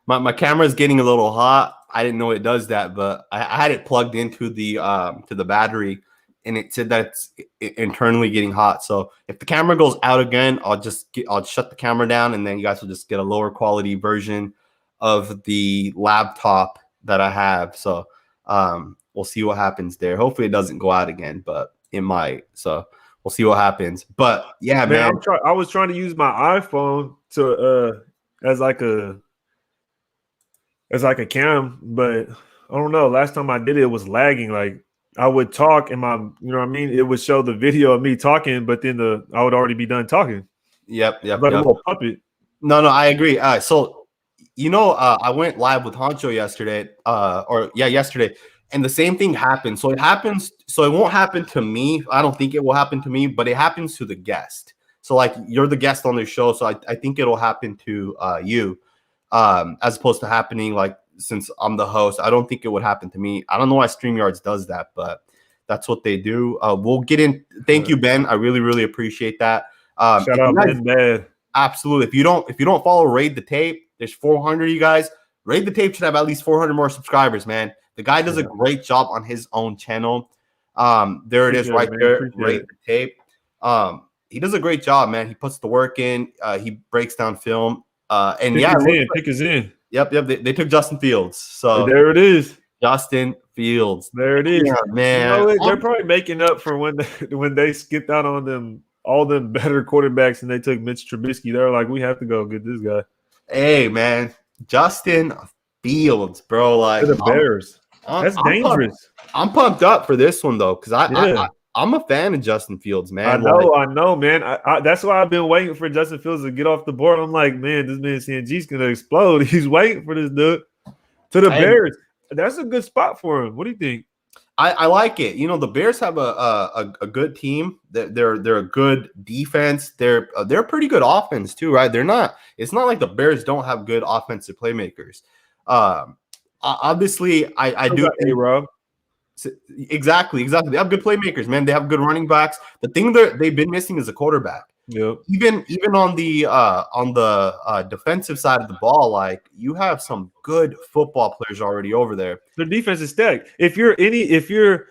my camera is getting a little hot. I didn't know it does that, but I had it plugged into the to the battery, and it said that it's internally getting hot. So if the camera goes out again, I'll shut the camera down, and then you guys will just get a lower quality version of the laptop that I have. So we'll see what happens there. Hopefully it doesn't go out again, but it might. So we'll see what happens. But yeah, man. I was trying to use my iPhone to as like a cam, but I don't know. Last time I did it was lagging. Like I would talk and it would show the video of me talking, but then I would already be done talking. Yep. Like a little puppet. No, I agree. So I went live with Honcho yesterday, yesterday. And the same thing happened. So it won't happen to me. I don't think it will happen to me, but it happens to the guest. So like you're the guest on the show. So I think it'll happen to you as opposed to happening like since I'm the host. I don't think it would happen to me. I don't know why StreamYards does that, but that's what they do. We'll get in. Thank you, Ben. I really, really appreciate that. Shout out Ben Bad. Absolutely. If you don't follow Raid the Tape, there's 400 of you guys. Raid the Tape should have at least 400 more subscribers, man. The guy does a great job on his own channel. There it is right there. Rate the Tape. He does a great job, man. He puts the work in. He breaks down film. Pick is in. Yep. They took Justin Fields. So there it is. Justin Fields. There it is. Yeah, man. They're probably making up for when they skipped out on all them better quarterbacks and they took Mitch Trubisky. They're like, we have to go get this guy. Hey, man. Justin Fields, bro. Like the Bears. That's dangerous. I'm pumped up for this one though, because I'm a fan of Justin Fields, man. I know, man. That's why I've been waiting for Justin Fields to get off the board. I'm like, man, this man CNG's gonna explode. He's waiting for this dude to the Bears. That's a good spot for him. What do you think? I like it. The Bears have a good team. They're a good defense. They're a pretty good offense too, right? It's not like the Bears don't have good offensive playmakers. Obviously, I do. Rob. Exactly. They have good playmakers, man. They have good running backs. The thing they've been missing is a quarterback. Yep. Even on the defensive side of the ball, like you have some good football players already over there. Their defense is stacked. If you're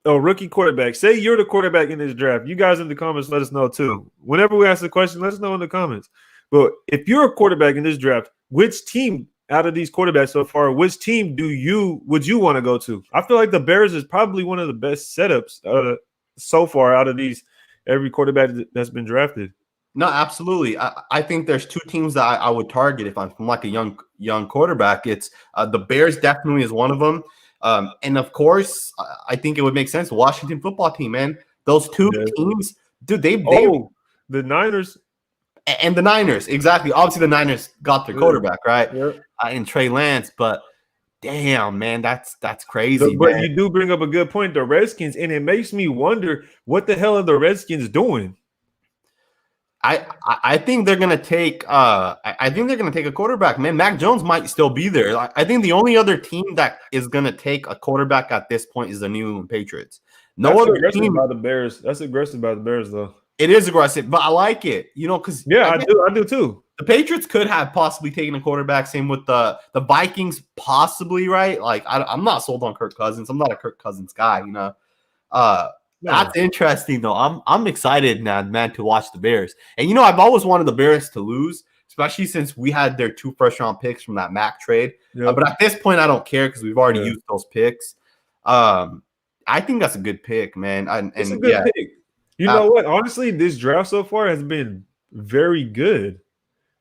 a rookie quarterback, say you're the quarterback in this draft, you guys in the comments let us know too. Whenever we ask the question, let us know in the comments. But if you're a quarterback in this draft, which team out of these quarterbacks so far, which team would you want to go to? I feel like the Bears is probably one of the best setups so far out of every quarterback that's been drafted. No, absolutely. I think there's two teams that I would target if I'm from like a young quarterback. It's the Bears definitely is one of them. And of course, I think it would make sense. Washington football team, man. Those two Yeah. teams, dude, they Oh, the Niners. and the Niners, exactly. Obviously, the Niners got their Yeah. quarterback, right? Yeah. In Trey Lance, but damn, man, that's crazy, But man. you do bring up a good point, the Redskins, and it makes me wonder what the hell are the Redskins doing? I think they're gonna take I think they're gonna take a quarterback, man. Mac Jones might still be there. I think the only other team that is gonna take a quarterback at this point is the New England Patriots. No That's other aggressive team. by the Bears. That's aggressive by the Bears, though. It is aggressive, but I like it. Because Yeah, I do too. the Patriots could have possibly taken a quarterback. Same with the Vikings, possibly, right? Like I'm not sold on Kirk Cousins. I'm not a Kirk Cousins guy. That's interesting though. I'm excited now, man, to watch the Bears. And I've always wanted the Bears to lose, especially since we had their 2 first-round picks from that Mac trade. Yeah. But at this point, I don't care because we've already used those picks. I think that's a good pick, man. It's a good pick. You know what? Honestly, this draft so far has been very good.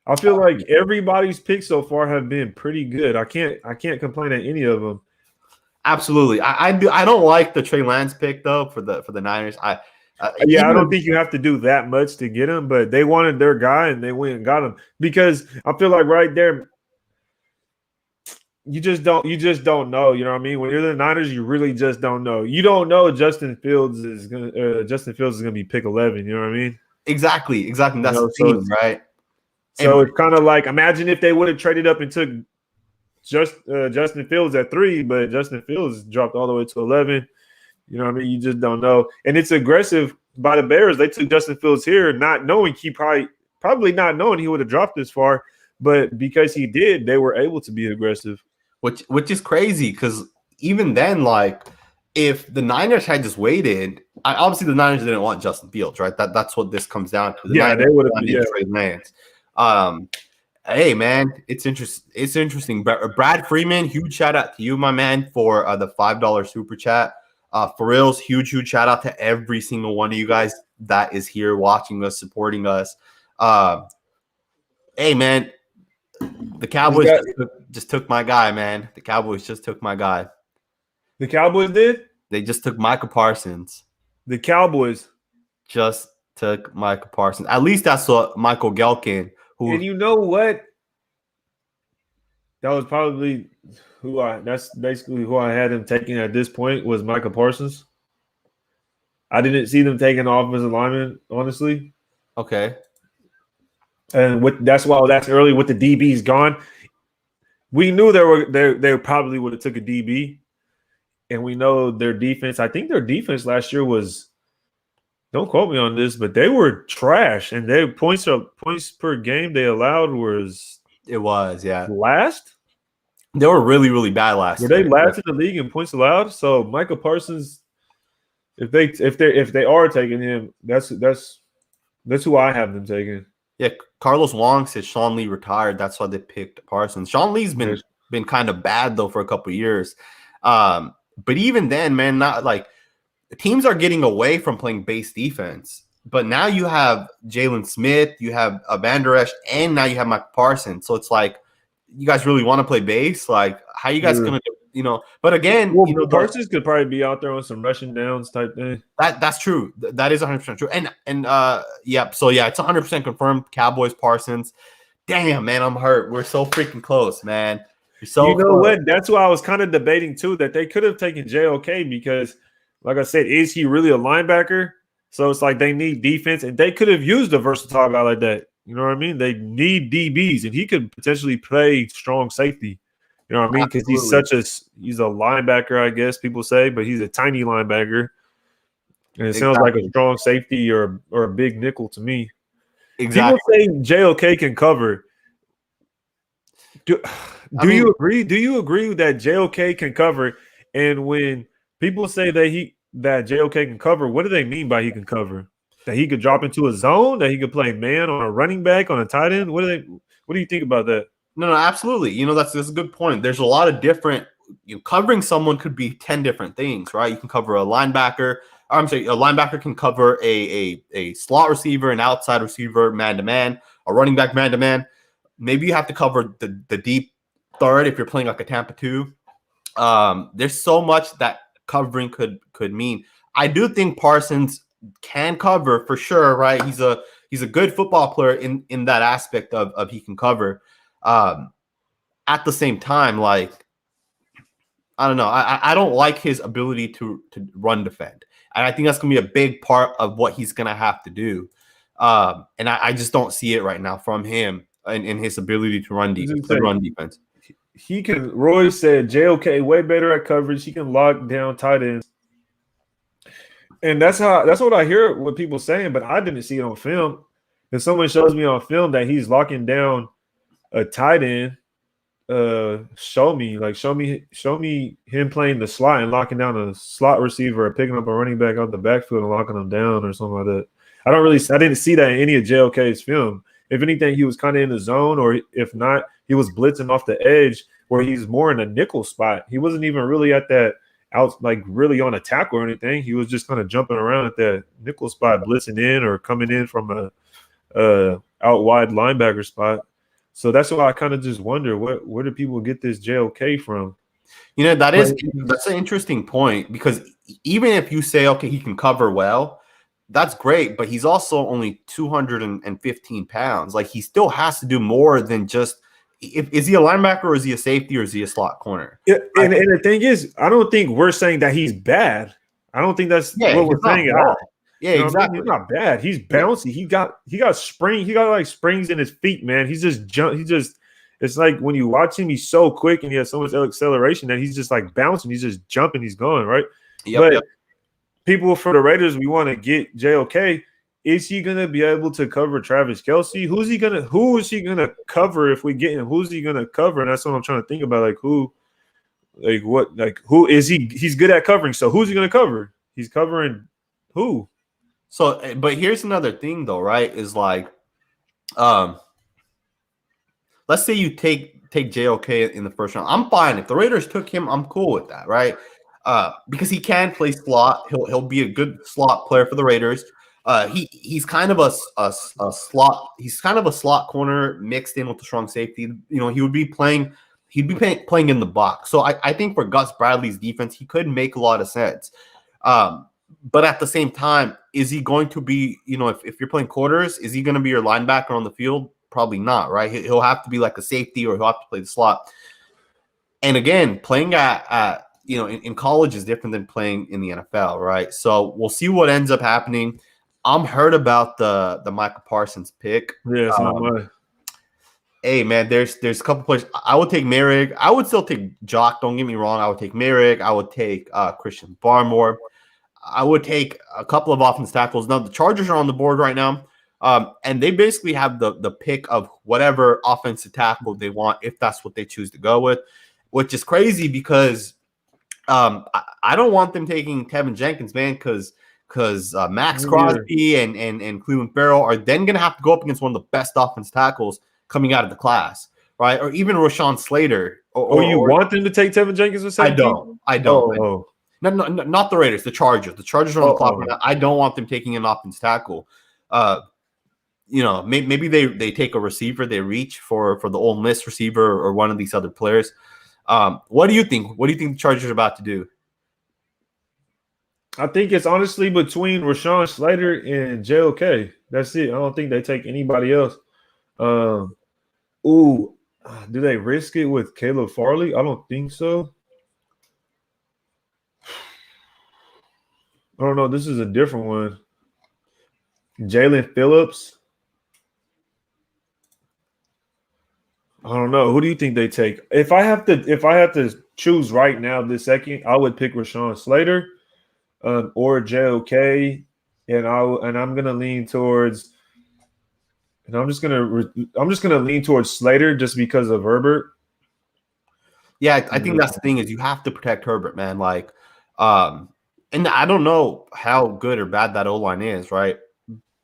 I feel like everybody's picks so far have been pretty good. I can't complain at any of them. Absolutely. I don't like the Trey Lance pick though for the Niners. I don't think you have to do that much to get him, but they wanted their guy and they went and got him because I feel like right there, you just don't know. You know what I mean? When you're the Niners, you really just don't know. You don't know Justin Fields is gonna be pick 11. You know what I mean? Exactly. That's the team, right? So it's kind of like imagine if they would have traded up and took Justin Fields at 3, but Justin Fields dropped all the way to 11. You know what I mean? You just don't know. And it's aggressive by the Bears. They took Justin Fields here, not knowing probably not knowing he would have dropped this far, but because he did, they were able to be aggressive. Which is crazy because even then, like if the Niners had just waited, obviously the Niners didn't want Justin Fields, right? That's what this comes down to. They would have been Trey Lance. Hey man, it's interesting. Brad Freeman, huge shout out to you, my man, for the $5 super chat. For reals, huge shout out to every single one of you guys that is here watching us, supporting us. Hey man, the Cowboys just took my guy, man. The Cowboys just took my guy. The Cowboys did? They just took Micah Parsons. The Cowboys just took Micah Parsons. At least that's what Michael Gelkin. And you know what? That was probably that's basically who I had him taking at this point was Micah Parsons. I didn't see them taking offensive lineman, honestly. Okay. And that's early with the DBs gone. We knew they probably would have took a DB. And we know their defense. I think their defense last year was, don't quote me on this, but they were trash. And their points per game they allowed was last. They were really, really bad last year. Were they last in the league in points allowed? So Micah Parsons, if they are taking him, that's who I have them taking. Yeah, Carlos Wong said Sean Lee retired. That's why they picked Parsons. Sean Lee's been kind of bad though for a couple of years. But even then, man, not like teams are getting away from playing base defense. But now you have Jalen Smith, you have Van Der Esch, and now you have Mike Parsons. So it's like, you guys really want to play base? Like, how are you guys going to, But again, Parsons could probably be out there on some rushing downs type thing. That's true. That is 100% true. So it's 100% confirmed. Cowboys, Parsons. Damn, man, I'm hurt. We're so freaking close, man. What? That's why I was kind of debating too that they could have taken JOK because, like I said, is he really a linebacker? So it's like they need defense, and they could have used a versatile guy like that. You know what I mean? They need DBs, and he could potentially play strong safety. You know what I mean? Because he's a linebacker, I guess people say, but he's a tiny linebacker, and it sounds like a strong safety or a big nickel to me. Exactly. People say JOK can cover. Do you agree? Do you agree that JOK can cover? And when people say that JOK can cover, what do they mean by he can cover? That he could drop into a zone? That he could play man on a running back, on a tight end? What do you think about that? No, absolutely. That's a good point. There's a lot of different. Covering someone could be 10 different things, right? You can cover a linebacker, I'm sorry, a linebacker can cover a slot receiver, an outside receiver, man to man, a running back man to man. Maybe you have to cover the deep third if you're playing like a Tampa 2. There's so much that covering could mean. I do think Parsons can cover for sure, right? He's a good football player in that aspect of he can cover. At the same time, like, I don't know. I don't like his ability to run defend. And I think that's going to be a big part of what he's going to have to do. And I just don't see it right now from him in his ability to run defense. He can. Roy said JOK way better at coverage. He can lock down tight ends, and that's what I hear what people saying. But I didn't see it on film. If someone shows me on film that he's locking down a tight end, show me him playing the slot and locking down a slot receiver or picking up a running back out the backfield and locking them down or something like that. I didn't see that in any of JOK's film. If anything, he was kind of in the zone, or if not, he was blitzing off the edge where he's more in a nickel spot. He wasn't even really at that out, like really on a tackle or anything. He was just kind of jumping around at that nickel spot, blitzing in or coming in from a out wide linebacker spot. So that's why I kind of just wonder where do people get this JOK from? You know, that's an interesting point, because even if you say, okay, he can cover well, that's great, but he's also only 215 pounds. Like, he still has to do more than just is he a linebacker, or is he a safety, or is he a slot corner? Yeah, and the thing is, I don't think we're saying that he's bad. I don't think that's what we're saying at all. Yeah, exactly. He's not bad. He's bouncy. He got spring. He got like springs in his feet, man. He's just jump. It's like when you watch him, he's so quick and he has so much acceleration that he's just like bouncing. He's just jumping. He's going right. But people for the Raiders, we want to get JOK. Is he gonna be able to cover Travis Kelce? Who is he gonna cover if we get him? Who's he gonna cover? And that's what I'm trying to think about. Like who is he? He's good at covering. So who's he gonna cover? He's covering who? So, but here's another thing though, right? Is like, let's say you take JOK in the first round. I'm fine if the Raiders took him. I'm cool with that, right? Because he can play slot. He'll be a good slot player for the Raiders. He's kind of a slot. He's kind of a slot corner mixed in with the strong safety. You know, he'd be playing in the box. So I think for Gus Bradley's defense, he could make a lot of sense. But at the same time, is he going to be, you know, if you're playing quarters, is he going to be your linebacker on the field? Probably not, right? He'll have to be like a safety, or he'll have to play the slot. And again, playing at you know, in college is different than playing in the NFL, right? So we'll see what ends up happening. I'm hurt about the Micah Parsons pick. Yeah, it's not mine. Hey man, there's a couple players. I would take Merrick. I would still take Jock. Don't get me wrong. I would take Merrick. I would take Christian Barmore. I would take a couple of offensive tackles. Now the Chargers are on the board right now, and they basically have the pick of whatever offensive tackle they want, if that's what they choose to go with, which is crazy because I don't want them taking Tevin Jenkins, man, because Max Crosby and Cleveland Farrell are then going to have to go up against one of the best offensive tackles coming out of the class, right? Or even Rashawn Slater. Or you want them to take Tevin Jenkins or something? I don't. No, not the Raiders, the Chargers. The Chargers are on the clock right now. I don't want them taking an offensive tackle. You know, maybe they take a receiver, they reach for the Ole Miss receiver or one of these other players. What do you think? What do you think the Chargers are about to do? I think it's honestly between Rashawn Slater and JOK. That's it. I don't think they take anybody else. Do they risk it with Caleb Farley? I don't think so. I don't know. This is a different one. Jalen Phillips. I don't know. Who do you think they take? If I have to choose right now, this second, I would pick Rashawn Slater, or JOK, and I'm gonna lean towards. And I'm just gonna lean towards Slater just because of Herbert. Yeah, I think that's the thing is you have to protect Herbert, man. Like, and I don't know how good or bad that O-line is, right?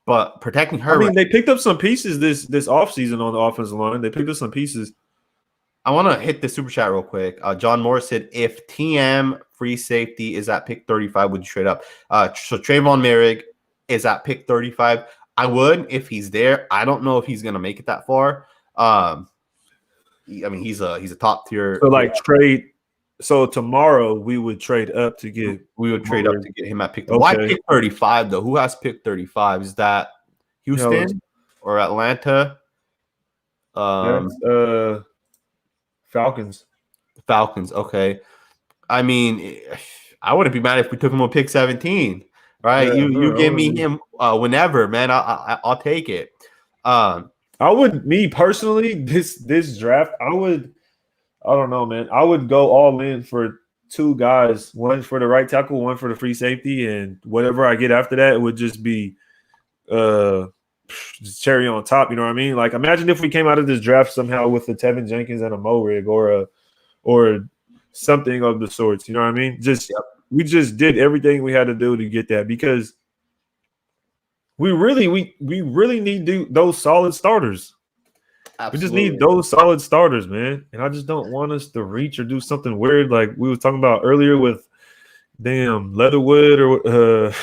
But protecting Herbert. I mean, they picked up some pieces this offseason on the offensive line. They picked up some pieces. I want to hit the super chat real quick. John Morris said, if TM free safety is at pick 35, would you trade up? So Trayvon Merrick is at pick 35. I would if he's there. I don't know if he's going to make it that far. I mean, he's a top tier. So like trade. So tomorrow we would trade up to get. We would trade up to get him at pick. Okay. Why pick 35 though? Who has pick 35? Is that Houston or Atlanta? Falcons. Falcons. Okay. I mean, I wouldn't be mad if we took him on pick 17. Right? Yeah, you give me him whenever, man. I'll take it. I would, me personally, this draft, I don't know, man. I would go all in for two guys, one for the right tackle, one for the free safety, and whatever I get after that, it would just be just cherry on top. You know what I mean? Like, imagine if we came out of this draft somehow with a Tevin Jenkins and a Mo Rig or something of the sorts. You know what I mean? We just did everything we had to do to get that, because we really need those solid starters. Absolutely. We just need those solid starters, man. And I just don't want us to reach or do something weird like we were talking about earlier with Leatherwood or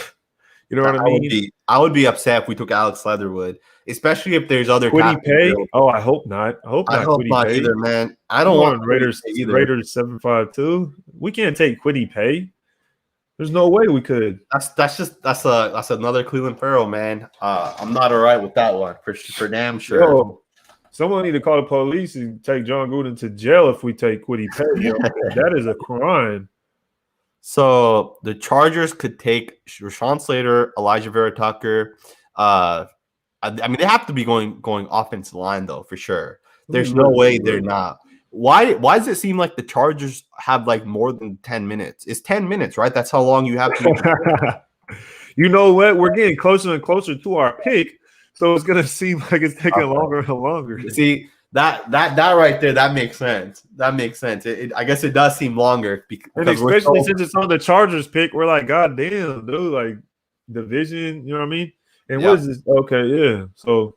you know what I mean? I would be upset if we took Alex Leatherwood, especially if there's other Kwity Paye. Oh, I hope not. I hope not either, man. I don't want Raiders 752. We can't take Kwity Paye. There's no way we could. That's another Cleveland Farrell, man. I'm not all right with that one for damn sure. Yo, someone need to call the police and take John Gruden to jail if we take Kwity Paye. That is a crime. So the Chargers could take Rashawn Slater, Elijah Vera Tucker. I mean, they have to be going offensive line though, for sure. There's no way they're not. Why does it seem like the Chargers have like more than 10 minutes? It's 10 minutes, right? That's how long you have to. You know what? We're getting closer and closer to our pick, so it's gonna seem like it's taking longer and longer. See, that right there, that makes sense. That makes sense. I guess it does seem longer and especially since it's on the Chargers pick, we're like, God damn, dude, like division, you know what I mean? And what is this? Okay, yeah. So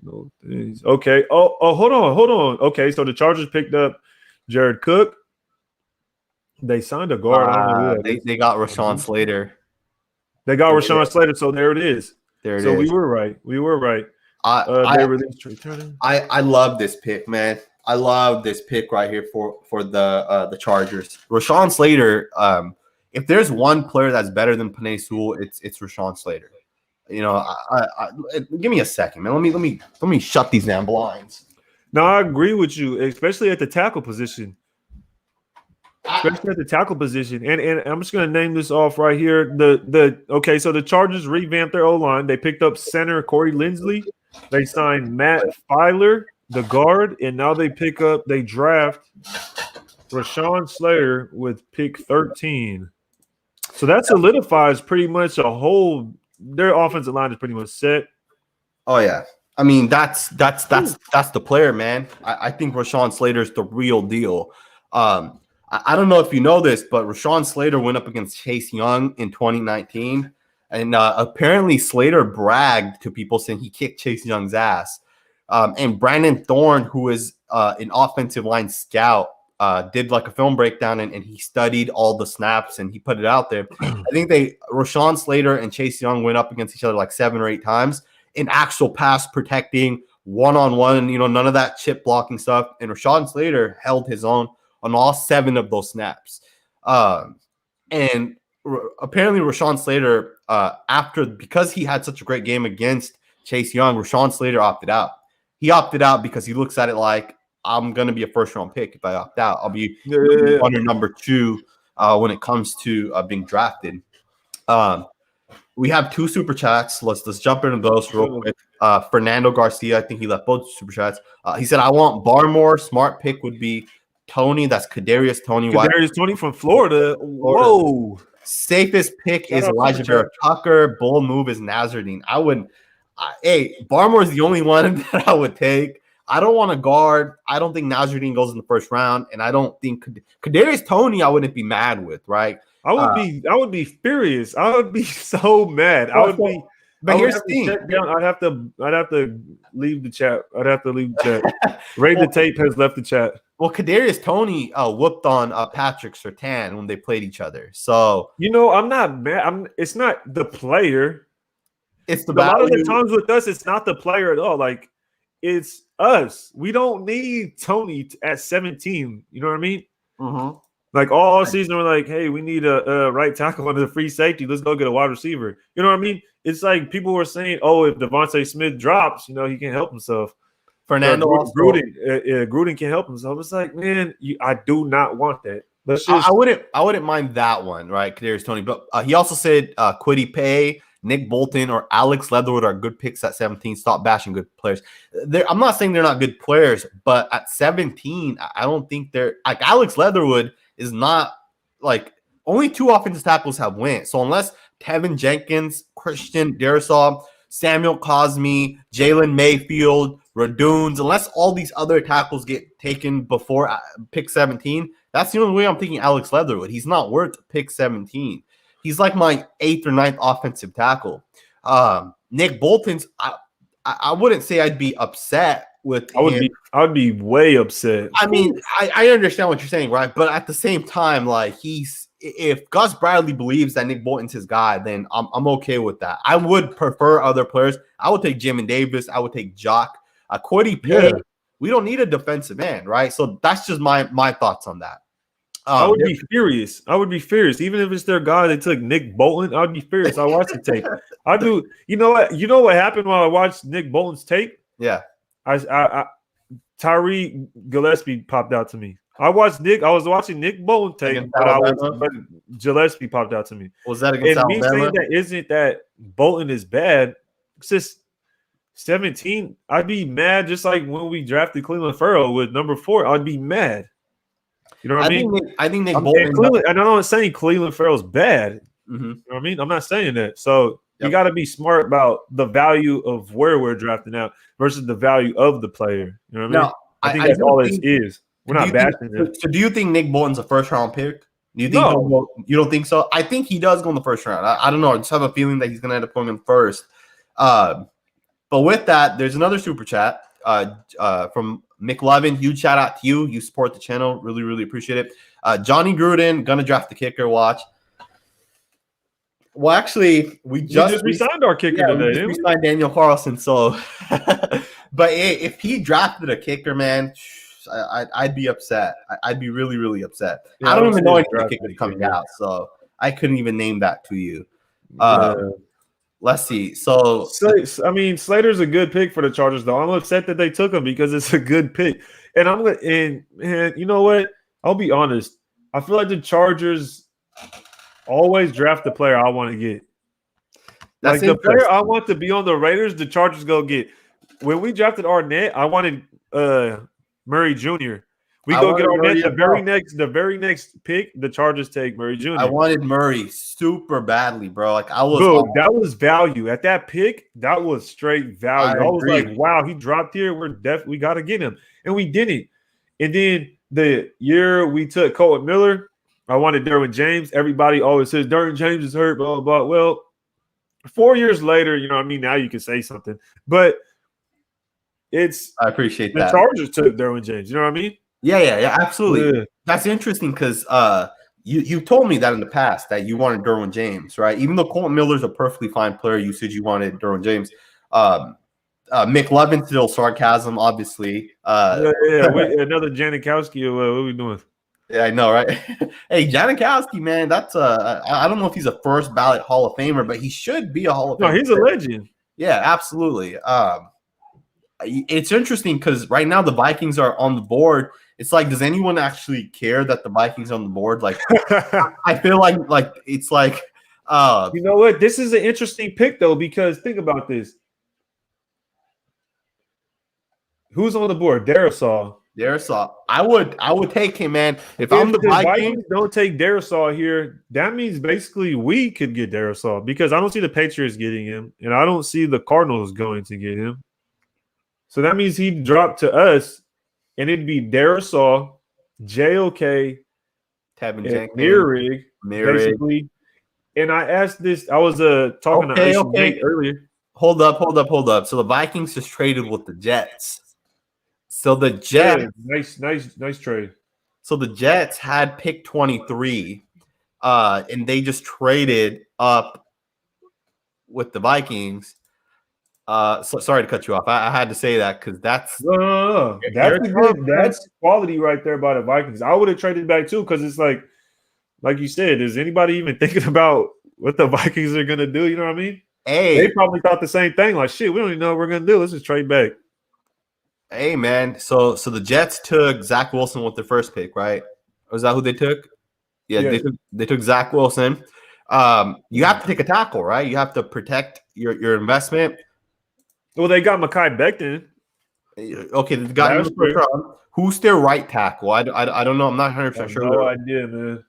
no things. Okay. Oh, hold on. Okay, so the Chargers picked up Jared Cook. They signed a guard. They got Rashawn Slater. They got Rashawn Slater, so there it is. So we were right. I love this pick, man. I love this pick right here for the Chargers. Rashawn Slater. If there's one player that's better than Penei Sewell, it's Rashawn Slater. You know, give me a second, man. Let me shut these damn blinds. No, I agree with you, especially at the tackle position. And I'm just gonna name this off right here. So the Chargers revamped their O-line. They picked up center Corey Linsley. They signed Matt Filer, the guard, and now they draft Rashawn Slater with pick 13. So that solidifies pretty much their offensive line is pretty much set. Oh yeah. I mean, that's the player, man. I think Rashawn Slater is the real deal. I don't know if you know this, but Rashawn Slater went up against Chase Young in 2019, and apparently Slater bragged to people saying he kicked Chase Young's ass. And Brandon Thorne, who is an offensive line scout, did like a film breakdown and he studied all the snaps and he put it out there. I think Rashawn Slater and Chase Young went up against each other like 7 or 8 times in actual pass protecting, one-on-one, none of that chip blocking stuff. And Rashawn Slater held his own on all 7 of those snaps. And apparently Rashawn Slater, because he had such a great game against Chase Young, Rashawn Slater opted out. He opted out because he looks at it like, I'm going to be a first-round pick if I opt out. I'll be one or number 2 when it comes to being drafted. We have 2 super chats. Let's jump into those real quick. Fernando Garcia, I think he left both super chats. He said, I want Barmore. Smart pick would be Tony. That's Kadarius Toney. Kadarius Toney from Florida. Whoa. Safest pick is Elijah Vera Tucker. Bold move is Nazardine. Barmore is the only one that I would take. I don't want a guard. I don't think Nazardine goes in the first round, and I don't think Kadarius Toney I wouldn't be mad with, right? I would be furious. I would be so mad. I would be But would here's have the to thing. check down. I'd have to leave the chat. I'd have to leave the chat. Ray the Tape has left the chat. Well, Kadarius Toney whooped on Patrick Surtain when they played each other. So I'm not mad. It's not the player. it's the A lot of the value. times with us, it's not the player at all. Like, it's us. We don't need Tony at 17. You know what I mean? Mhm. Like all season, we're like, hey, we need a right tackle under the free safety. Let's go get a wide receiver. You know what I mean? It's like people were saying, oh, if Devontae Smith drops, he can't help himself. Fernando Gruden can't help himself. It's like, man, I do not want that. Let's just. I wouldn't mind that one, right? Kadarius Toney, but he also said Kwity Paye, Nick Bolton, or Alex Leatherwood are good picks at 17. Stop bashing good players. I'm not saying they're not good players, but at 17, I don't think they're like Alex Leatherwood is not like only 2 offensive tackles have went. So unless Tevin Jenkins, Christian Darrisaw, Samuel Cosme, Jalen Mayfield, Raduns, unless all these other tackles get taken before pick 17, that's the only way I'm thinking Alex Leatherwood. He's not worth pick 17. He's like my 8th or 9th offensive tackle. Nick Bolton's, I wouldn't say I'd be upset with him. I would be way upset. I mean, I understand what you're saying, right? But at the same time, like if Gus Bradley believes that Nick Bolton's his guy, then I'm okay with that. I would prefer other players. I would take Jamin Davis. I would take Jock. Kwity Paye. Yeah. We don't need a defensive end, right? So that's just my thoughts on that. I would be furious. Even if it's their guy, they took Nick Bolton. I would be furious. I watched the tape. I do. You know what? You know what happened while I watched Nick Bolton's tape? Yeah. Tyree Gillespie popped out to me. I was watching Nick Bolton tape, but Gillespie popped out to me. Was that against Alabama? And me saying that isn't that Bolton is bad. It's just 17. I'd be mad just like when we drafted Cleveland Farrell with number 4. I'd be mad. You know what I mean? I think Nick Bolton. I'm not saying Cleveland Farrell's bad. Mm-hmm. You know what I mean? I'm not saying that. So you got to be smart about the value of where we're drafting out versus the value of the player. You know what I mean? I think that's all it is. We're not bashing him. So do you think Nick Bolton's a first-round pick? Do you think you don't think so? I think he does go in the first round. I don't know. I just have a feeling that he's going to end up going in first. But with that, there's another super chat from McLevin. Huge shout out to you. You support the channel. Really, really appreciate it. Johnny Gruden, going to draft the kicker. Watch. Well, actually, we just re-signed our kicker today. We signed Daniel Carlson. So, but if he drafted a kicker, man, I'd be upset. I'd be really, really upset. I don't even know any kickers coming out, so I couldn't even name that to you. Let's see. So, I mean, Slater's a good pick for the Chargers, though. I'm upset that they took him because it's a good pick. And you know what? I'll be honest. I feel like the Chargers always draft the player I want to get. Like the player I want to be on the Raiders, the Chargers go get. When we drafted Arnett, I wanted Murray Jr. We go get Arnett. The very next pick, the Chargers take Murray Jr. I wanted Murray super badly, bro. Like that was value at that pick. That was straight value. I was like, wow, he dropped here. We got to get him, and we didn't. And then the year we took Colton Miller, I wanted Derwin James. Everybody always says Derwin James is hurt, blah, blah, blah. Well, 4 years later, you know what I mean? Now you can say something. But I appreciate that. The Chargers took Derwin James. You know what I mean? Yeah, absolutely. Yeah. That's interesting because you told me that in the past that you wanted Derwin James, right? Even though Colton Miller's a perfectly fine player, you said you wanted Derwin James. McLevin, still sarcasm, obviously. Another Janikowski. What are we doing? Yeah, I know, right? Hey, Janikowski, man, that's I don't know if he's a first ballot Hall of Famer, but he should be a Hall of Famer. No, he's a legend. Yeah, absolutely. It's interesting because right now the Vikings are on the board. It's like, does anyone actually care that the Vikings are on the board? Like, I feel like it's like, you know what? This is an interesting pick though, because think about this. Who's on the board? Darrisaw. I would take him, man. If I'm the Vikings don't take Darrisaw here, that means basically we could get Darrisaw because I don't see the Patriots getting him, and I don't see the Cardinals going to get him. So that means he dropped to us, and it'd be Darrisaw, JOK, Tevin Jenkins, Mierig, basically. And I asked this. I was talking to Nate earlier. hold up. So the Vikings just traded with the Jets. So the Jets, Yeah, nice trade. so the Jets had pick 23, and they just traded up with the Vikings. So sorry to cut you off. I had to say that because that's No. That's Eric a Carr, good. That's quality right there by the Vikings. I would have traded back too because it's like you said, is anybody even thinking about what the Vikings are gonna do? You know what I mean? They hey, probably thought the same thing. Like, shit, we don't even know what we're gonna do. Let's just trade back. hey, man. So the Jets took Zach Wilson with their first pick, right? Was that who they took? Yeah, Yes. they took Zach Wilson. You have to take a tackle, right? You have to protect your investment. Well, they got Mekhi Becton. Okay, they got That's great. who's their right tackle? I don't know. I'm not 100% sure. No idea, man.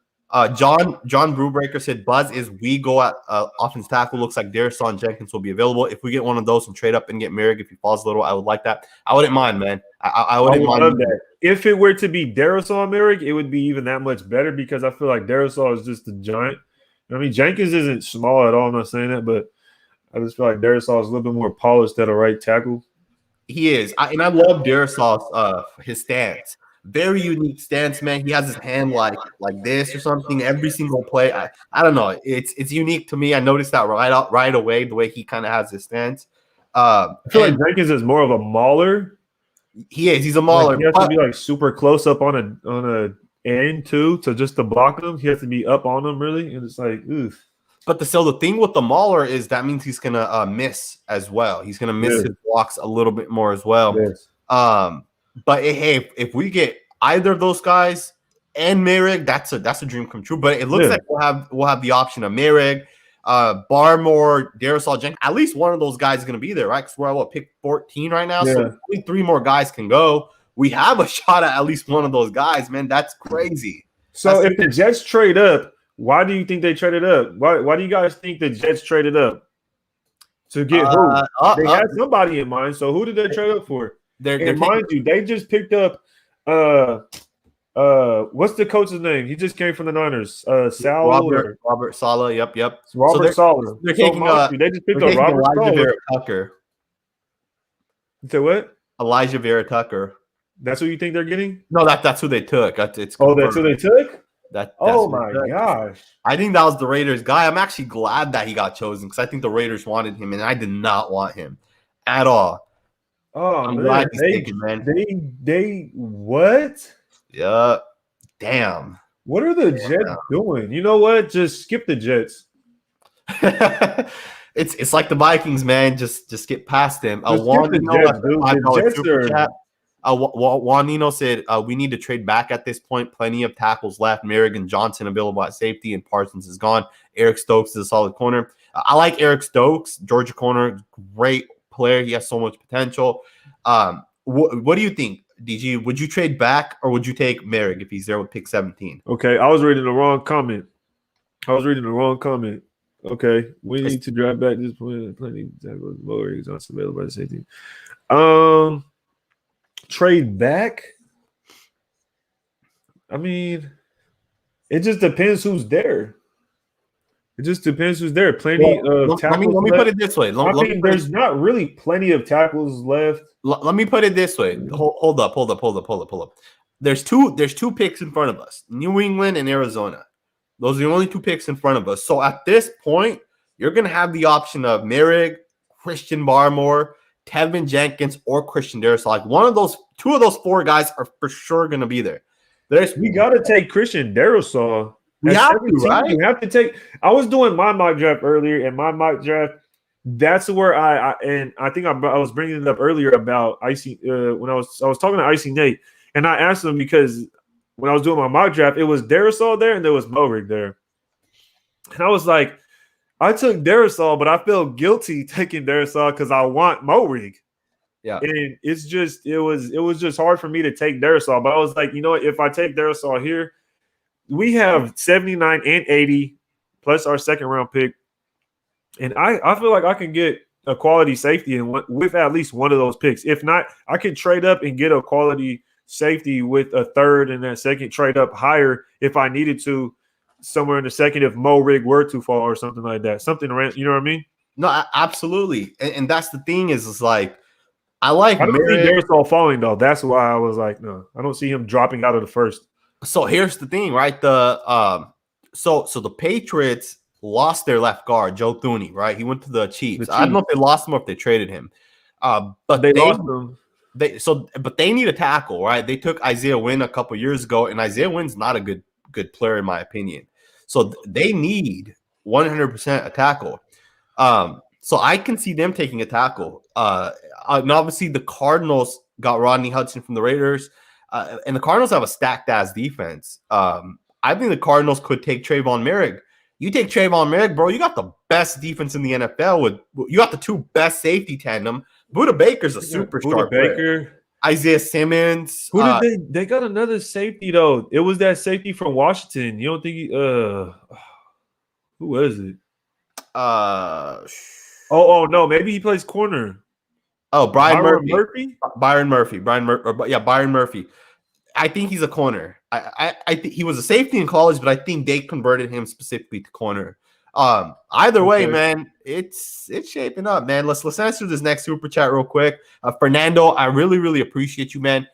John Brewbreaker said Buzz is we go at offense tackle. Looks like Darisaw Jenkins will be available. If we get one of those and trade up and get Merrick, if he falls a little, I would like that. I wouldn't mind, man. I wouldn't mind love that. If it were to be Darisaw Merrick, it would be even that much better because I feel like Darisaw is just a giant. I mean, Jenkins isn't small at all. I'm not saying that, but I just feel like Darisaw is a little bit more polished at a right tackle. He is, and I love Darisaw's his stance. Very unique stance, man. He has his hand like this or something every single play. I don't know. It's unique to me. I noticed that right away the way he kind of has his stance. I feel like Jenkins is more of a mauler. He is. He's a mauler. Like he has to be like super close up on a end too to just to block him. He has to be up on him really, and it's like, oof. But the thing with the mauler is that means he's gonna miss as well. He's gonna miss his blocks a little bit more as well. Yes. But hey, if we get either of those guys and Merrick, that's a dream come true. But it looks like we'll have the option of Merrick, Barmore, Darisaw Jenkins. At least one of those guys is gonna be there, right? Because we're at pick 14 right now, so only 3 more guys can go. We have a shot at least one of those guys, man. That's crazy. So if the Jets trade up, why do you think they traded up? Why do you guys think the Jets traded up? To get who? They had somebody in mind. So who did they trade up for? And mind you, they just picked up what's the coach's name? He just came from the Niners. Robert Saleh. Yep. Robert Saleh. They're taking they just picked up Robert Elijah Saleh. Vera Tucker. You said what? Elijah Vera Tucker. That's who you think they're getting? No, that's who they took. It's that's who they took? That's oh my gosh. I think that was the Raiders guy. I'm actually glad that he got chosen because I think the Raiders wanted him and I did not want him at all. Oh, I'm glad he's taken, man. They what? Yeah. Damn. What are the Jets doing? You know what? Just skip the Jets. It's like the Vikings, man. Just get past them. Juanino said we need to trade back at this point. Plenty of tackles left. Merrick and Johnson available at safety, and Parsons is gone. Eric Stokes is a solid corner. I like Eric Stokes, Georgia corner, great player. He has so much potential. What do you think, DG? Would you trade back or would you take Merrick if he's there with pick 17? Okay, I was reading the wrong comment. Okay, we need to drive back this point. Plenty of tackles, lower Johnson available at safety. Trade back? I mean, it just depends who's there. Plenty of tackles. Let me put it this way. There's not really plenty of tackles left. Let me put it this way. Hold up. There's two picks in front of us: New England and Arizona. Those are the only 2 picks in front of us. So at this point, you're gonna have the option of Merrick, Christian Barmore, Tevin Jenkins, or Christian Darisaw. Like 2 of those 4 guys are for sure gonna be there. We got to take Christian Darisaw. We have to, right? You have to take. I was doing my mock draft earlier, and my mock draft. That's where I think I was bringing it up earlier about Icy when I was talking to Icy Nate, and I asked him because when I was doing my mock draft, it was Darisaw there and there was Morik there, and I was like, I took Darisaw, but I feel guilty taking Darisaw because I want Morik. Yeah, and it was just hard for me to take Darisaw, but I was like, you know what? If I take Darisaw here, we have 79 and 80 plus our second round pick. And I feel like I can get a quality safety with at least one of those picks. If not, I can trade up and get a quality safety with a third and that second, trade up higher if I needed to somewhere in the second if Morik were to fall or something like that. Something around, you know what I mean? No, absolutely. And that's the thing is like I like I don't see Merrick. Darius all falling though. That's why I was like, no, I don't see him dropping out of the first. So here's the thing, right? So the Patriots lost their left guard, Joe Thuney, right? He went to the The Chiefs. I don't know Chiefs, if they lost him or if they traded him. But they lost him. but they need a tackle, right? They took Isaiah Wynn a couple years ago, and Isaiah Wynn's not a good player in my opinion. So they need 100% a tackle. So I can see them taking a tackle. And obviously the Cardinals got Rodney Hudson from the Raiders, and the Cardinals have a stacked ass defense. I think the Cardinals could take Trayvon Merrick. You take Trayvon Merrick, bro. You got the best defense in the NFL. You got the two best safety tandem. Buda Baker's a superstar. Buda Baker, Isaiah Simmons. Who did they got another safety though? It was that safety from Washington. You don't think who was it? Oh no, maybe he plays corner. Oh, Byron Murphy. Byron Murphy. I think he's a corner. I think he was a safety in college, but I think they converted him specifically to corner. Either way, man, it's shaping up, man. Let's answer this next super chat real quick. Fernando, I really appreciate you, man.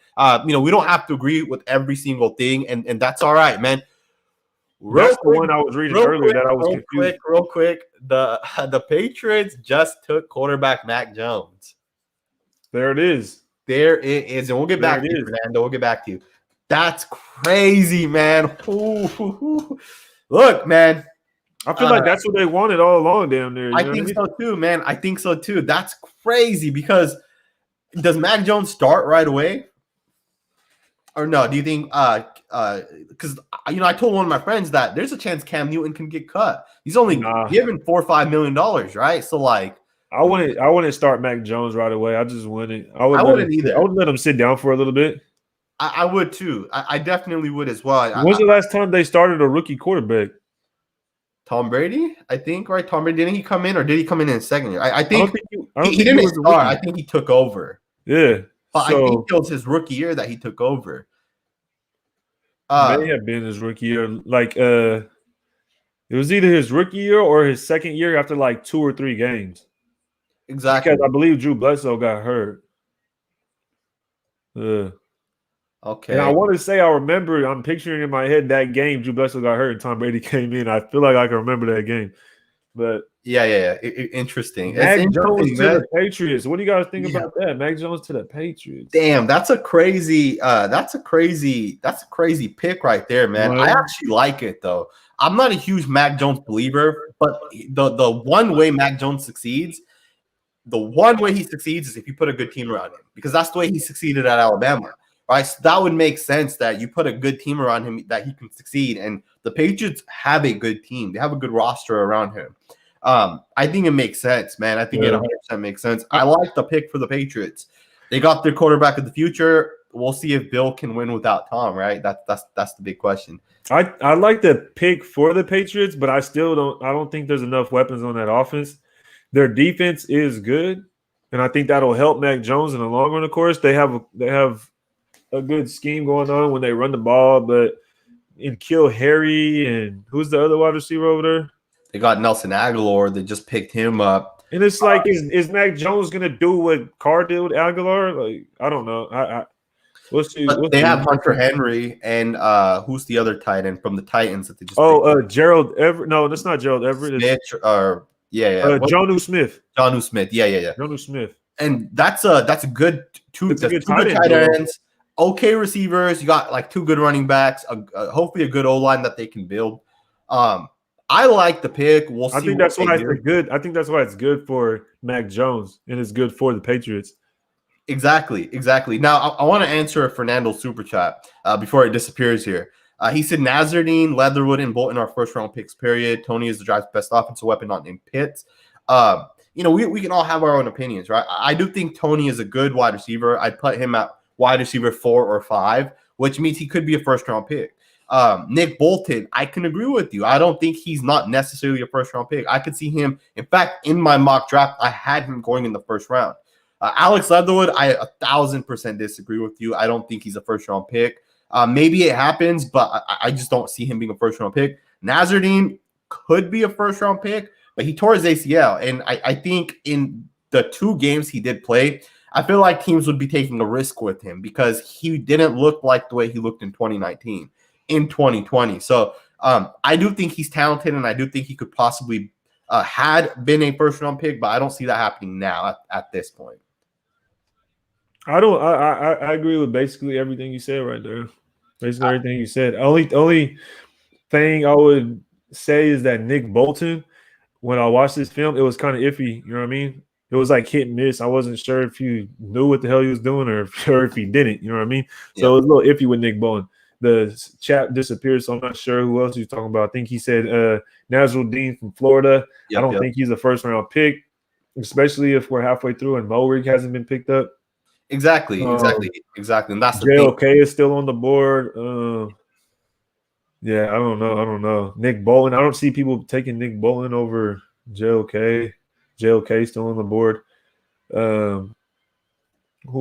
We don't have to agree with every single thing, and that's all right, man. That's the one I was reading earlier that I was confused. Real quick. The Patriots just took quarterback Mac Jones. There it is. There it is. And we'll get back to you, Fernando. We'll get back to you. That's crazy, man. Ooh. Look, man. I feel like that's what they wanted all along down there. I think so too, man. I think so too. That's crazy because does Mac Jones start right away? Or no? Do you think because I told one of my friends that there's a chance Cam Newton can get cut. He's only given $4 or $5 million, right? So like I wouldn't start Mac Jones right away. I just wouldn't. I wouldn't either. I would let him sit down for a little bit. I would too. I definitely would as well. When's the last time they started a rookie quarterback? Tom Brady, I think, right? Tom Brady, didn't he come in or did he come in his second year? I think he didn't start. I think he took over. Yeah. But I think it was his rookie year that he took over. May have been his rookie year. Like it was either his rookie year or his second year after like 2 or 3 games. Exactly. Because I believe Drew Bledsoe got hurt. Okay. And I want to say I'm picturing in my head that game Drew Bledsoe got hurt and Tom Brady came in. I feel like I can remember that game. But yeah. Interesting. Mac Jones to the Patriots. What do you guys think about that? Mac Jones to the Patriots. Damn, that's a crazy pick right there, man. Right. I actually like it though. I'm not a huge Mac Jones believer, but the one way Mac Jones succeeds, is if you put a good team around him, because that's the way he succeeded at Alabama. Right, so that would make sense that you put a good team around him that he can succeed. And the Patriots have a good team; they have a good roster around him. I think it makes sense, man. I think it 100% makes sense. I like the pick for the Patriots. They got their quarterback of the future. We'll see if Bill can win without Tom. Right, that's the big question. I like the pick for the Patriots, but I don't think there's enough weapons on that offense. Their defense is good, and I think that'll help Mac Jones in the long run. Of course, they have a good scheme going on when they run the ball, but in Kill Harry and who's the other wide receiver over there? They got Nelson Aguilar. They just picked him up. And it's like, is Mac Jones gonna do what Carr did with Aguilar? Like, I don't know. They have Hunter Henry and who's the other tight end from the Titans that they just? Gerald Everett. No, that's not Gerald Everett. Jonnu Smith. Jonnu Smith. Yeah. Jonnu Smith. And that's a good two tight ends. Okay receivers. You got like 2 good running backs. Hopefully a good O-line that they can build. I like the pick. We'll see. I think that's why it's good. I think that's why it's good for Mac Jones and it's good for the Patriots. Exactly. Now I want to answer Fernando's super chat before it disappears here. He said Nazardine, Leatherwood, and Bolton are first-round picks. Period. Tony is the Drive's best offensive weapon, not named Pitts. We can all have our own opinions, right? I do think Tony is a good wide receiver. I'd put him at wide receiver 4 or 5, which means he could be a first-round pick. Nick Bolton, I can agree with you. I don't think he's not necessarily a first-round pick. I could see him. In fact, in my mock draft, I had him going in the first round. Alex Leatherwood, I 1,000% disagree with you. I don't think he's a first-round pick. Maybe it happens, but I just don't see him being a first-round pick. Nazardine could be a first-round pick, but he tore his ACL. And I think in the 2 games he did play, I feel like teams would be taking a risk with him because he didn't look like the way he looked in 2019, in 2020. So I do think he's talented, and I do think he could possibly had been a first-round pick, but I don't see that happening now at this point. I agree with basically everything you said right there. Basically everything you said. Only thing I would say is that Nick Bolton, when I watched this film, it was kind of iffy. You know what I mean? It was like hit and miss. I wasn't sure if he knew what the hell he was doing or if he didn't. You know what I mean? So it was a little iffy with Nick Bolton. The chat disappeared, so I'm not sure who else he's talking about. I think he said Nasruddin from Florida. I don't think he's a first-round pick, especially if we're halfway through and Morig hasn't been picked up. Exactly. And that's the JOK is still on the board. Yeah, I don't know. Nick Bolton. I don't see people taking Nick Bolton over JOK. JOK still on the board. Who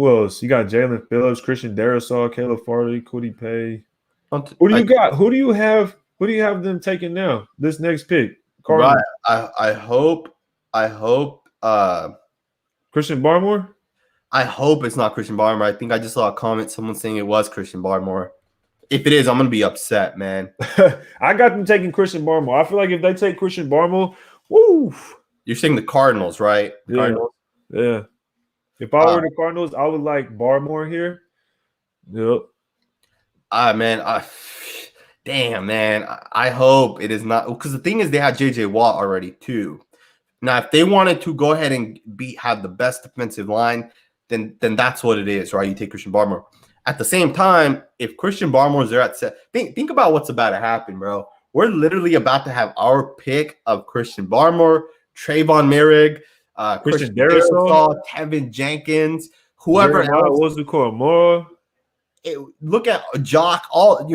else? You got Jalen Phillips, Christian Darrisaw, Caleb Farley, Kwity Paye. Who do you got? Who do you have? Who do you have them taking now? This next pick, Right. I hope. Christian Barmore. I hope it's not Christian Barmore. I think I just saw a comment, someone saying it was Christian Barmore. If it is, I'm gonna be upset, man. I got them taking Christian Barmore. I feel like if they take Christian Barmore, woo. You're saying the Cardinals, right? Cardinals. Yeah. If I were the Cardinals, I would like Barmore here. Yep. Damn, man. I hope it is not, because the thing is they had JJ Watt already too. Now, if they wanted to go ahead and have the best defensive line, then that's what it is, right? You take Christian Barmore. At the same time, if Christian Barmore is there at set, think about what's about to happen, bro. We're literally about to have our pick of Christian Barmore, Trayvon Merrick, Christian Darrisaw, Tevin Jenkins, whoever else. What's the core? More. Look at Jock,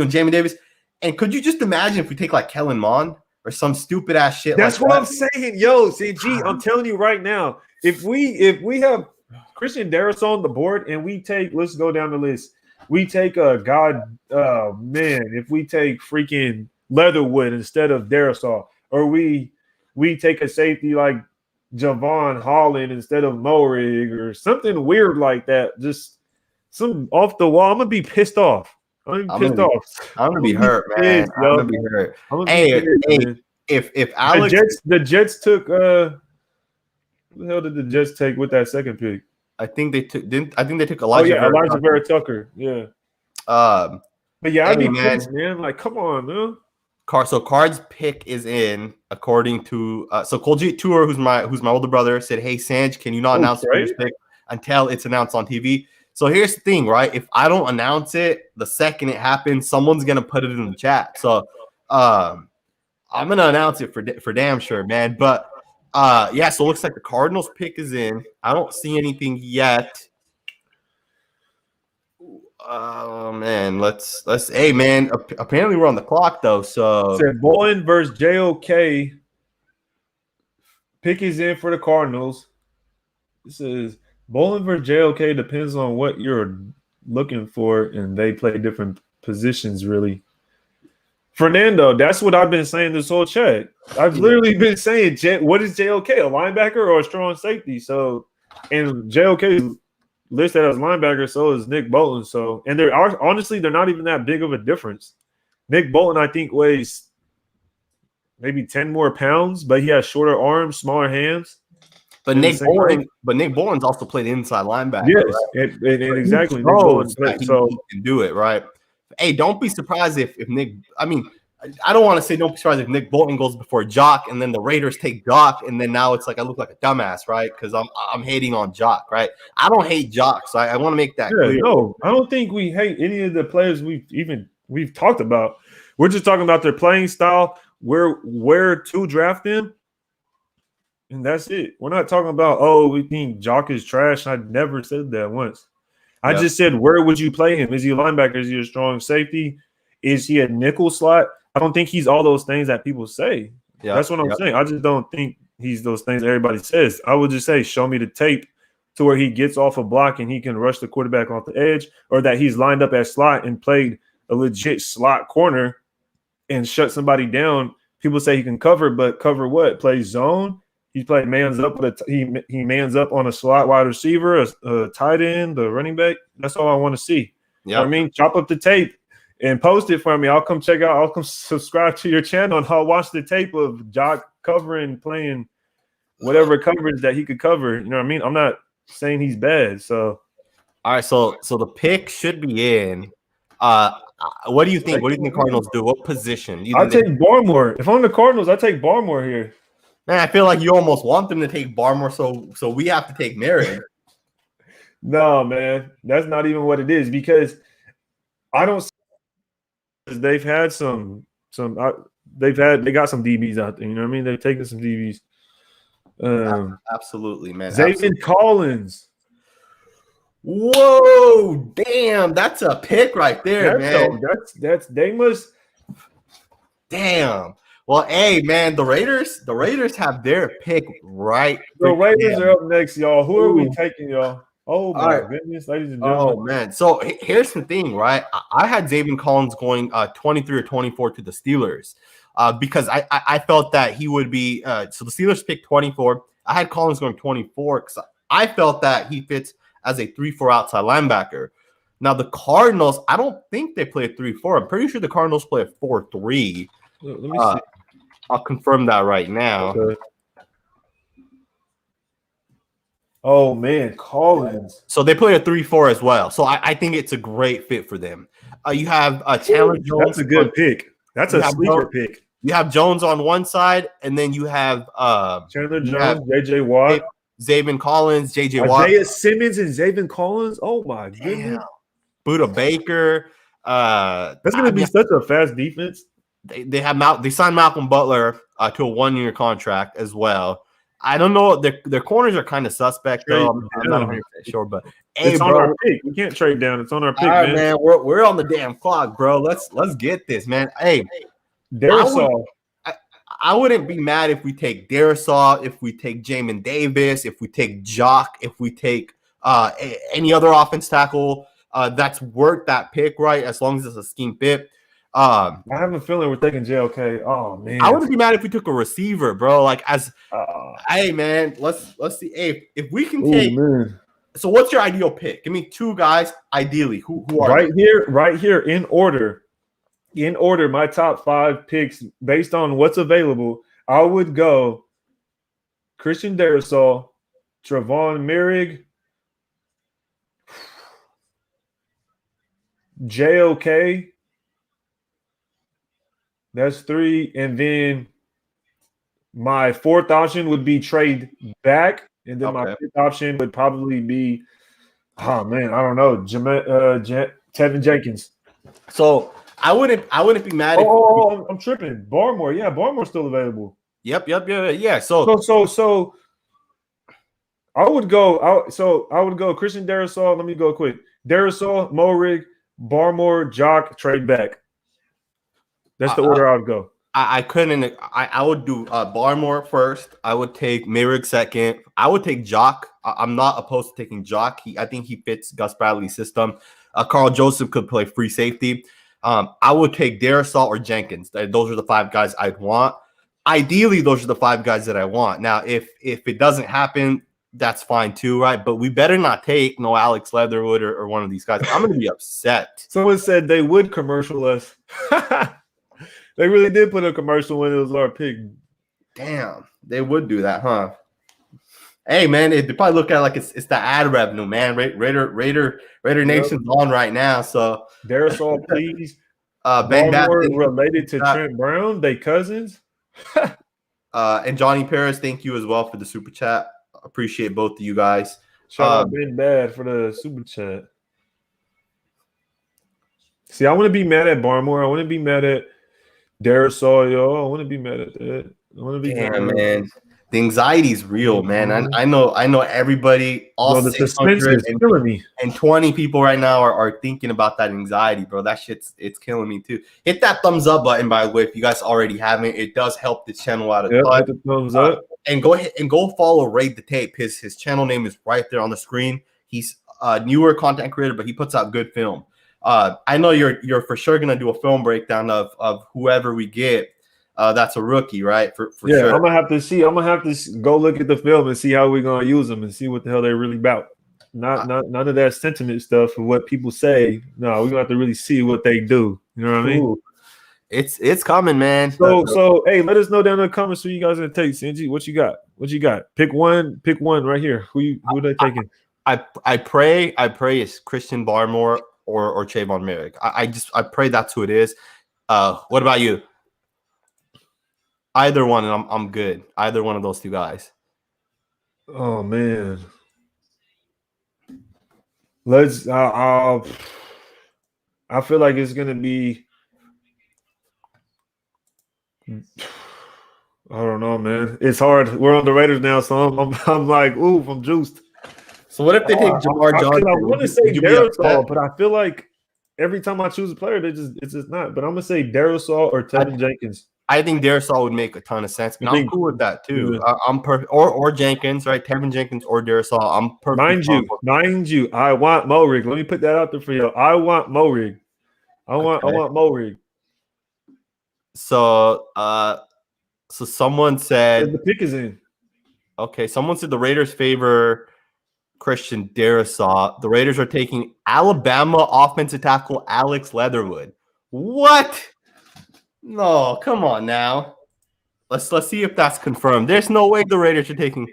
Jamie Davis. And could you just imagine if we take like Kellen Mond or some stupid ass shit? That's what I'm saying. Yo, CG, I'm telling you right now, if we have Christian Darrisaw on the board and we take, let's go down the list. We take if we take freaking Leatherwood instead of Darrisaw, or we take a safety like Javon Holland instead of Morig or something weird like that, just some off the wall, I'm gonna be pissed off. I'm gonna be hurt, man. I'm gonna be hurt. Hey, if Alex, the Jets took who the hell did the Jets take with that second pick? I think they took Elijah. Elijah Vera Tucker. Yeah. But yeah, I'd be pissed, man. Like, come on, man. So Card's pick is in, according to Koljeet Tour, who's my older brother, said, "Hey Sanj, can you not announce the pick until it's announced on TV?" So here's the thing, right? If I don't announce it the second it happens, someone's gonna put it in the chat. So I'm gonna announce it for damn sure, man. But so it looks like the Cardinals pick is in. I don't see anything yet. Man, let's hey man, apparently we're on the clock though. So said Bolton versus JOK. Pick is in for the Cardinals. This is Bolton versus JOK, depends on what you're looking for, and they play different positions, really. Fernando, that's what I've been saying this whole chat. I've literally been saying, what is JOK, a linebacker or a strong safety? So, and JOK is listed as linebacker, so is Nick Bolton. So, and they're not even that big of a difference. Nick Bolton, I think, weighs maybe 10 more pounds, but he has shorter arms, smaller hands. But Nick Bolton's also played inside linebacker. Yes, right? and exactly. Nick Bolton so he can do it, right? Hey, don't be surprised if Nick. I mean, I don't want to say don't be surprised if Nick Bolton goes before Jock, and then the Raiders take Jock, and then now it's like I look like a dumbass, right? Because I'm hating on Jock, right? I don't hate Jock, so I want to make that clear. No, I don't think we hate any of the players we've talked about. We're just talking about their playing style, where to draft them. And that's it. We're not talking about, we think Jock is trash. I never said that once. I just said, where would you play him? Is he a linebacker? Is he a strong safety? Is he a nickel slot? I don't think he's all those things that people say. That's what I'm saying. I just don't think he's those things everybody says. I would just say, show me the tape to where he gets off a block and he can rush the quarterback off the edge, or that he's lined up at slot and played a legit slot corner and shut somebody down people say he can cover, but cover what? Play zone. He played man's up with he mans up on a slot wide receiver, a tight end, a running back. That's all I want to see. You know what I mean? Chop up the tape and post it for me. I'll come check out. I'll come subscribe to your channel and I'll watch the tape of Jock covering, playing whatever coverage that he could cover. You know what I mean? I'm not saying he's bad. So, all right. So the pick should be in. What do you think? What do you think Cardinals do? What position? I take Barmore. If I'm the Cardinals, I take Barmore here. Man, I feel like you almost want them to take Barmore, so we have to take Merrick. No, man, that's not even what it is because I don't. They've had they got some DBs out there. You know what I mean? They've taken some DBs. Absolutely, man. Zaven Collins. Whoa, damn, that's a pick right there, man. That's they must. Damn. Well, hey, man, the Raiders have their pick right. The Raiders are up next, y'all. Who are we taking, y'all? Oh my goodness, ladies and gentlemen. Oh man. So here's the thing, right? I had Zaven Collins going 23 or 24 to the Steelers because I felt that he would be. So the Steelers picked 24. I had Collins going 24 because I felt that he fits as a 3-4 outside linebacker. Now the Cardinals, I don't think they play a 3-4. I'm pretty sure the Cardinals play a 4-3. Let me see. I'll confirm that right now. Okay. Oh man, Collins. So they play a 3-4 as well. So I think it's a great fit for them. You have Chandler Jones. That's a good pick. That's a sleeper pick. You have Jones on one side, and then you have Chandler Jones, JJ Watt, Zaven Collins, JJ Watt, Isaiah Simmons, and Zaven Collins. Oh my goodness, Buda Baker. That's going to be such a fast defense. They signed Malcolm Butler to a 1-year contract as well. I don't know. Their corners are kind of suspect though. I'm not 100% sure, but hey, it's on our pick. We can't trade down. It's on our pick, all right, man. We're on the damn clock, bro. Let's get this, man. Hey, Darrisaw. I wouldn't be mad if we take Darrisaw, if we take Jamin Davis, if we take Jock, if we take any other offense tackle that's worth that pick, right? As long as it's a scheme fit. I have a feeling we're taking JOK. Oh man, I wouldn't be mad if we took a receiver, bro. Like hey man, let's see. Hey, if we can take. Man. So what's your ideal pick? Give me 2 guys, ideally. Who are right here in order. In order, my top 5 picks based on what's available. I would go Christian Darrisaw, Trevon Merrick, JOK. That's 3. And then my 4th option would be trade back. And then my 5th option would probably be, oh man, I don't know, Tevin Jenkins. So I wouldn't be mad. I'm tripping. Barmore, yeah, Barmore's still available. Yep, yeah. So I would go Christian Darrisaw. Let me go quick. Darrisaw, Morig, Barmore, Jock, trade back. That's the order I would go. I couldn't. I would do Barmore first. I would take Merrick second. I would take Jock. I'm not opposed to taking Jock. I think he fits Gus Bradley's system. Carl Joseph could play free safety. I would take Darrisaw or Jenkins. Those are the 5 guys I'd want. Ideally, those are the 5 guys that I want. Now, if it doesn't happen, that's fine too, right? But we better not take Alex Leatherwood or one of these guys. I'm going to be upset. Someone said they would commercial us. They really did put a commercial when it was our pick. Damn, they would do that, huh? Hey, man, they probably look at it like it's the ad revenue, man. Raider Nation's on right now, so Darrisaw, please. Ben related to Trent Brown, they cousins. And Johnny Perez, thank you as well for the super chat. Appreciate both of you guys. Shout out Ben Bad for the super chat. See, I want to be mad at Barmore. I want to be mad at Darrisaw, yo. I want to be mad at that. I want to be mad, man. The anxiety is real, man. I know everybody, all the suspense is killing me. And 20 people right now are thinking about that anxiety, bro. That it's killing me too. Hit that thumbs up button, by the way, if you guys already haven't. It does help the channel out a ton. Hit the thumbs up. And go ahead and go follow Raid the Tape. His channel name is right there on the screen. He's a newer content creator, but he puts out good film. I know you're for sure gonna do a film breakdown of whoever we get. that's a rookie, right? For Yeah, sure. I'm gonna have to see. I'm gonna have to go look at the film and see how we're gonna use them and see what the hell they're really about. Not none of that sentiment stuff and what people say. No, we're gonna have to really see what they do. You know what I mean? Ooh, it's coming, man. So hey, let us know down in the comments who you guys gonna take. Sinji, what you got? What you got? Pick one right here. Who they taking? I pray it's Christian Barmore or Trayvon Merrick. I pray that's who it is. What about you? Either one, and I'm good. Either one of those two guys. Oh man. Let's I feel like it's gonna be I don't know, man. It's hard. We're on the Raiders now, so I'm like, ooh, I'm juiced. So what if they take Jamar Johnson? I want to say Darrisaw, but I feel like every time I choose a player, it's just not. But I'm gonna say Darrisaw or Tevin Jenkins. I think Darrisaw would make a ton of sense, and I'm cool with that too. Yeah. I'm perfect, or Jenkins, right? Tevin Jenkins or Darrisaw. I'm perfect. Mind you, I want Morig. Let me put that out there for you. I want Morig. I want Morig. So, so someone said the pick is in. Okay, someone said the Raiders favor Christian Darrisaw. The Raiders are taking Alabama offensive tackle Alex Leatherwood. What? No, come on now. Let's see if that's confirmed. There's no way the Raiders are taking.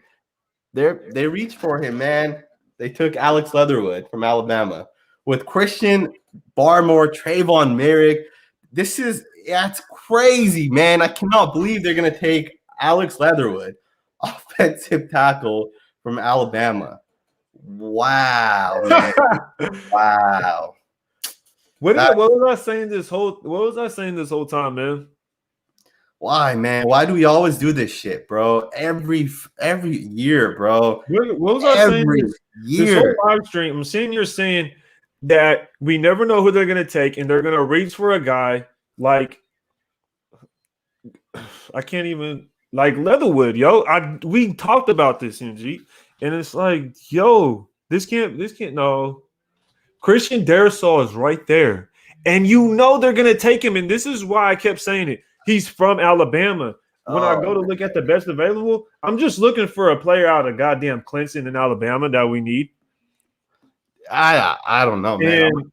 They reached for him, man. They took Alex Leatherwood from Alabama with Christian Barmore, Trayvon Merrick. That's crazy, man. I cannot believe they're gonna take Alex Leatherwood, offensive tackle from Alabama. Wow, man. Wow. What was I saying this whole time, man? Why, man? Why do we always do this shit, bro? Every year, bro. What was I saying? This whole live stream, I'm sitting here saying that we never know who they're gonna take, and they're gonna reach for a guy like I can't even like Leatherwood, yo. We talked about this, NG, and it's like, yo, this can't no. Christian Darrisaw is right there. And you know they're going to take him. And this is why I kept saying it. He's from Alabama. When I go to look at the best available, I'm just looking for a player out of goddamn Clemson in Alabama that we need. I don't know, man. And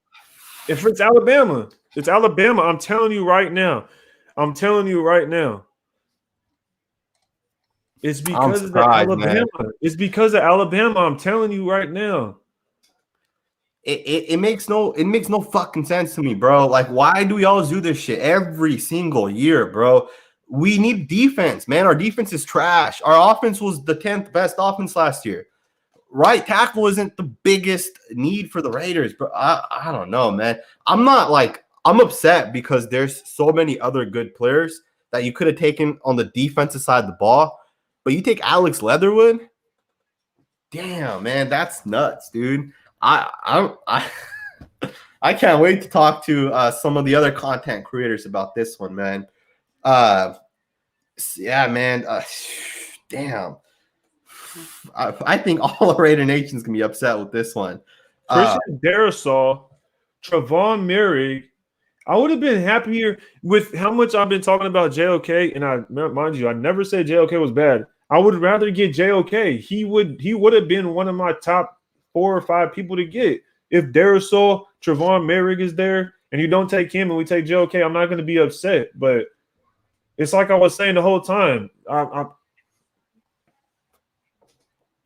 if it's Alabama, it's Alabama. I'm telling you right now. It's because of Alabama. Man. It's because of Alabama. I'm telling you right now. It makes no fucking sense to me, bro. Like, why do we always do this shit every single year, bro? We need defense, man. Our defense is trash. Our offense was the 10th best offense last year. Right tackle isn't the biggest need for the Raiders, bro. I don't know, man. I'm upset because there's so many other good players that you could have taken on the defensive side of the ball, but you take Alex Leatherwood. Damn, man, that's nuts, dude. I can't wait to talk to some of the other content creators about this one, man. Yeah, man. Damn. I think all of Raider Nation's gonna be upset with this one. Christian Darrisaw, Trayvon Merrick. I would have been happier with how much I've been talking about JOK, and mind you, I never said JOK was bad. I would rather get JOK. He would have been one of my top 4 or 5 people to get. If Darrisaw, Trayvon Merrick is there, and you don't take him and we take JOK, I'm not going to be upset. But it's like I was saying the whole time.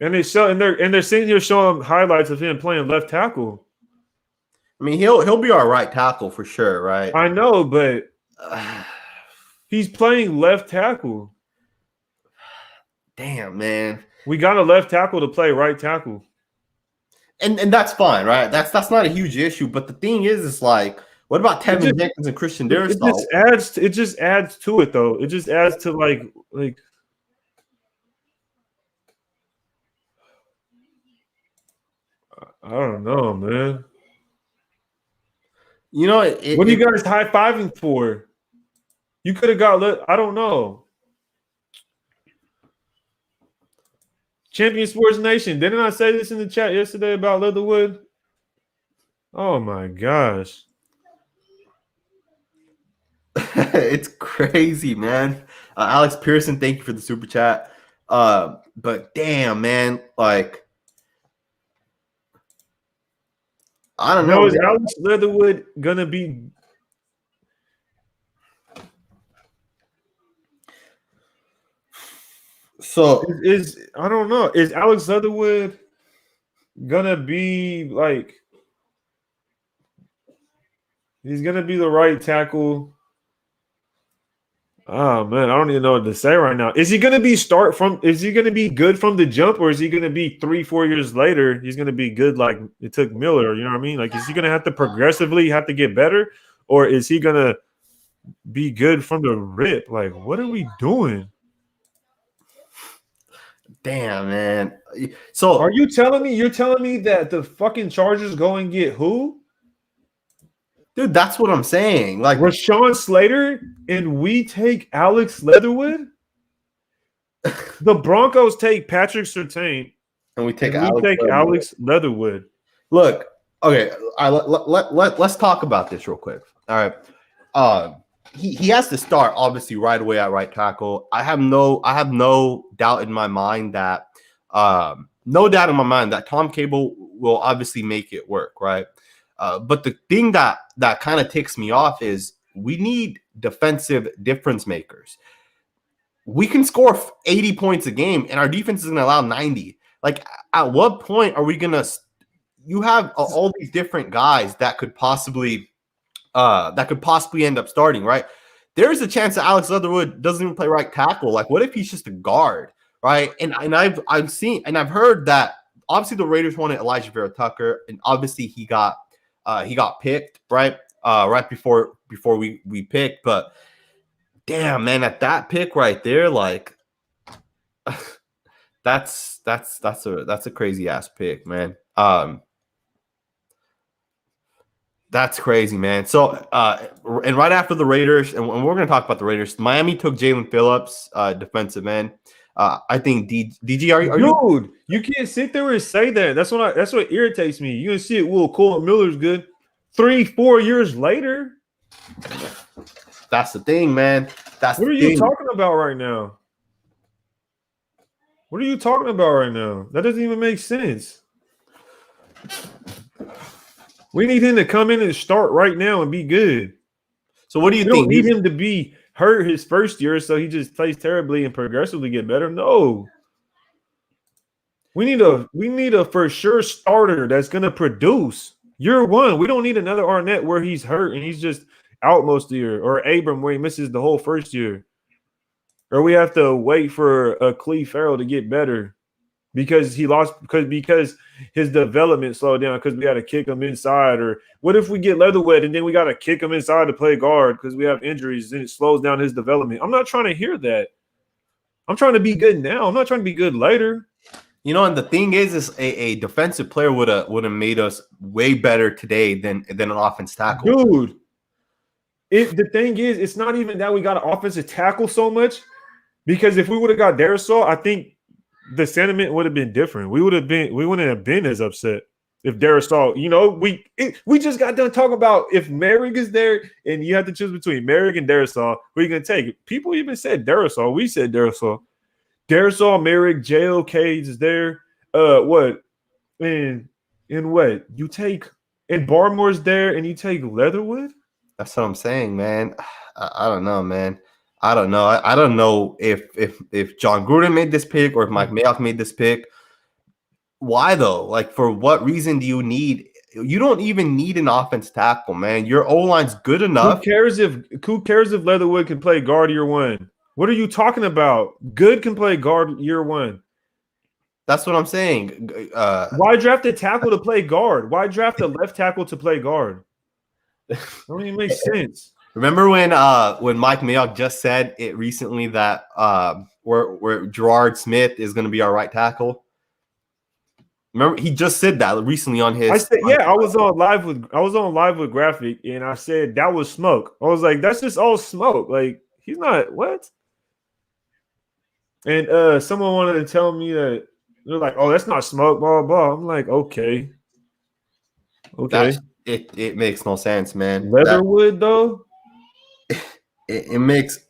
And they're sitting here showing highlights of him playing left tackle. I mean, he'll be our right tackle for sure, right? I know, but he's playing left tackle. Damn, man. We got a left tackle to play right tackle. And that's fine, right? That's not a huge issue. But the thing is like, what about Tevin Jenkins and Christian Darrisaw? It just adds to it, though. It just adds to like I don't know, man. You know, what are you guys high-fiving for? You could have got I don't know. Champion Sports Nation. Didn't I say this in the chat yesterday about Leatherwood? Oh my gosh. It's crazy, man. Alex Pearson, thank you for the super chat. But damn, man, like I don't Now know. is Alex Leatherwood gonna be? So Is I don't know. Is Alex Leatherwood gonna be like? He's gonna be the right tackle. Oh man, I don't even know what to say right now. Is he gonna be start from? Is he gonna be good from the jump, or is he gonna be 3-4 years later? He's gonna be good like it took Miller. You know what I mean? Like, is he gonna have to progressively have to get better, or is he gonna be good from the rip? Like, what are we doing? damn, man. So Are you telling me you're telling me that the fucking Chargers go and get who? dude, that's what I'm saying. Like Rashawn Slater, and we take Alex Leatherwood? The Broncos take Patrick Surtain, and we take and we Alex take Leatherwood. Alex Leatherwood. Look, okay, let's talk about this real quick. All right. He has to start obviously right away at right tackle. I have no doubt in my mind that Tom Cable will obviously make it work, right? But the thing that kind of ticks me off is we need defensive difference makers. We can score 80 points a game, and our defense is going to allow 90. Like, at what point are we going to? You have all these different guys that could possibly end up starting, right? There's a chance that Alex Leatherwood doesn't even play right tackle. Like, what if he's just a guard, right? And I've seen and I've heard that obviously the Raiders wanted Elijah Vera Tucker, and obviously he got picked right before we picked. But damn, man, at that pick right there, like that's a crazy ass pick, man. That's crazy, man. So, and right after the Raiders, and we're going to talk about the Raiders, Miami took Jalen Phillips, defensive end. I think DG, are you? Dude, you can't sit there and say that. That's what irritates me. You can see it. Will Cole Miller's good. 3-4 years later. That's the thing, man. What are you talking about right now? What are you talking about right now? That doesn't even make sense. We need him to come in and start right now and be good. So what do you think? We don't need him to be hurt his first year, so he just plays terribly and progressively get better. No. We need a for sure starter that's gonna produce. Year one. We don't need another Arnett where he's hurt and he's just out most of the year, or Abram where he misses the whole first year. Or we have to wait for a Cleve Farrell to get better because his development slowed down because we got to kick him inside. Or what if we get Leatherwood and then we got to kick him inside to play guard because we have injuries and it slows down his development? I'm not trying to hear that. I'm trying to be good now. I'm not trying to be good later. You know, and the thing is a defensive player would have made us way better today than an offense tackle. Dude, the thing is, it's not even that we got an offensive tackle so much, because if we would have got Darisaw, I think the sentiment would have been different. We wouldn't have been as upset if Darisaw, we just got done talking about if Merrick is there and you have to choose between Merrick and Darisaw, who are you going to take? People even said Darisaw. We said Darisaw. Darisaw, Merrick, JOK is there. What? And what? You take, and Barmore's there and you take Leatherwood? That's what I'm saying, man. I don't know, man. I don't know. I don't know if John Gruden made this pick or if Mike Mayock made this pick. Why though? Like, for what reason do you need? You don't even need an offense tackle, man. Your O-line's good enough. Who cares if Leatherwood can play guard year one? What are you talking about? Good can play guard year one. That's what I'm saying. Why draft a tackle to play guard? Why draft a left tackle to play guard? That don't even make sense. Remember when Mike Mayock just said it recently that where Gerard Smith is going to be our right tackle? Remember, he just said that recently on his. I said, I was on live with Graphic, and I said that was smoke. I was like, that's just all smoke. Like, he's not what? And someone wanted to tell me that they're like, oh, that's not smoke, blah blah. I'm like, okay. It makes no sense, man. Leatherwood though. it makes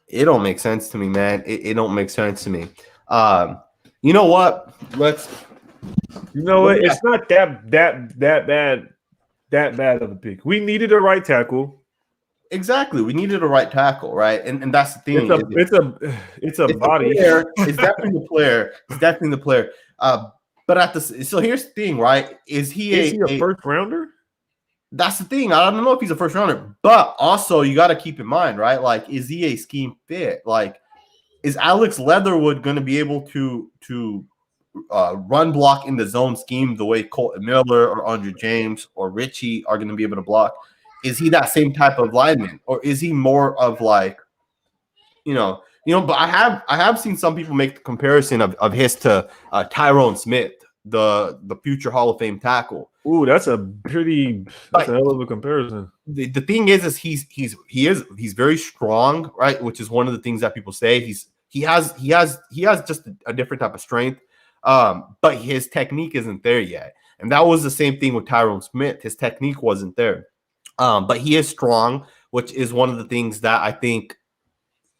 it don't make sense to me, man. It don't make sense to me. You know what? You know Let what? me It's not that bad of a pick. We needed a right tackle. exactly. We needed a right tackle, right? And that's the It's thing. a it's a it's a It's the body. player. It's definitely the player. It's definitely the player. But at the so here's the thing, right? Is he Is he a a first rounder? that's the thing. I don't know if he's a first rounder, but also you got to keep in mind, right? Like, is he a scheme fit? Like, is Alex Leatherwood going to be able to run block in the zone scheme the way Colton Miller or Andre James or Richie are going to be able to block? Is he that same type of lineman, or is he more of like, But I have seen some people make the comparison of his to Tyrone Smith, the future Hall of Fame tackle. Ooh, that's a hell of a comparison. The thing is he's very strong, right? Which is one of the things that people say. He has just a different type of strength, but his technique isn't there yet. And that was the same thing with Tyrone Smith. His technique wasn't there, but he is strong, which is one of the things that I think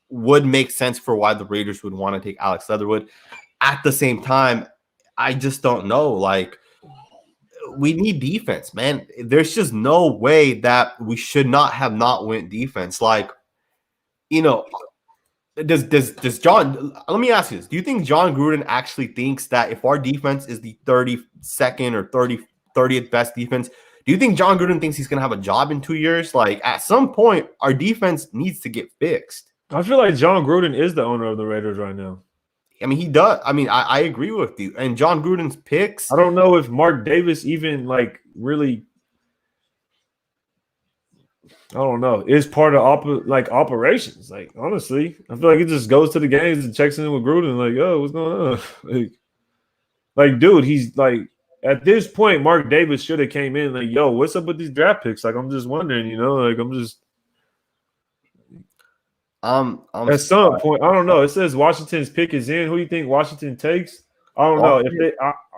would make sense for why the Raiders would want to take Alex Leatherwood. At the same time, I just don't know. Like, we need defense, man. There's just no way that we should not have not went defense. Like, does John? Let me ask you this: do you think John Gruden actually thinks that if our defense is the 32nd or 30th best defense, do you think John Gruden thinks he's gonna have a job in 2 years? Like, at some point, our defense needs to get fixed. I feel like John Gruden is the owner of the Raiders right now. I mean, he does. I mean, I agree with you. And John Gruden's picks. I don't know if Mark Davis even really. I don't know. Is part of operations. Like, honestly, I feel like he just goes to the games and checks in with Gruden. Like, yo, what's going on? like, dude, he's like at this point, Mark Davis should have came in like, yo, what's up with these draft picks? Like, I'm just wondering, like I'm just. At some point, I don't know. It says Washington's pick is in. Who do you think Washington takes? I don't know.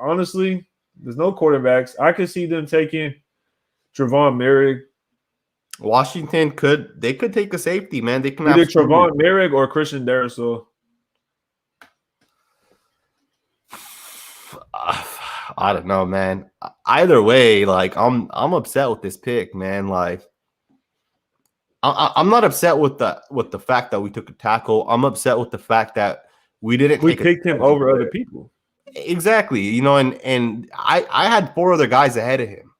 Honestly, there's no quarterbacks. I could see them taking Trevon Merrick. Washington could take a safety, man. They can either Trevon Merrick or Christian Darrisaw. I don't know, man. Either way, like I'm upset with this pick, man. Like, I'm not upset with the fact that we took a tackle. I'm upset with the fact that we picked him over other people. Exactly, and I had 4 other guys ahead of him.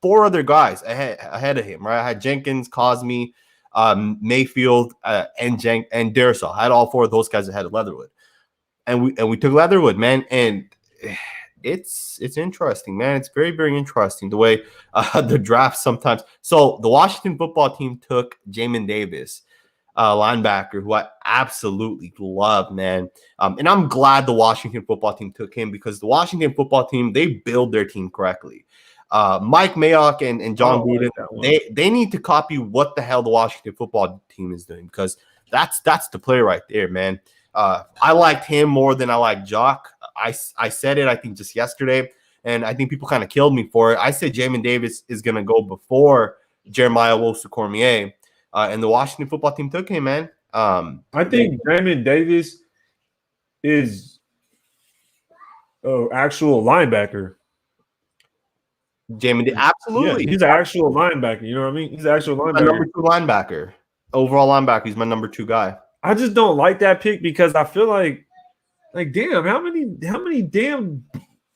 4 other guys ahead of him, right? I had Jenkins, Cosme, Mayfield, and Darrisaw. I had all 4 of those guys ahead of Leatherwood, and we took Leatherwood, man. And it's interesting, man. It's very, very interesting the way the draft sometimes. So the Washington football team took Jamin Davis, linebacker, who I absolutely love, man. And I'm glad the Washington football team took him because the Washington football team, they build their team correctly. Mike Mayock and John Gruden, they need to copy what the hell the Washington football team is doing because that's the player right there, man. I liked him more than I liked Jock. I said it, I think, just yesterday, and I think people kind of killed me for it. I said Jamin Davis is going to go before Jeremiah Owusu-Koramoah, and the Washington football team took him, man. I think Jamin Davis is an actual linebacker. Absolutely. Yeah, he's an actual linebacker. You know what I mean? He's an actual linebacker. My number 2 linebacker. Overall linebacker. He's my number 2 guy. I just don't like that pick because I feel like damn, how many damn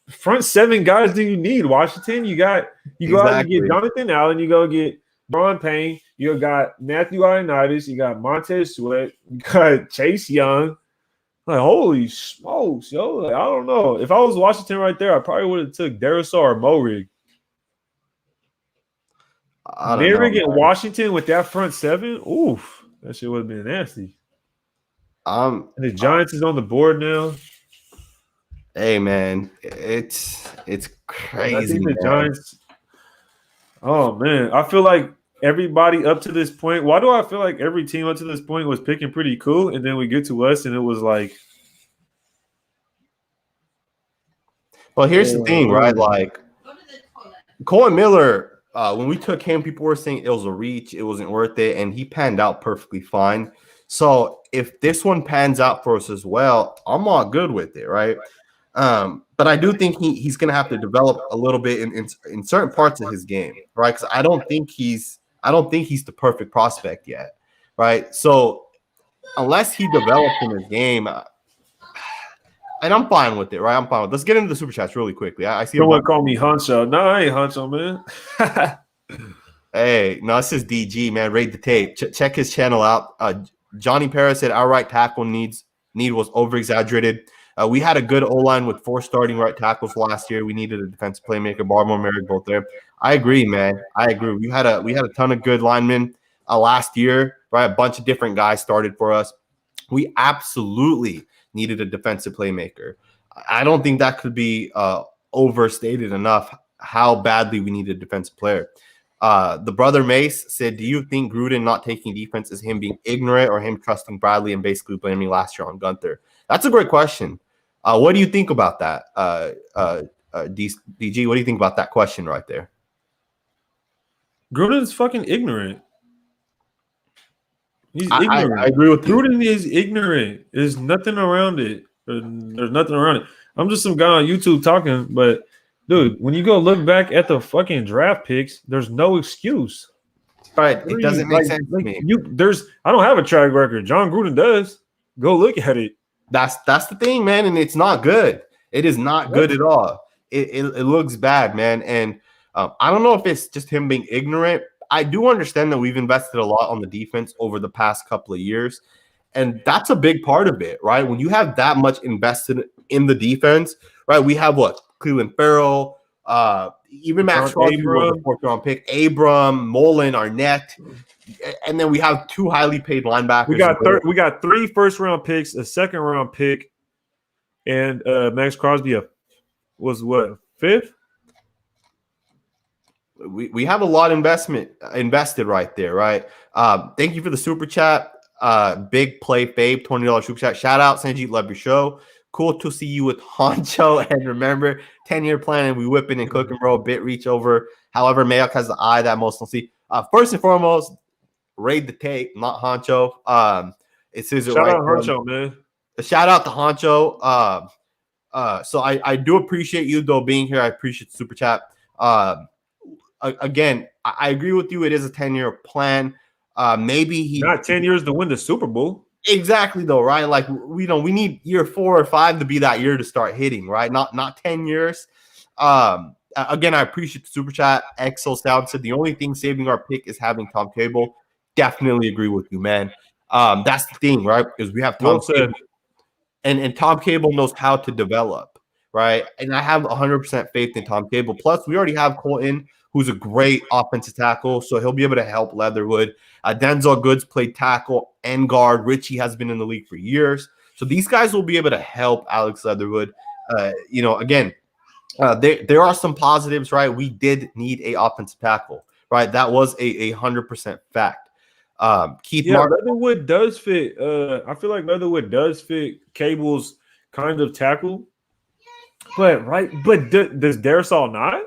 front 7 guys do you need, Washington? You go out and get Jonathan Allen, you go get Braun Payne, you got Matthew Ioannidis, you got Montez Sweat, you got Chase Young. Like, holy smokes, yo. Like, I don't know. If I was Washington right there, I probably would have took Darrisaw or Moehrig. Merrick in Washington with that front 7, oof, that shit would have been nasty. And the Giants is on the board now. Hey, man, it's crazy. I think the Giants. Oh man, I feel like everybody up to this point. Why do I feel like every team up to this point was picking pretty cool, and then we get to us, and it was like. Well, here's the thing, right? Like, Colton Miller when we took him, people were saying it was a reach, it wasn't worth it, and he panned out perfectly fine. So if this one pans out for us as well, I'm all good with it, right? But I do think he's going to have to develop a little bit in certain parts of his game, right? Because I don't think he's the perfect prospect yet, right? So unless he develops in his game, and I'm fine with it, right? I'm fine with it. Let's get into the super chats really quickly. I see Someone call me Honcho. No, I ain't Honcho, man. Hey, no, this is DG, man. Raid the tape. Check his channel out. Johnny Perez said our right tackle need was over exaggerated. We had a good O line with 4 starting right tackles last year. We needed a defensive playmaker. Barmore, Merrick, both there. I agree, man. I agree. We had a ton of good linemen last year, right? A bunch of different guys started for us. We absolutely needed a defensive playmaker. I don't think that could be overstated enough how badly we needed a defensive player. The brother Mace said, do you think Gruden not taking defense is him being ignorant or him trusting Bradley and basically blaming last year on Gunther? That's a great question. What do you think about that? DG, what do you think about that question right there? Gruden's fucking ignorant. He's ignorant. I agree with you. Gruden is ignorant. There's nothing around it. There's nothing around it. I'm just some guy on YouTube talking, but dude, when you go look back at the fucking draft picks, there's no excuse. Right. It doesn't make sense to me. I don't have a track record. John Gruden does. Go look at it. That's the thing, man, and it's not good. It is not good at all. It looks bad, man. And I don't know if it's just him being ignorant. I do understand that we've invested a lot on the defense over the past couple of years, and that's a big part of it, right? When you have that much invested in the defense, right? We have what? Cleveland Farrell, even Max Crosby was a 4th-round pick, Abram, Mullen, Arnett, and then we have 2 highly paid linebackers. We got 3 first-round picks, a 2nd-round pick, and Max Crosby was what, 5th? We have a lot invested right there, right? Thank you for the super chat. Big Play Fabe, $20 super chat. Shout out, Sanjeet, love your show. Cool to see you with Honcho. And remember, 10-year plan and we whipping and cooking, bro. Bit reach over. However, Mayock has the eye that most don't see. First and foremost, raid the tape, not Honcho. It says it Shout right out Honcho, man. Shout out to Honcho. So I do appreciate you though being here. I appreciate the super chat. Again, I agree with you. It is a 10-year plan. Maybe he not 10 years to win the Super Bowl. Exactly though, right? Like we need year 4 or 5 to be that year to start hitting, right? Not 10 years. Again, I appreciate the super chat. Exo Sound said the only thing saving our pick is having Tom Cable. Definitely agree with you, man. That's the thing, right? Because we have Tom Cable, and Tom Cable knows how to develop, right? And I have 100% faith in Tom Cable. Plus, we already have Colton, who's a great offensive tackle, so he'll be able to help Leatherwood. Denzel Goods played tackle and guard. Richie has been in the league for years. So these guys will be able to help Alex Leatherwood. Again, there are some positives, right? We did need a offensive tackle, right? That was a 100% fact. Keith Martin. Leatherwood does fit. I feel like Leatherwood does fit Cable's kind of tackle. But does Darrisaw not?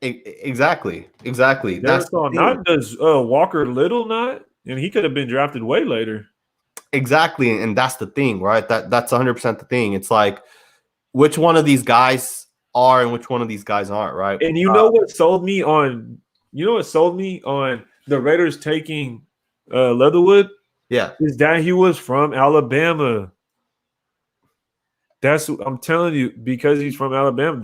Exactly. That's not. Does Walker Little not? And he could have been drafted way later. Exactly, and that's the thing, right? That's 100% the thing. It's like which one of these guys are and which one of these guys aren't, right? And you know what sold me on? You know what sold me on the Raiders taking Leatherwood? Yeah, is that he was from Alabama. I'm telling you, because he's from Alabama.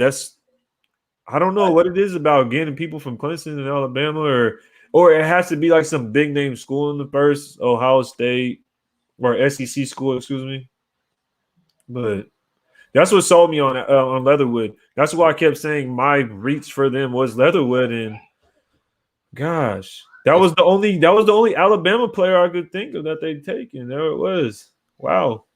I don't know what it is about getting people from Clemson and Alabama, or it has to be like some big name school in the first, Ohio State or SEC school, excuse me. But that's what sold me on Leatherwood. That's why I kept saying my reach for them was Leatherwood, and gosh, that was the only Alabama player I could think of that they'd taken. There it was. Wow.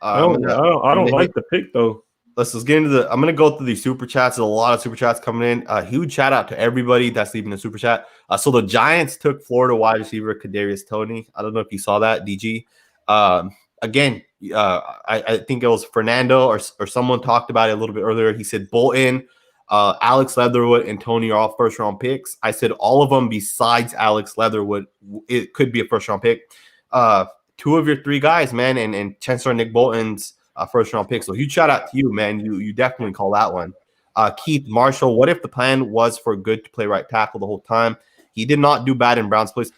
I don't like the pick though. Let's get into I'm going to go through these super chats. There's a lot of super chats coming in. Huge shout out to everybody that's leaving a super chat. So the Giants took Florida wide receiver Kadarius Toney. I don't know if you saw that, DG. Again, I think it was Fernando or someone talked about it a little bit earlier. He said Bolton Alex Leatherwood and Tony are all first-round picks. I said all of them besides Alex Leatherwood, it could be a first-round pick. Two of your three guys, man, and Chancellor Nick Bolton's first-round pick. So huge shout out to you, man. You definitely call that one. Keith Marshall, what if the plan was for Good to play right tackle the whole time? He did not do bad in Brown's place.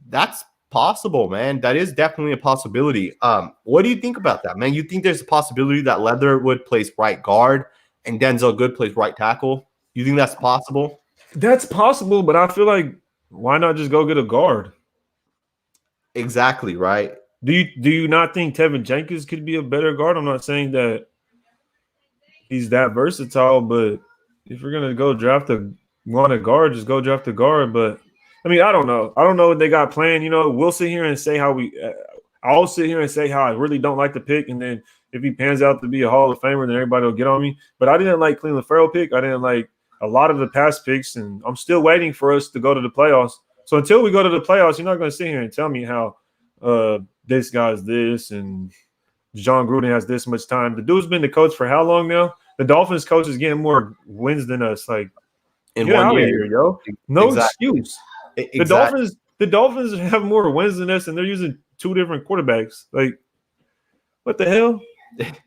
That's possible, man. That is definitely a possibility. What do you think about that, man? You think there's a possibility that Leatherwood plays right guard and Denzel Good plays right tackle? You think that's possible? That's possible, but I feel like why not just go get a guard? Exactly, right? Do you not think Tevin Jenkins could be a better guard? I'm not saying that he's that versatile, but if you're gonna go draft a guard, just go draft a guard. But I mean, I don't know. I don't know what they got planned. You know, we'll sit here and say how we. I'll sit here and say how I really don't like the pick, and then if he pans out to be a Hall of Famer, then everybody will get on me. But I didn't like Cleveland Farrell pick. I didn't like a lot of the past picks, and I'm still waiting for us to go to the playoffs. So until we go to the playoffs, you're not going to sit here and tell me how this guy's this and John Gruden has this much time. The dude's been the coach for how long now? The Dolphins coach is getting more wins than us. Like, In get 1 out of year, here, yo. No Exactly. excuse. Exactly. The Dolphins have more wins than us, and they're using two different quarterbacks. Like, what the hell?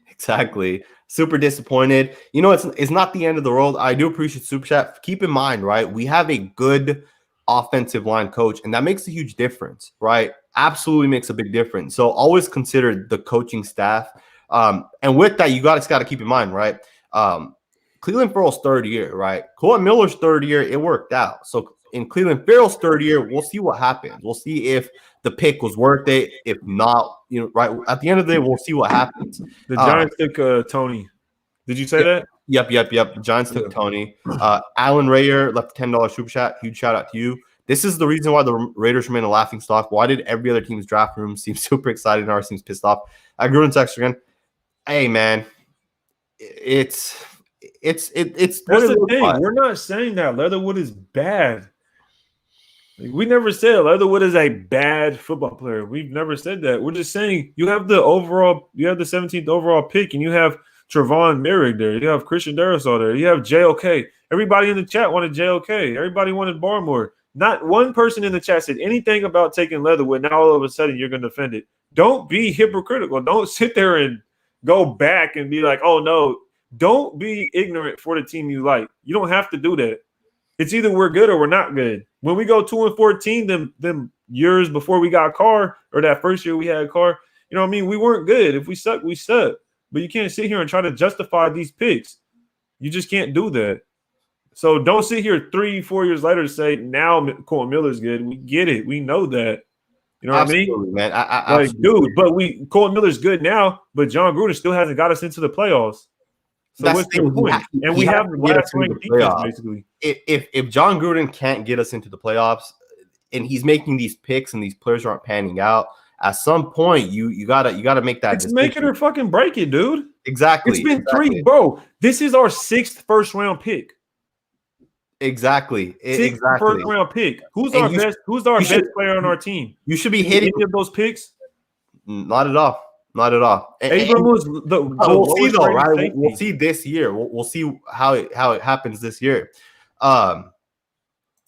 Exactly. Super disappointed. You know, it's not the end of the world. I do appreciate Super Chat. Keep in mind, right? We have a good offensive line coach, and that makes a huge difference, right? Absolutely makes a big difference. So always consider the coaching staff. And with that, you guys got to keep in mind, right? Cleveland Farrell's third year, right? Colton Miller's third year, it worked out. So in Cleveland Farrell's third year, we'll see what happens. We'll see if the pick was worth it. If not, you know, right at the end of the day, we'll see what happens. The Giants took Tony. Did you say that? Yep. The Giants took Tony. Alan Rayer left a $10 super chat. Huge shout out to you. This is the reason why the Raiders remain a laughing stock. Why did every other team's draft room seem super excited and ours seems pissed off? I grew in text again. Hey man, it's That's the thing. We're not saying that Leatherwood is bad. Like, we never said Leatherwood is a bad football player. We've never said that. We're just saying you have the 17th overall pick, and you have Trevon Merrick there. You have Christian Darrisaw there. You have JOK. Everybody in the chat wanted JOK. Everybody wanted Barmore. Not one person in the chat said anything about taking Leatherwood. Now all of a sudden you're going to defend it. Don't be hypocritical. Don't sit there and go back and be like, oh, no. Don't be ignorant for the team you like. You don't have to do that. It's either we're good or we're not good. When we go 2-14, them years before we got Carr, or that first year we had Carr, you know what I mean? We weren't good. If we suck, we suck. But you can't sit here and try to justify these picks. You just can't do that. So don't sit here 3-4 years later and say, now Colton Miller's good. We get it. We know that. You know what absolutely, I mean? Man. Like, dude, but Colton Miller's good now, but John Gruden still hasn't got us into the playoffs. So that's what's the point? And we have the last ranked defense, basically. If John Gruden can't get us into the playoffs and he's making these picks and these players aren't panning out, at some point you gotta make that decision. Make it or fucking break it, dude. Exactly. It's been 3, bro. This is our 6th first-round pick. Exactly. First-round pick. Who's our best player on our team? You should be hitting any of those picks. Not at all. Not at all. Abram was the we'll see though, right? Safety. We'll see this year. We'll see how it happens this year. I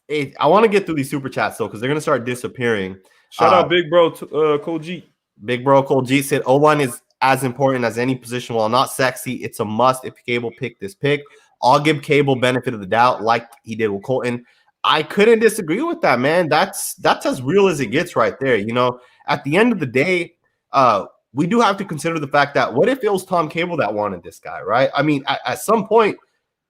want to get through these super chats though, because they're gonna start disappearing. Shout out, Big Bro, Cole G. Big Bro Cole G said O-line is as important as any position. While not sexy, it's a must. If Cable picked this pick, I'll give Cable benefit of the doubt, like he did with Colton. I couldn't disagree with that, man. That's as real as it gets right there. You know, at the end of the day, we do have to consider the fact that what if it was Tom Cable that wanted this guy, right? I mean, at some point,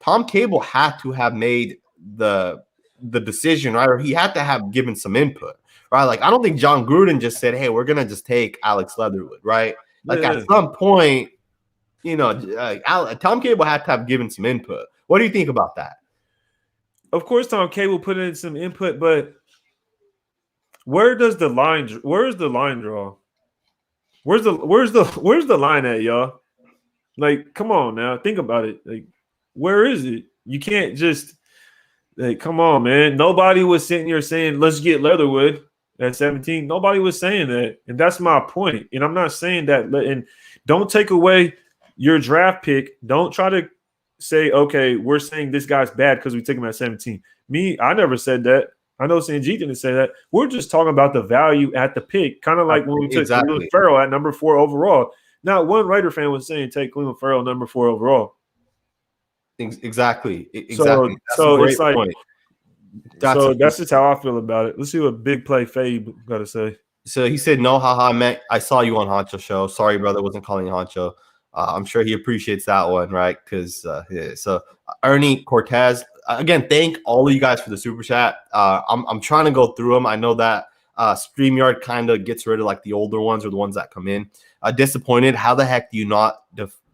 Tom Cable had to have made the decision, right? Or he had to have given some input, right? Like, I don't think John Gruden just said, hey, we're going to just take Alex Leatherwood, right? Like, at some point, you know, Tom Cable had to have given some input. What do you think about that? Of course, Tom Cable put in some input, but where's the line draw? Where's the line at, y'all? Like, come on now, think about it. Like, where is it? You can't just like, come on, man. Nobody was sitting here saying, let's get Leatherwood at 17. Nobody was saying that. And that's my point. And I'm not saying that. And don't take away your draft pick. Don't try to say, okay, we're saying this guy's bad because we took him at 17. I never said that. I know Sanjeet didn't say that. We're just talking about the value at the pick, kind of like when we took Cleveland Farrell at number 4 overall. Not one Raider fan was saying take Cleveland Farrell number 4 overall. Exactly. So it's like point. That's just how I feel about it. Let's see what Big Play Fabe got to say. So he said, no, haha, man. I saw you on Honcho show. Sorry, brother, wasn't calling you Honcho. I'm sure he appreciates that one, right? Because so Ernie Cortez, again, thank all of you guys for the super chat. I'm trying to go through them. I know that StreamYard kind of gets rid of like the older ones or the ones that come in. Disappointed. How the heck do you not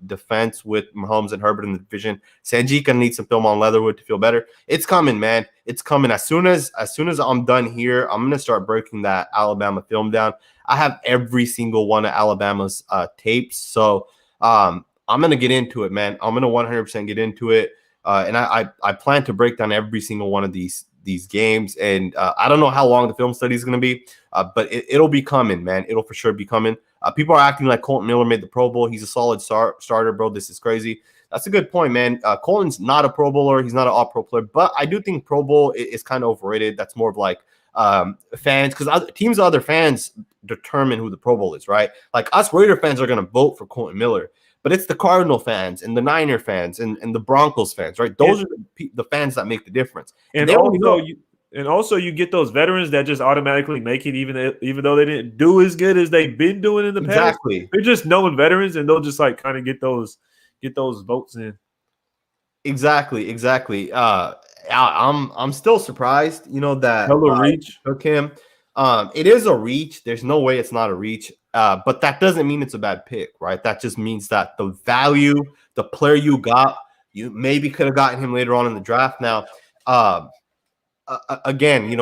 defense with Mahomes and Herbert in the division? Sanjeet gonna need some film on Leatherwood to feel better. It's coming, man. It's coming. As soon as I'm done here, I'm gonna start breaking that Alabama film down. I have every single one of Alabama's tapes, so I'm gonna get into it, man. I'm gonna 100% get into it, and I plan to break down every single one of these games. And I don't know how long the film study is gonna be, but it'll be coming, man. It'll for sure be coming. People are acting like Colton Miller made the Pro Bowl. He's a solid starter, bro. This is crazy. That's a good point, man. Colton's not a Pro Bowler. He's not an all-pro player, but I do think Pro Bowl is kind of overrated. That's more of like fans, because teams and other fans determine who the Pro Bowl is, right? Like us Raider fans are going to vote for Colton Miller, but it's the Cardinal fans and the Niner fans and the Broncos fans, right? Those are the fans that make the difference. And also, you get those veterans that just automatically make it, even though they didn't do as good as they've been doing in the past. Exactly. They're just known veterans, and they'll just like kind of get those votes in. Exactly. I'm still surprised, that reach took him. It is a reach. There's no way it's not a reach. But that doesn't mean it's a bad pick, right? That just means that the value, the player you got, you maybe could have gotten him later on in the draft. Now, again,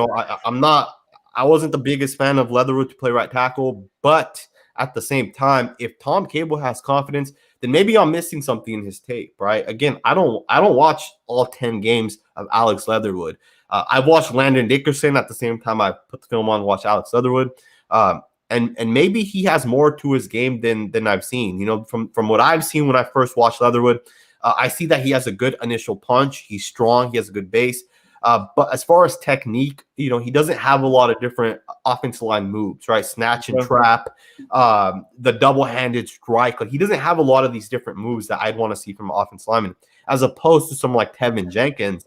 I wasn't the biggest fan of Leatherwood to play right tackle, but at the same time, if Tom Cable has confidence, then maybe I'm missing something in his tape, right? Again, I don't watch all 10 games of Alex Leatherwood. I watched Landon Dickerson at the same time I put the film on, watch Alex Leatherwood. And maybe he has more to his game than I've seen. From what I've seen when I first watched Leatherwood, I see that he has a good initial punch. He's strong. He has a good base. But as far as technique, he doesn't have a lot of different offensive line moves, right? Snatch and trap, the double-handed strike. Like he doesn't have a lot of these different moves that I'd want to see from an offensive lineman, as opposed to someone like Tevin Jenkins.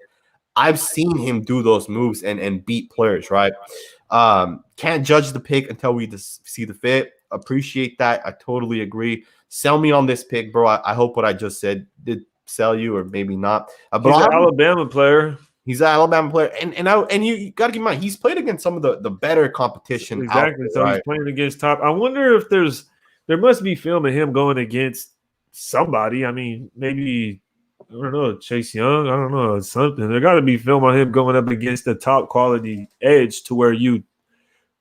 I've seen him do those moves and beat players, right? Can't judge the pick until we see the fit. Appreciate that. I totally agree. Sell me on this pick, bro. I hope what I just said did sell you, or maybe not. But he's an Alabama player. He's an Alabama player, and you got to keep in mind he's played against some of the better competition. Exactly. So he's playing against top. I wonder if there must be film of him going against somebody. I mean, maybe I don't know, Chase Young. I don't know, something. There got to be film on him going up against the top quality edge to where you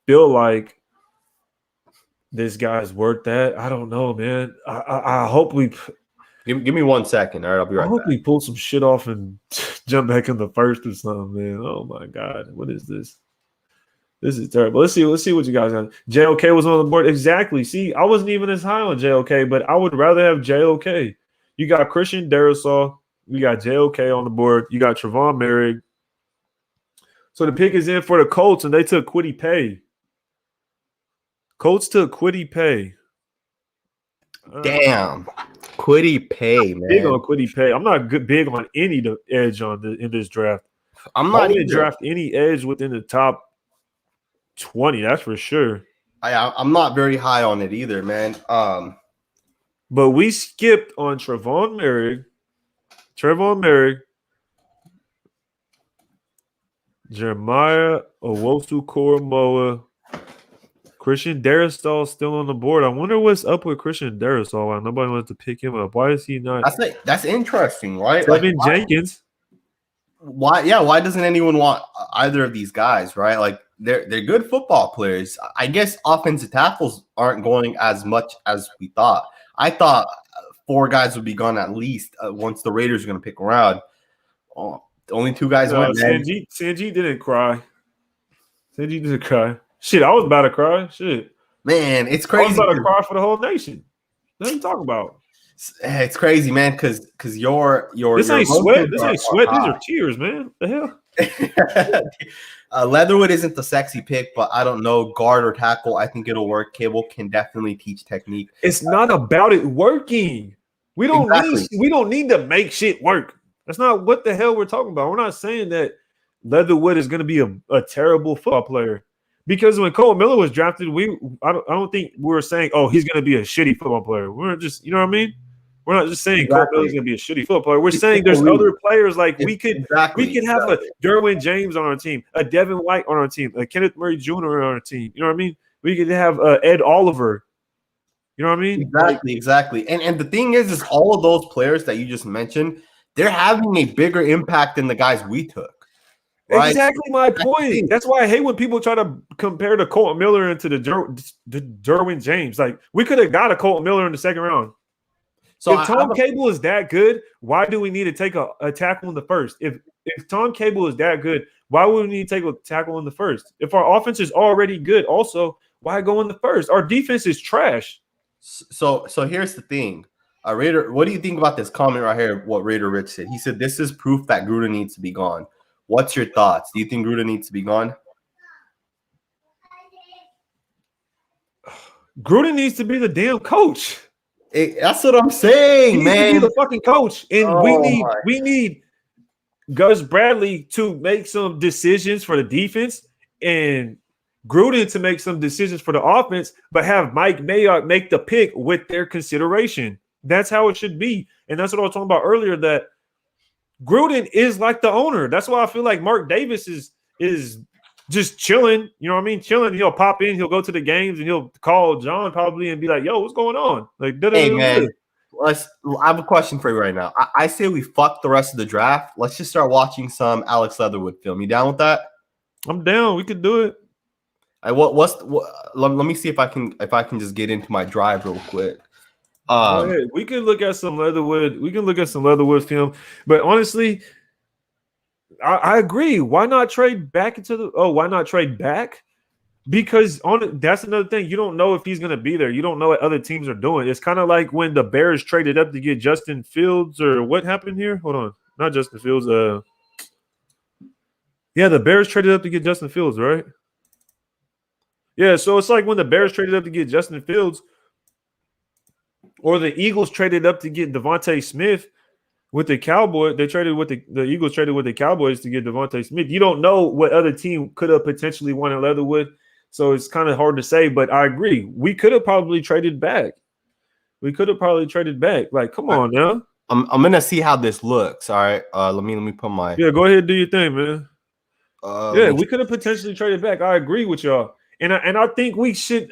feel like this guy's worth that. I don't know, man. I hope we. Give me 1 second. All right, I'll be right back. I hope we pull some shit off and jump back in the first or something, man. Oh my God, what is this? This is terrible. Let's see what you guys got. JOK was on the board. Exactly. See, I wasn't even as high on JOK, but I would rather have JOK. You got Christian Darrisaw. You got JOK on the board. You got Trevon Merrick. So the pick is in for the Colts, and they took Kwity Paye. Colts took Kwity Paye. Damn. Kwity Paye, man. Big on Kwity Paye. I'm not big on any edge in this draft. I'm not going to draft any edge within the top 20. That's for sure. I'm not very high on it either, man. But we skipped on Trevon Merrick, Jeremiah Owusu-Koramoah, Christian Darrisaw still on the board. I wonder what's up with Christian Darrisaw. Why nobody wants to pick him up? Why is he not? That's interesting, right? Tevin Jenkins. Why doesn't anyone want either of these guys, right? Like they're good football players. I guess offensive tackles aren't going as much as we thought. I thought 4 guys would be gone at least once the Raiders are going to pick around. Oh, only 2 guys went. Sanjeet didn't cry. Sanjeet didn't cry. Shit, I was about to cry. Shit. Man, it's crazy. I was about to cry for the whole nation. What are you talking about? It's crazy, man, because your This ain't sweat. emotions This ain't sweat. These are tears, man. The hell? Leatherwood isn't the sexy pick, but I don't know, guard or tackle. I think it'll work. Cable can definitely teach technique. It's not about it working. We don't need to make shit work. That's not what the hell we're talking about. We're not saying that Leatherwood is going to be a terrible football player. Because when Cole Miller was drafted, I don't think we were saying, oh, he's going to be a shitty football player. We're just, you know what I mean? We're not just saying Cole Miller's going to be a shitty football player. We're saying there's other players like we could have a Derwin James on our team, a Devin White on our team, a Kenneth Murray Jr. on our team. You know what I mean? We could have Ed Oliver. You know what I mean? Exactly. And the thing is all of those players that you just mentioned, they're having a bigger impact than the guys we took. Right? Exactly my point. That's why I hate when people try to compare the Colton Miller into the Derwin James. Like, we could have got a Colton Miller in the second round. So if Tom Cable is that good, why do we need to take a tackle in the first? If Tom Cable is that good, why would we need to take a tackle in the first? If our offense is already good, also, why go in the first? Our defense is trash. So here's the thing. Raider, what do you think about this comment right here? What Raider Rich said? He said, this is proof that Gruden needs to be gone. What's your thoughts? Do you think Gruden needs to be gone? Gruden needs to be the damn coach. That's what I'm saying, he man. He the fucking coach, and we need Gus Bradley to make some decisions for the defense, and Gruden to make some decisions for the offense, but have Mike Mayock make the pick with their consideration. That's how it should be, and that's what I was talking about earlier. That Gruden is like the owner. That's why I feel like Mark Davis is just chilling. You know what I mean? Chilling. He'll pop in. He'll go to the games, and he'll call John probably and be like, "Yo, what's going on?" Like, hey man, I have a question for you right now. I say we fuck the rest of the draft. Let's just start watching some Alex Leatherwood film. You down with that? I'm down. We could do it. Let me see if I can just get into my drive real quick. We can look at some Leatherwood. We can look at some Leatherwood film. But honestly, I agree. Why not trade back why not trade back? Because that's another thing. You don't know if he's going to be there. You don't know what other teams are doing. It's kind of like when the Bears traded up to get Justin Fields, or what happened here? Hold on. Not Justin Fields. Yeah, the Bears traded up to get Justin Fields, right? Yeah, so it's like when the Bears traded up to get Justin Fields, or the Eagles traded up to get Devontae Smith with the Cowboys. They traded with the Eagles traded with the Cowboys to get Devontae Smith. You don't know what other team could have potentially wanted Leatherwood, so it's kind of hard to say. But I agree. We could have probably traded back. Like, come on now. I'm gonna see how this looks. All right. Let me put my. Yeah, go ahead and do your thing, man. We could have potentially traded back. I agree with y'all. And I think we should,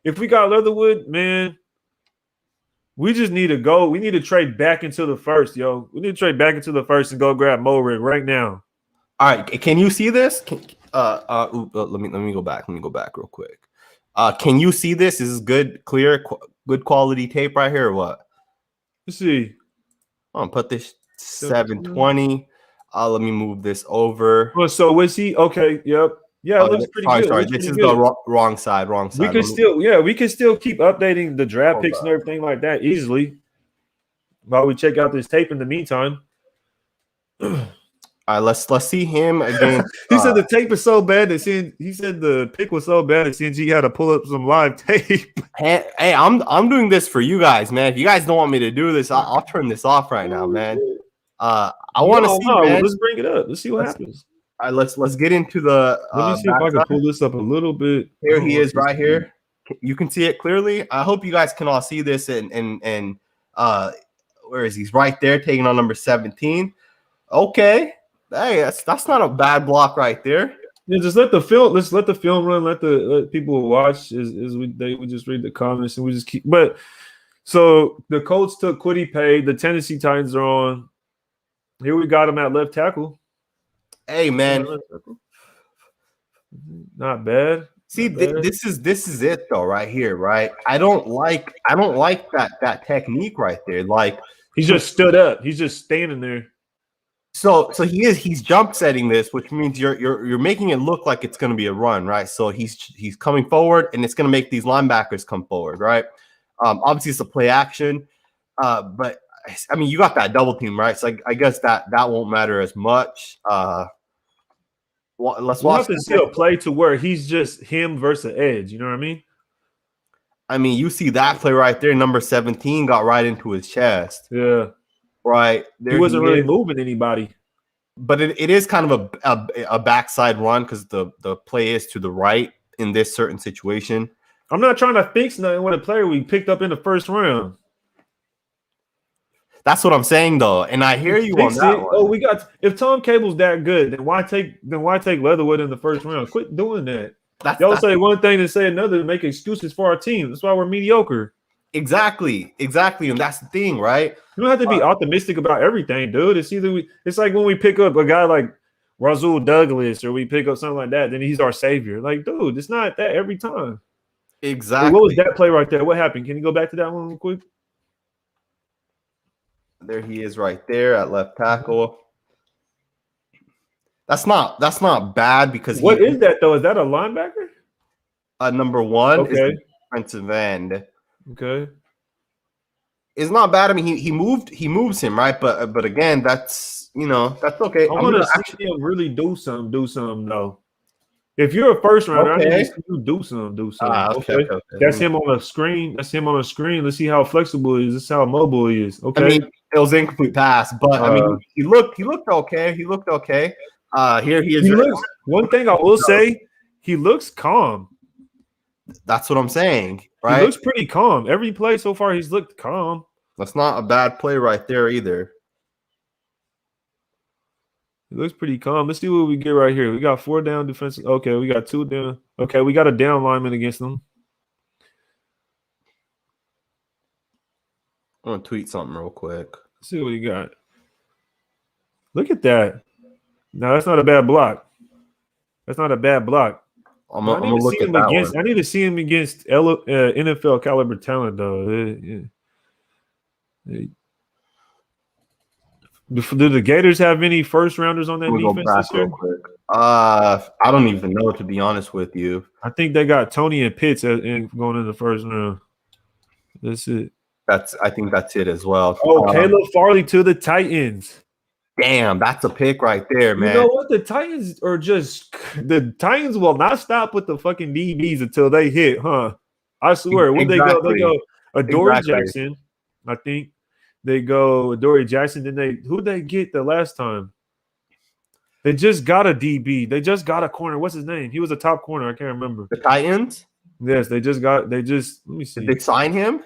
if we got Leatherwood, man, we just need to go. We need to trade back into the first, yo. We need to trade back into the first and go grab Morig right now. All right. Can you see this? Let me go back. Let me go back real quick. Can you see this? Is this good, clear, good quality tape right here or what? Let's see. I'm gonna put this 720. Let me move this over. Oh, so was he okay? Yep. Yeah, it looks pretty good. Sorry, this is the wrong side. We can still keep updating the draft picks and everything like that easily while we check out this tape in the meantime. All right, let's see him again. He said the tape is so bad that he said the pick was so bad that CNG had to pull up some live tape. Hey, I'm doing this for you guys, man. If you guys don't want me to do this, I'll turn this off right now, man. I want to see. Man. Let's bring it up. Let's see what happens. All right, let's get into the. Let me see if I can pull this up a little bit. Here he is, right here. You can see it clearly. I hope you guys can all see this. And where is he? He's right there, taking on number 17. Okay, hey, that's not a bad block right there. Yeah, just let the film. Let's let the film run. Let people watch. We just read the comments and we just keep. But so the Colts took Kwity Paye. The Tennessee Titans are on. Here we got him at left tackle. Hey man, not bad. See, this is it though, right here, right? I don't like that technique right there. Like he just stood up. He's just standing there. So he's jump setting this, which means you're making it look like it's going to be a run, right? So he's coming forward, and it's going to make these linebackers come forward, right? Obviously it's a play action. But I mean, you got that double team, right? So I guess that won't matter as much. Let's We'll watch. have to see a play to where he's just him versus edge. You know what I mean? I mean, you see that play right there. Number 17 got right into his chest. Yeah, Right there, he wasn't really moving anybody. But it is kind of a backside run because the play is to the right in this certain situation. I'm not trying to fix nothing with a player we picked up in the first round. That's what I'm saying, though, and I hear you on that one. Oh, we got if Tom Cable's that good, then why take Leatherwood in the first round? Quit doing that. Y'all say one thing and say another to make excuses for our team. That's why we're mediocre. Exactly, and that's the thing, right? You don't have to be optimistic about everything, dude. It's like when we pick up a guy like Rasul Douglas or we pick up something like that, then he's our savior. Like, dude, it's not that every time. Exactly. What was that play right there? What happened? Can you go back to that one real quick? There he is right there at left tackle. That's not bad because what is that though? Is that a linebacker? Number 1 is okay. the defensive end. Okay. It's not bad. I mean, he moves him, right? But again, that's that's okay. I want to see him really do something though. If you're a first rounder, I need to see you do something. Okay. That's him on the screen. Let's see how flexible he is. Let's see how mobile he is. Okay. I mean, it was an incomplete pass, but I mean, he looked okay. He looked okay. Here he is. One thing I will say, he looks calm. That's what I'm saying, right? He looks pretty calm. Every play so far, he's looked calm. That's not a bad play right there either. He looks pretty calm. Let's see what we get right here. We got 4 down defenses. Okay, we got 2 down. Okay, we got a down lineman against them. I'm gonna tweet something real quick. Let's see what we got. Look at that. No, that's not a bad block. That's not a bad block. I'm gonna look at that one. I need to see him against NFL caliber talent, though. Do the Gators have any first rounders on that defense this year? I don't even know, to be honest with you. I think they got Tony and Pitts going in the first round. That's it. I think that's it as well. Oh, Caleb Farley to the Titans. Damn, that's a pick right there, man. You know what? The Titans will not stop with the fucking DBs until they hit, huh? I swear. When they go Adoree Jackson, I think. They go Adoree Jackson. Then who'd they get the last time? They just got a DB. They just got a corner. What's his name? He was a top corner. I can't remember. The Titans? Yes, let me see. Did they sign him?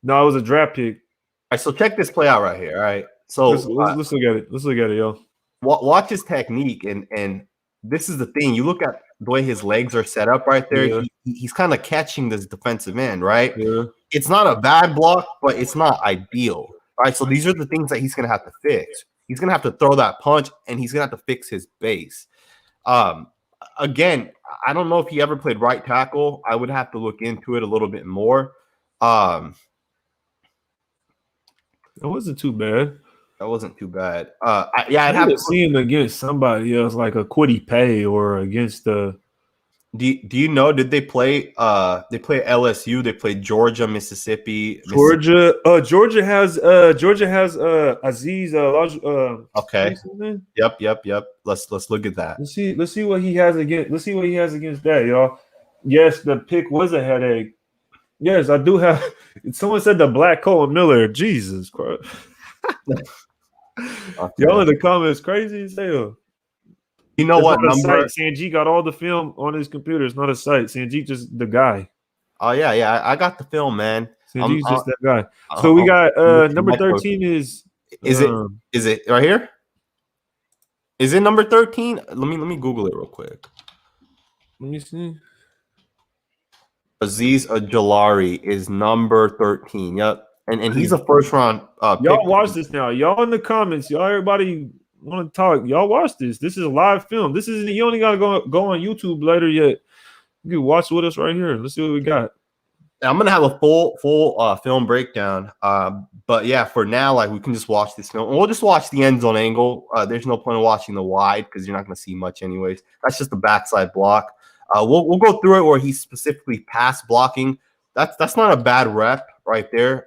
No, it was a draft pick. All right, so check this play out right here. All right. So let's look at it. Let's look at it, yo. Watch his technique, and this is the thing. You look at the way his legs are set up right there. Yeah. He's kind of catching this defensive end, right? Yeah. It's not a bad block, but it's not ideal. All right, so these are the things that he's going to have to fix. He's going to have to throw that punch, and he's going to have to fix his base. Again, I don't know if he ever played right tackle. I would have to look into it a little bit more. That wasn't too bad. I'd have to see him against somebody else, like a Kwity Paye or against the. Do you know? Did they play? They play LSU. They played Georgia, Mississippi. Georgia has Aziz. Okay. Yep. Let's look at that. Let's see what he has against that, y'all. Yes, the pick was a headache. Yes, I do have. Someone said the Black Colin Miller. Jesus Christ. Okay. Y'all in the comments crazy as hell. You know what number? Sanjeet got all the film on his computer. It's not a site. Sanjeet just the guy. Oh yeah. I got the film, man. Sanjeet's just that guy. So we got number 13 is it right here? Is it number 13? Let me Google it real quick. Let me see. Azeez Ojulari is number 13. Yep. And he's a first round y'all watch this now. Y'all in the comments. Y'all everybody want to talk. Y'all watch this. This is a live film. This isn't you only gotta go on YouTube later yet. You can watch with us right here. Let's see what we got. I'm gonna have a full film breakdown. But yeah, for now, like we can just watch this film. And we'll just watch the end zone angle. There's no point in watching the wide because you're not gonna see much anyways. That's just the backside block. We'll go through it where he's specifically pass blocking. That's not a bad rep right there.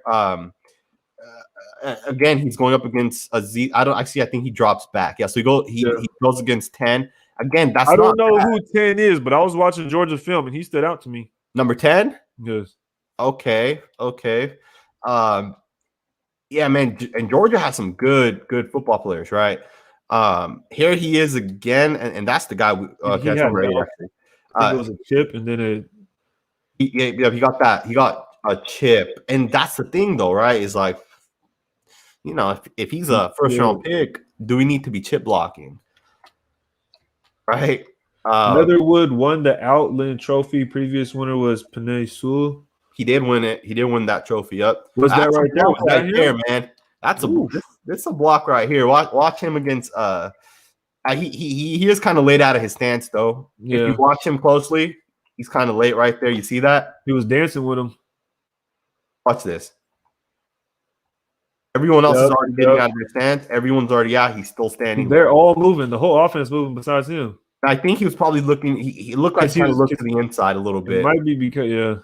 again, he's going up against a Z. I think he drops back. Yeah, so he goes against 10. Again, that's I don't not know bad. who 10 is, but I was watching Georgia film and he stood out to me. Number 10? Yes. Okay. Yeah, man, and Georgia has some good football players, right? Here he is again, and that's the guy. He had already, no, actually. I think it was a chip, and then he got that. He got a chip, and that's the thing, though, right? Is like, if he's a first round pick, do we need to be chip blocking, right? Leatherwood won the Outland Trophy. Previous winner was Panay Sewell. He did win it. He did win that trophy up. Was that right there? Was that there, man? That's this a block right here. Watch him against he is kind of late out of his stance though. Yeah. If you watch him closely, he's kind of late right there. You see that? He was dancing with him. Watch this. Everyone else is already getting out of their stance. Everyone's already out. He's still standing. They're all moving. The whole offense moving besides him. I think he was probably looking. He looked like he was looking to the inside a little bit. It might be because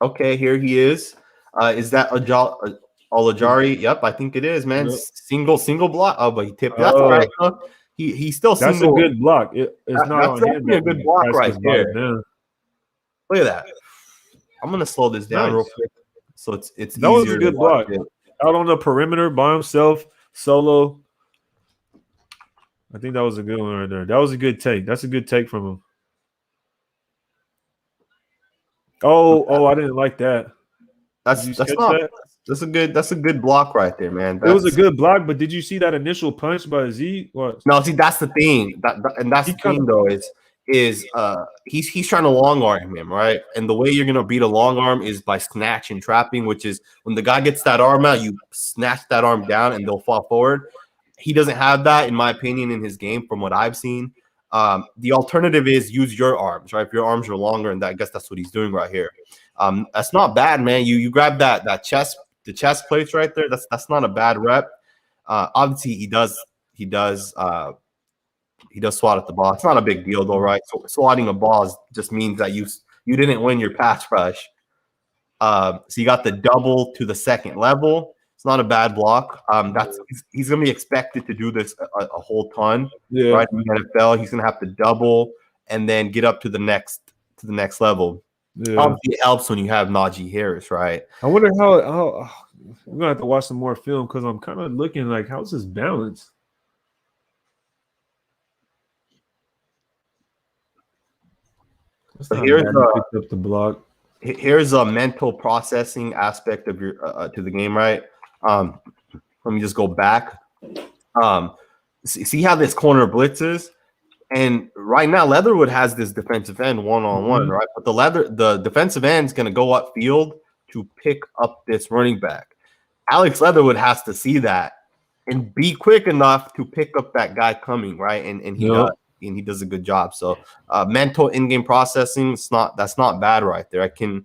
Okay, here he is. Is that Olajari? Yep, I think it is, man. Yep. Single block. Oh, but he tipped. That's all right. He's still that's single. That's a good block. It's not that's definitely a good block right there. Look at that. I'm gonna slow this down real quick, so it's that was a good block. Out on the perimeter by himself, solo. I think that was a good one right there. That was a good take. That's a good take from him. Oh, I didn't like that. That's a good block right there, man. It was a good block, but did you see that initial punch by Z? What? No, see, that's the thing. That's the thing though, is he's trying to long arm him, right? And the way you're gonna beat a long arm is by snatch and trapping, which is when the guy gets that arm out, you snatch that arm down and they'll fall forward. He doesn't have that, in my opinion, in his game from what I've seen. The alternative is use your arms, right? If your arms are longer, and I guess that's what he's doing right here. That's not bad, man. You grab the chest plates right there. That's not a bad rep. Obviously, he does swat at the ball. It's not a big deal though, right? So swatting a ball just means that you didn't win your pass rush. So you got the double to the second level. It's not a bad block. He's going to be expected to do this a whole ton, right? In the NFL, he's going to have to double and then get up to the next level. Yeah. Obviously, it helps when you have Najee Harris, right? I wonder how we're going to have to watch some more film because I'm kind of looking like, how's his balance? So here's up the block. Here's a mental processing aspect of your to the game, right? Let me just go back. See how this corner blitzes, and right now Leatherwood has this defensive end one-on-one, right? But the defensive end is going to go upfield to pick up this running back. Alex Leatherwood has to see that and be quick enough to pick up that guy coming, right? And he does a good job. So mental in-game processing, that's not bad right there. I can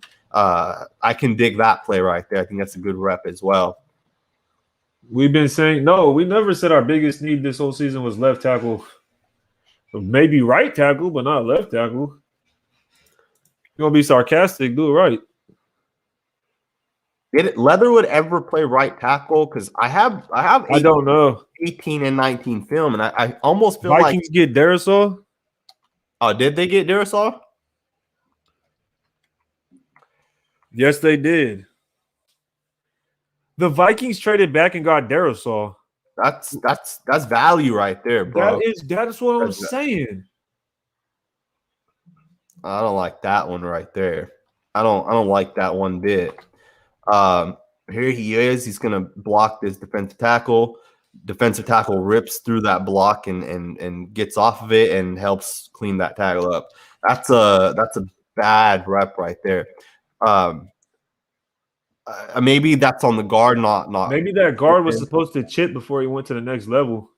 dig that play right there. I think that's a good rep as well. We've been saying no. We never said our biggest need this whole season was left tackle. Maybe right tackle, but not left tackle. You're gonna be sarcastic. Do it right. Did Leatherwood ever play right tackle? Because I don't know 18 and 19 film, and I almost feel Vikings get Darisaw. Oh, did they get Darisaw? Yes, they did. The Vikings traded back and got Darisaw. That's value right there, bro. That is what I'm saying. I don't like that one right there. I don't like that one bit. Here he is. He's gonna block this defensive tackle. Defensive tackle rips through that block and gets off of it and helps clean that tackle up. That's a bad rep right there. Maybe that's on the guard, not. Maybe that guard was supposed to chip before he went to the next level.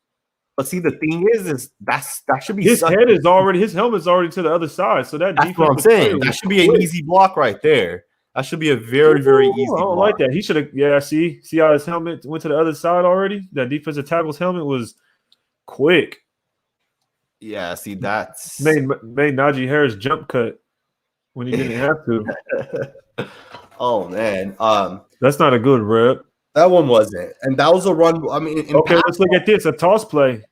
But see, the thing is that should be his helmet's already to the other side. So that's what I'm saying. That should be an easy block right there. That should be a very, very easy block. I don't like that. He should have. Yeah, see how his helmet went to the other side already. That defensive tackle's helmet was quick. Yeah, see that's made Najee Harris jump cut when he didn't have to. Oh man. That's not a good rep. That one wasn't, and that was a run. I mean, Okay, let's look at this. A toss play.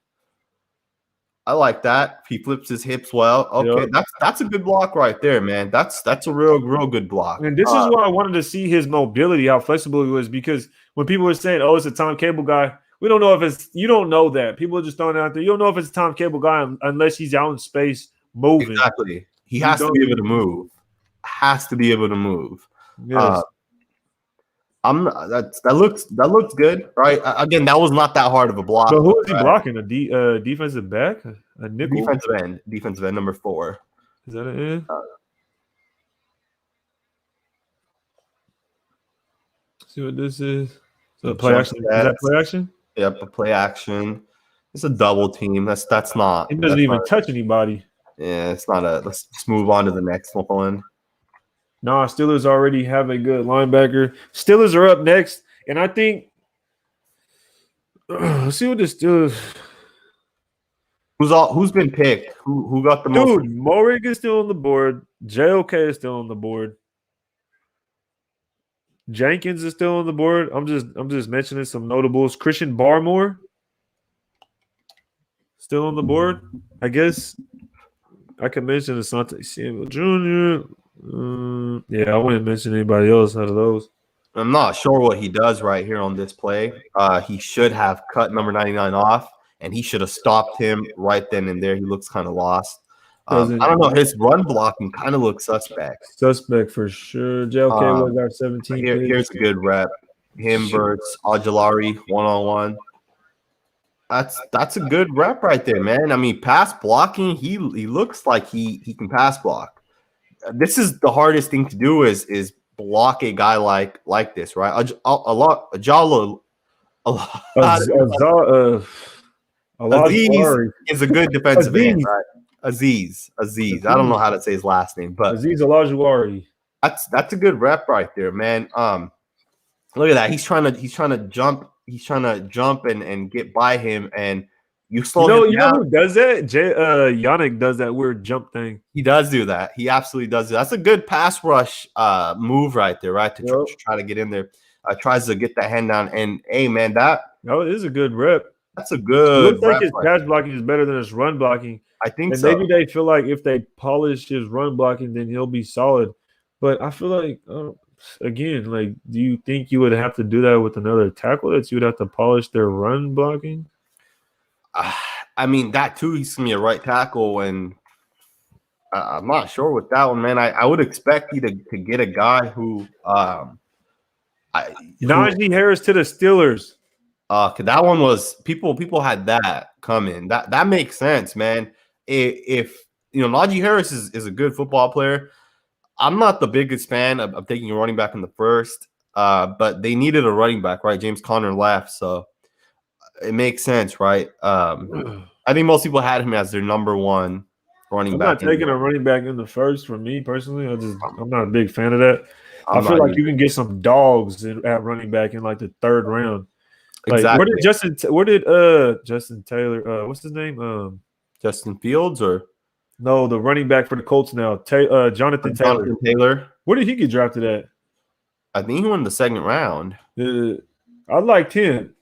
I like that. He flips his hips well. Okay, Yep. that's a good block right there, man. That's a real good block. And this is why I wanted to see his mobility, how flexible he was, because when people were saying, "Oh, it's a Tom Cable guy," we don't know if it's. You don't know that. People are just throwing it out there. You don't know if it's a Tom Cable guy unless he's out in space moving. Exactly. He has to be able to move. Has to be able to move. Yes. That looks good, right? Again, that was not that hard of a block. So who is he blocking? A defensive back? A nickel? Defensive end number 4. Is that an end? See what this is. So play action. Is that play action? Yep, a play action. It's a double team. That's not. It doesn't even touch anybody. Yeah, it's not a. Let's just move on to the next one. Nah, Steelers already have a good linebacker. Steelers are up next, and I think let's see what the Steelers. Who's been picked? Who got the most? Dude, Morig is still on the board. JOK is still on the board. Jenkins is still on the board. I'm just mentioning some notables. Christian Barmore still on the board. I guess I could mention Asante Samuel Jr. Yeah, I wouldn't mention anybody else out of those. I'm not sure what he does right here on this play. He should have cut number 99 off, and he should have stopped him right then and there. He looks kind of lost. I don't know. His run blocking kind of looks suspect. Suspect for sure. JLK was our 17. Here's a good rep. Him versus Ojulari one-on-one. That's a good rep right there, man. I mean, pass blocking, he looks like he can pass block. This is the hardest thing to do is block a guy like this, right? Ojulari is a good defensive end, right? Aziz. I don't know how to say his last name, but Aziz Olajuwari. That's a good rep right there, man. Look at that. He's trying to jump. He's trying to jump and get by him, and you slow him down. You know who does that? Yannick does that weird jump thing. He does do that. He absolutely does. That's a good pass rush move right there, right? To try to get in there. Tries to get that hand down, and hey, man, that is a good rep. That's a good. It looks like his pass blocking is better than his run blocking. I think and so. Maybe they feel like if they polish his run blocking, then he'll be solid. But I feel like, again, like, do you think you would have to do that with another tackle that you would have to polish their run blocking? I mean, that too, he's going to be a right tackle, and I'm not sure with that one, man. I would expect you to get a guy who Najee Harris to the Steelers. That one was people had that coming. That makes sense, man. If Najee Harris is a good football player. I'm not the biggest fan of taking a running back in the first, but they needed a running back, right? James Conner left, so it makes sense, right? I think most people had him as their number one running back. I'm not taking a running back in the first for me personally. I'm not a big fan of that. I feel like you can get some dogs at running back in like the third round. Like, exactly. Where did Justin Taylor? What's his name? Justin Fields or no, the running back for the Colts now, Jonathan Taylor. Where did he get drafted at? I think he won the second round. I liked him.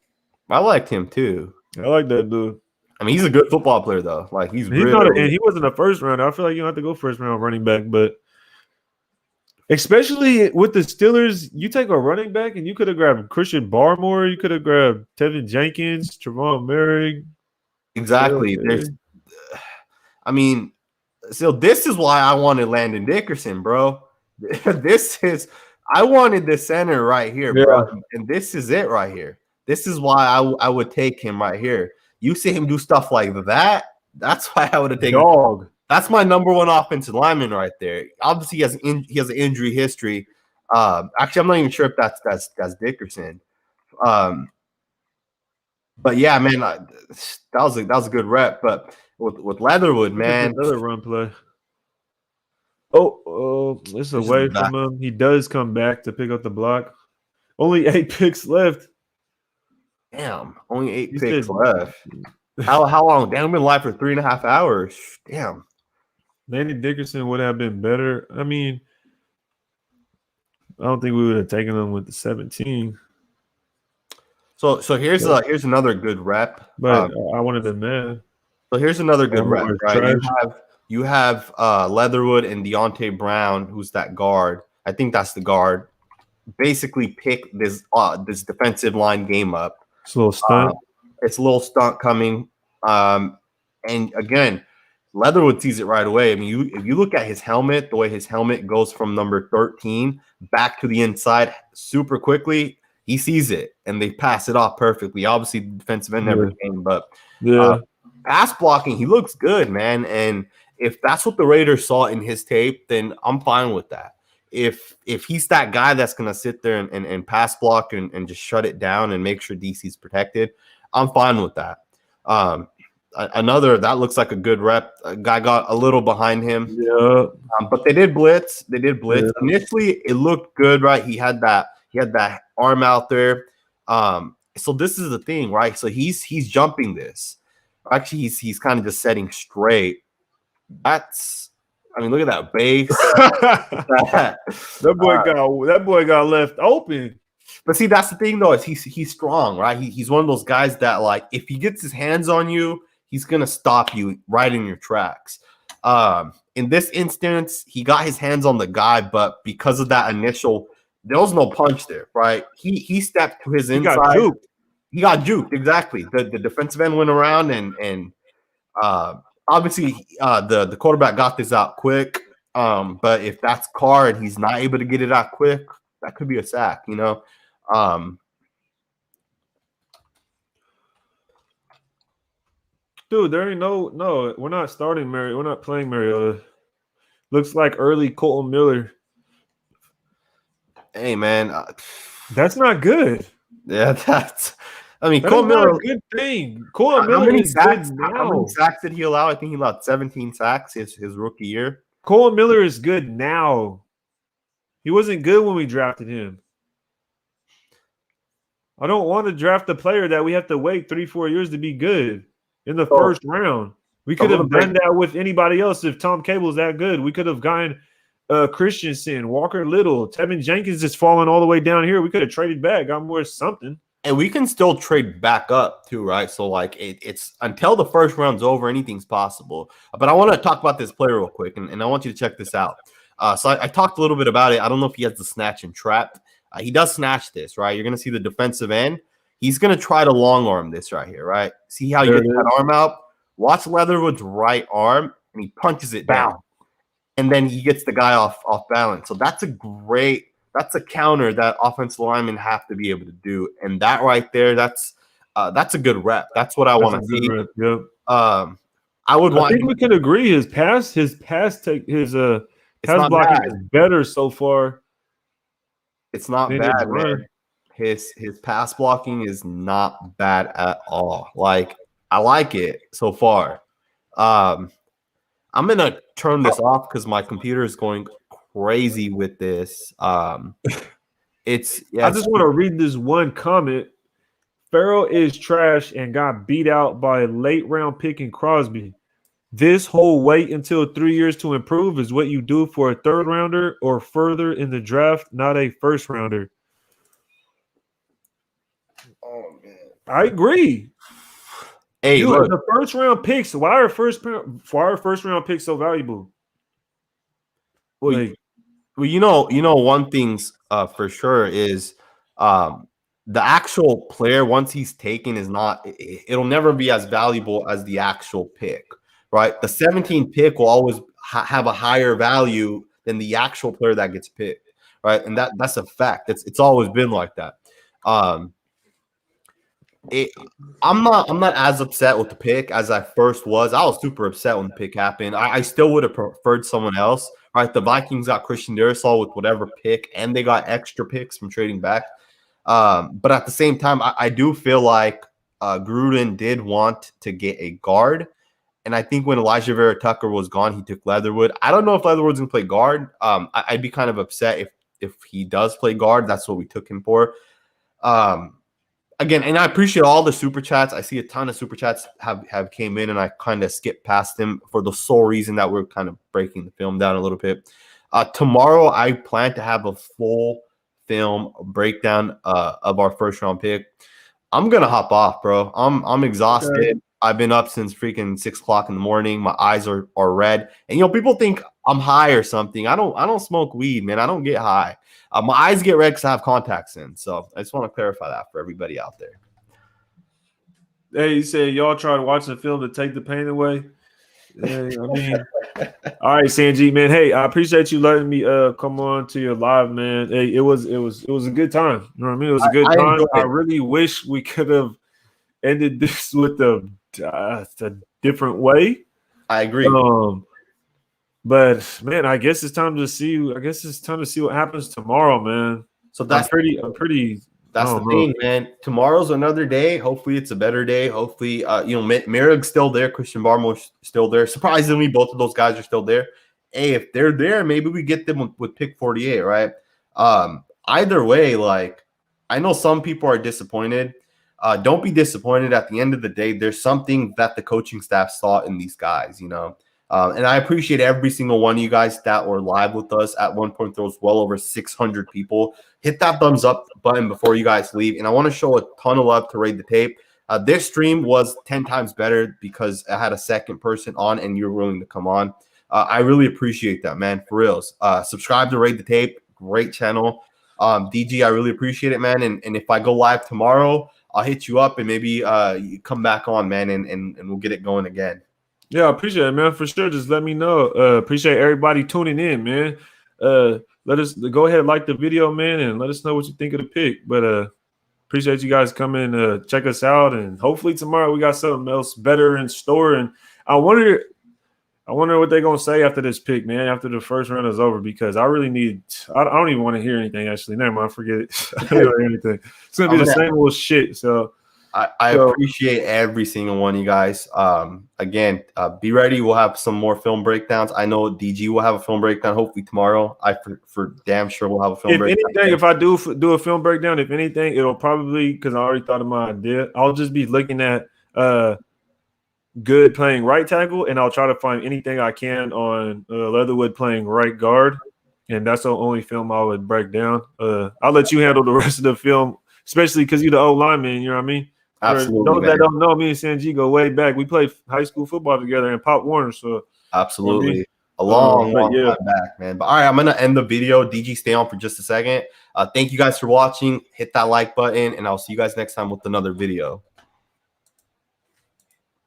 I liked him too. I like that dude. I mean, he's a good football player though. Like he's not, and he wasn't a first round. I feel like you don't have to go first round running back, but especially with the Steelers, you take a running back and you could have grabbed Christian Barmore, you could have grabbed Tevin Jenkins, Trevon Merrick. Exactly. I mean, so this is why I wanted Landon Dickerson, bro. I wanted the center right here, bro. Yeah. And this is it right here. This is why I would take him right here. You see him do stuff like that, that's why I would have taken him. That's my number one offensive lineman right there. Obviously, he has an injury history. Actually, I'm not even sure if that's Dickerson. But yeah, man, that was a good rep. But with Leatherwood, man, another run play. Oh, it's away from him. He does come back to pick up the block. Only 8 picks left. Damn, only 8 picks left. How long? Damn, been live for 3.5 hours. Damn. Landon Dickerson would have been better. I mean, I don't think we would have taken him with the 17. So here's another good rep. But I wanted him man. So here's another good rep, Armor is right? trash. You have Leatherwood and Deontay Brown, who's that guard. I think that's the guard. Basically, pick this defensive line game up. It's a little stunt. It's a little stunt coming. And again, Leatherwood sees it right away. I mean, if you look at his helmet, the way his helmet goes from number 13 back to the inside super quickly, he sees it and they pass it off perfectly. Obviously, the defensive end never came, but pass blocking, he looks good, man. And if that's what the Raiders saw in his tape, then I'm fine with that. If he's that guy that's going to sit there and pass block and just shut it down and make sure DC's protected, I'm fine with that. Another that looks like a good rep. A guy got a little behind him. Yeah. But they did blitz. Yeah. Initially, it looked good, right? He had that arm out there. So this is the thing, right? So he's jumping this. Actually, he's kind of just setting straight. Look at that base. that boy got left open. But see, that's the thing, though, is he's strong, right? He's one of those guys that, like, if he gets his hands on you, he's gonna stop you right in your tracks. In this instance, he got his hands on the guy, but because of that initial, there was no punch there, right? He stepped to his inside. He got juked, exactly. The defensive end went around and obviously the quarterback got this out quick. But if that's Carr and he's not able to get it out quick, that could be a sack, you know. Dude, there ain't no. We're not starting We're not playing Mariota. Looks like early Colton Miller. Hey, man, that's not good. Yeah, that's. I mean, Colton Miller, a good thing. Colton Miller is good now. How many sacks did he allow? I think he allowed 17 sacks his rookie year. Colton Miller is good now. He wasn't good when we drafted him. I don't want to draft a player that we have to wait 3-4 years to be good in the first round. We could have done that with anybody else if Tom Cable's that good. We could have gotten Christensen, Walker Little, Tevin Jenkins is falling all the way down here. We could have traded back, got more something. And we can still trade back up too, right? So like it's until the first round's over, anything's possible. But I want to talk about this player real quick, and I want you to check this out. So I talked a little bit about it. I don't know if he has the snatch and trap. He does snatch this, right? You're going to see the defensive end. He's going to try to long arm this right here, right? See how you get that arm out? Watch Leatherwood's right arm, and he punches it down. And then he gets the guy off balance. So that's a counter that offensive linemen have to be able to do. And that right there, that's a good rep. That's what I want to see. Yep. I think we can agree his pass blocking is better so far. It's not bad, man. His pass blocking is not bad at all. Like, I like it so far. I'm gonna turn this off because my computer is going crazy with this. I just want to read this one comment. Farrell is trash and got beat out by a late round pick in Crosby. This whole wait until 3 years to improve is what you do for a third rounder or further in the draft, not a first rounder. Oh man, I agree. Hey, look, the first round picks. Why are first round picks so valuable? Well, you know, one thing's for sure is the actual player once he's taken is not. It'll never be as valuable as the actual pick. Right, the 17th pick will always have a higher value than the actual player that gets picked. Right, and that's a fact. It's always been like that. I'm not as upset with the pick as I first was. I was super upset when the pick happened. I still would have preferred someone else. Right, the Vikings got Christian Darrisaw with whatever pick, and they got extra picks from trading back. But at the same time, I do feel like Gruden did want to get a guard. And I think when Elijah Vera Tucker was gone, he took Leatherwood. I don't know if Leatherwood's going to play guard. I'd be kind of upset if he does play guard. That's what we took him for. Again, and I appreciate all the super chats. I see a ton of super chats have came in, and I kind of skipped past them for the sole reason that we're kind of breaking the film down a little bit. Tomorrow, I plan to have a full film breakdown of our first round pick. I'm gonna hop off, bro. I'm exhausted. Okay. I've been up since freaking 6 o'clock in the morning. My eyes are red, and people think I'm high or something. I don't smoke weed, man. I don't get high. My eyes get red because I have contacts in. So I just want to clarify that for everybody out there. Hey, you said y'all tried watching the film to take the pain away. Hey, I mean, all right, Sanjeet, man. Hey, I appreciate you letting me come on to your live, man. Hey, it was a good time. You know what I mean? It was a good time. I really wish we could have ended this with a different way. I agree. But man, I guess it's time to see. I guess it's time to see what happens tomorrow, man. So that's I'm pretty. That's the thing, man. Tomorrow's another day. Hopefully, it's a better day. Hopefully, Merrick's still there. Christian Barmore's still there. Surprisingly, both of those guys are still there. Hey, if they're there, maybe we get them with pick 48, right? Either way, like, I know some people are disappointed. Don't be disappointed. At the end of the day, there's something that the coaching staff saw in these guys, and I appreciate every single one of you guys that were live with us. At one point, there was well over 600 people. Hit that thumbs up button before you guys leave. And I want to show a ton of love to Raid the Tape. This stream was 10 times better because I had a second person on and you're willing to come on. I really appreciate that, man, for reals. Subscribe to Raid the Tape. Great channel. DG, I really appreciate it, man. And if I go live tomorrow, I'll hit you up and maybe you come back on, man, and we'll get it going again. Yeah, I appreciate it, man. For sure. Just let me know. Appreciate everybody tuning in, man. Let us go ahead, like the video, man, and let us know what you think of the pick. But appreciate you guys coming check us out, and hopefully tomorrow we got something else better in store. And I wonder what they're gonna say after this pick, man, after the first round is over, because I really need. I don't even want to hear anything. Actually, never mind. Forget it. I don't hear anything. It's gonna be the same old shit. So. I appreciate every single one of you guys. Again, be ready. We'll have some more film breakdowns. I know DG will have a film breakdown hopefully tomorrow. For damn sure we'll have a film breakdown. If I do a film breakdown, if anything, it'll probably, because I already thought of my idea, I'll just be looking at Good playing right tackle, and I'll try to find anything I can on Leatherwood playing right guard, and that's the only film I would break down. I'll let you handle the rest of the film, especially because you're the old lineman, you know what I mean? Absolutely. Those that don't know, me and Sanji go way back. We played high school football together in Pop Warner. So absolutely. A long time back, man. But all right, I'm going to end the video. DG, stay on for just a second. Thank you guys for watching. Hit that like button, and I'll see you guys next time with another video.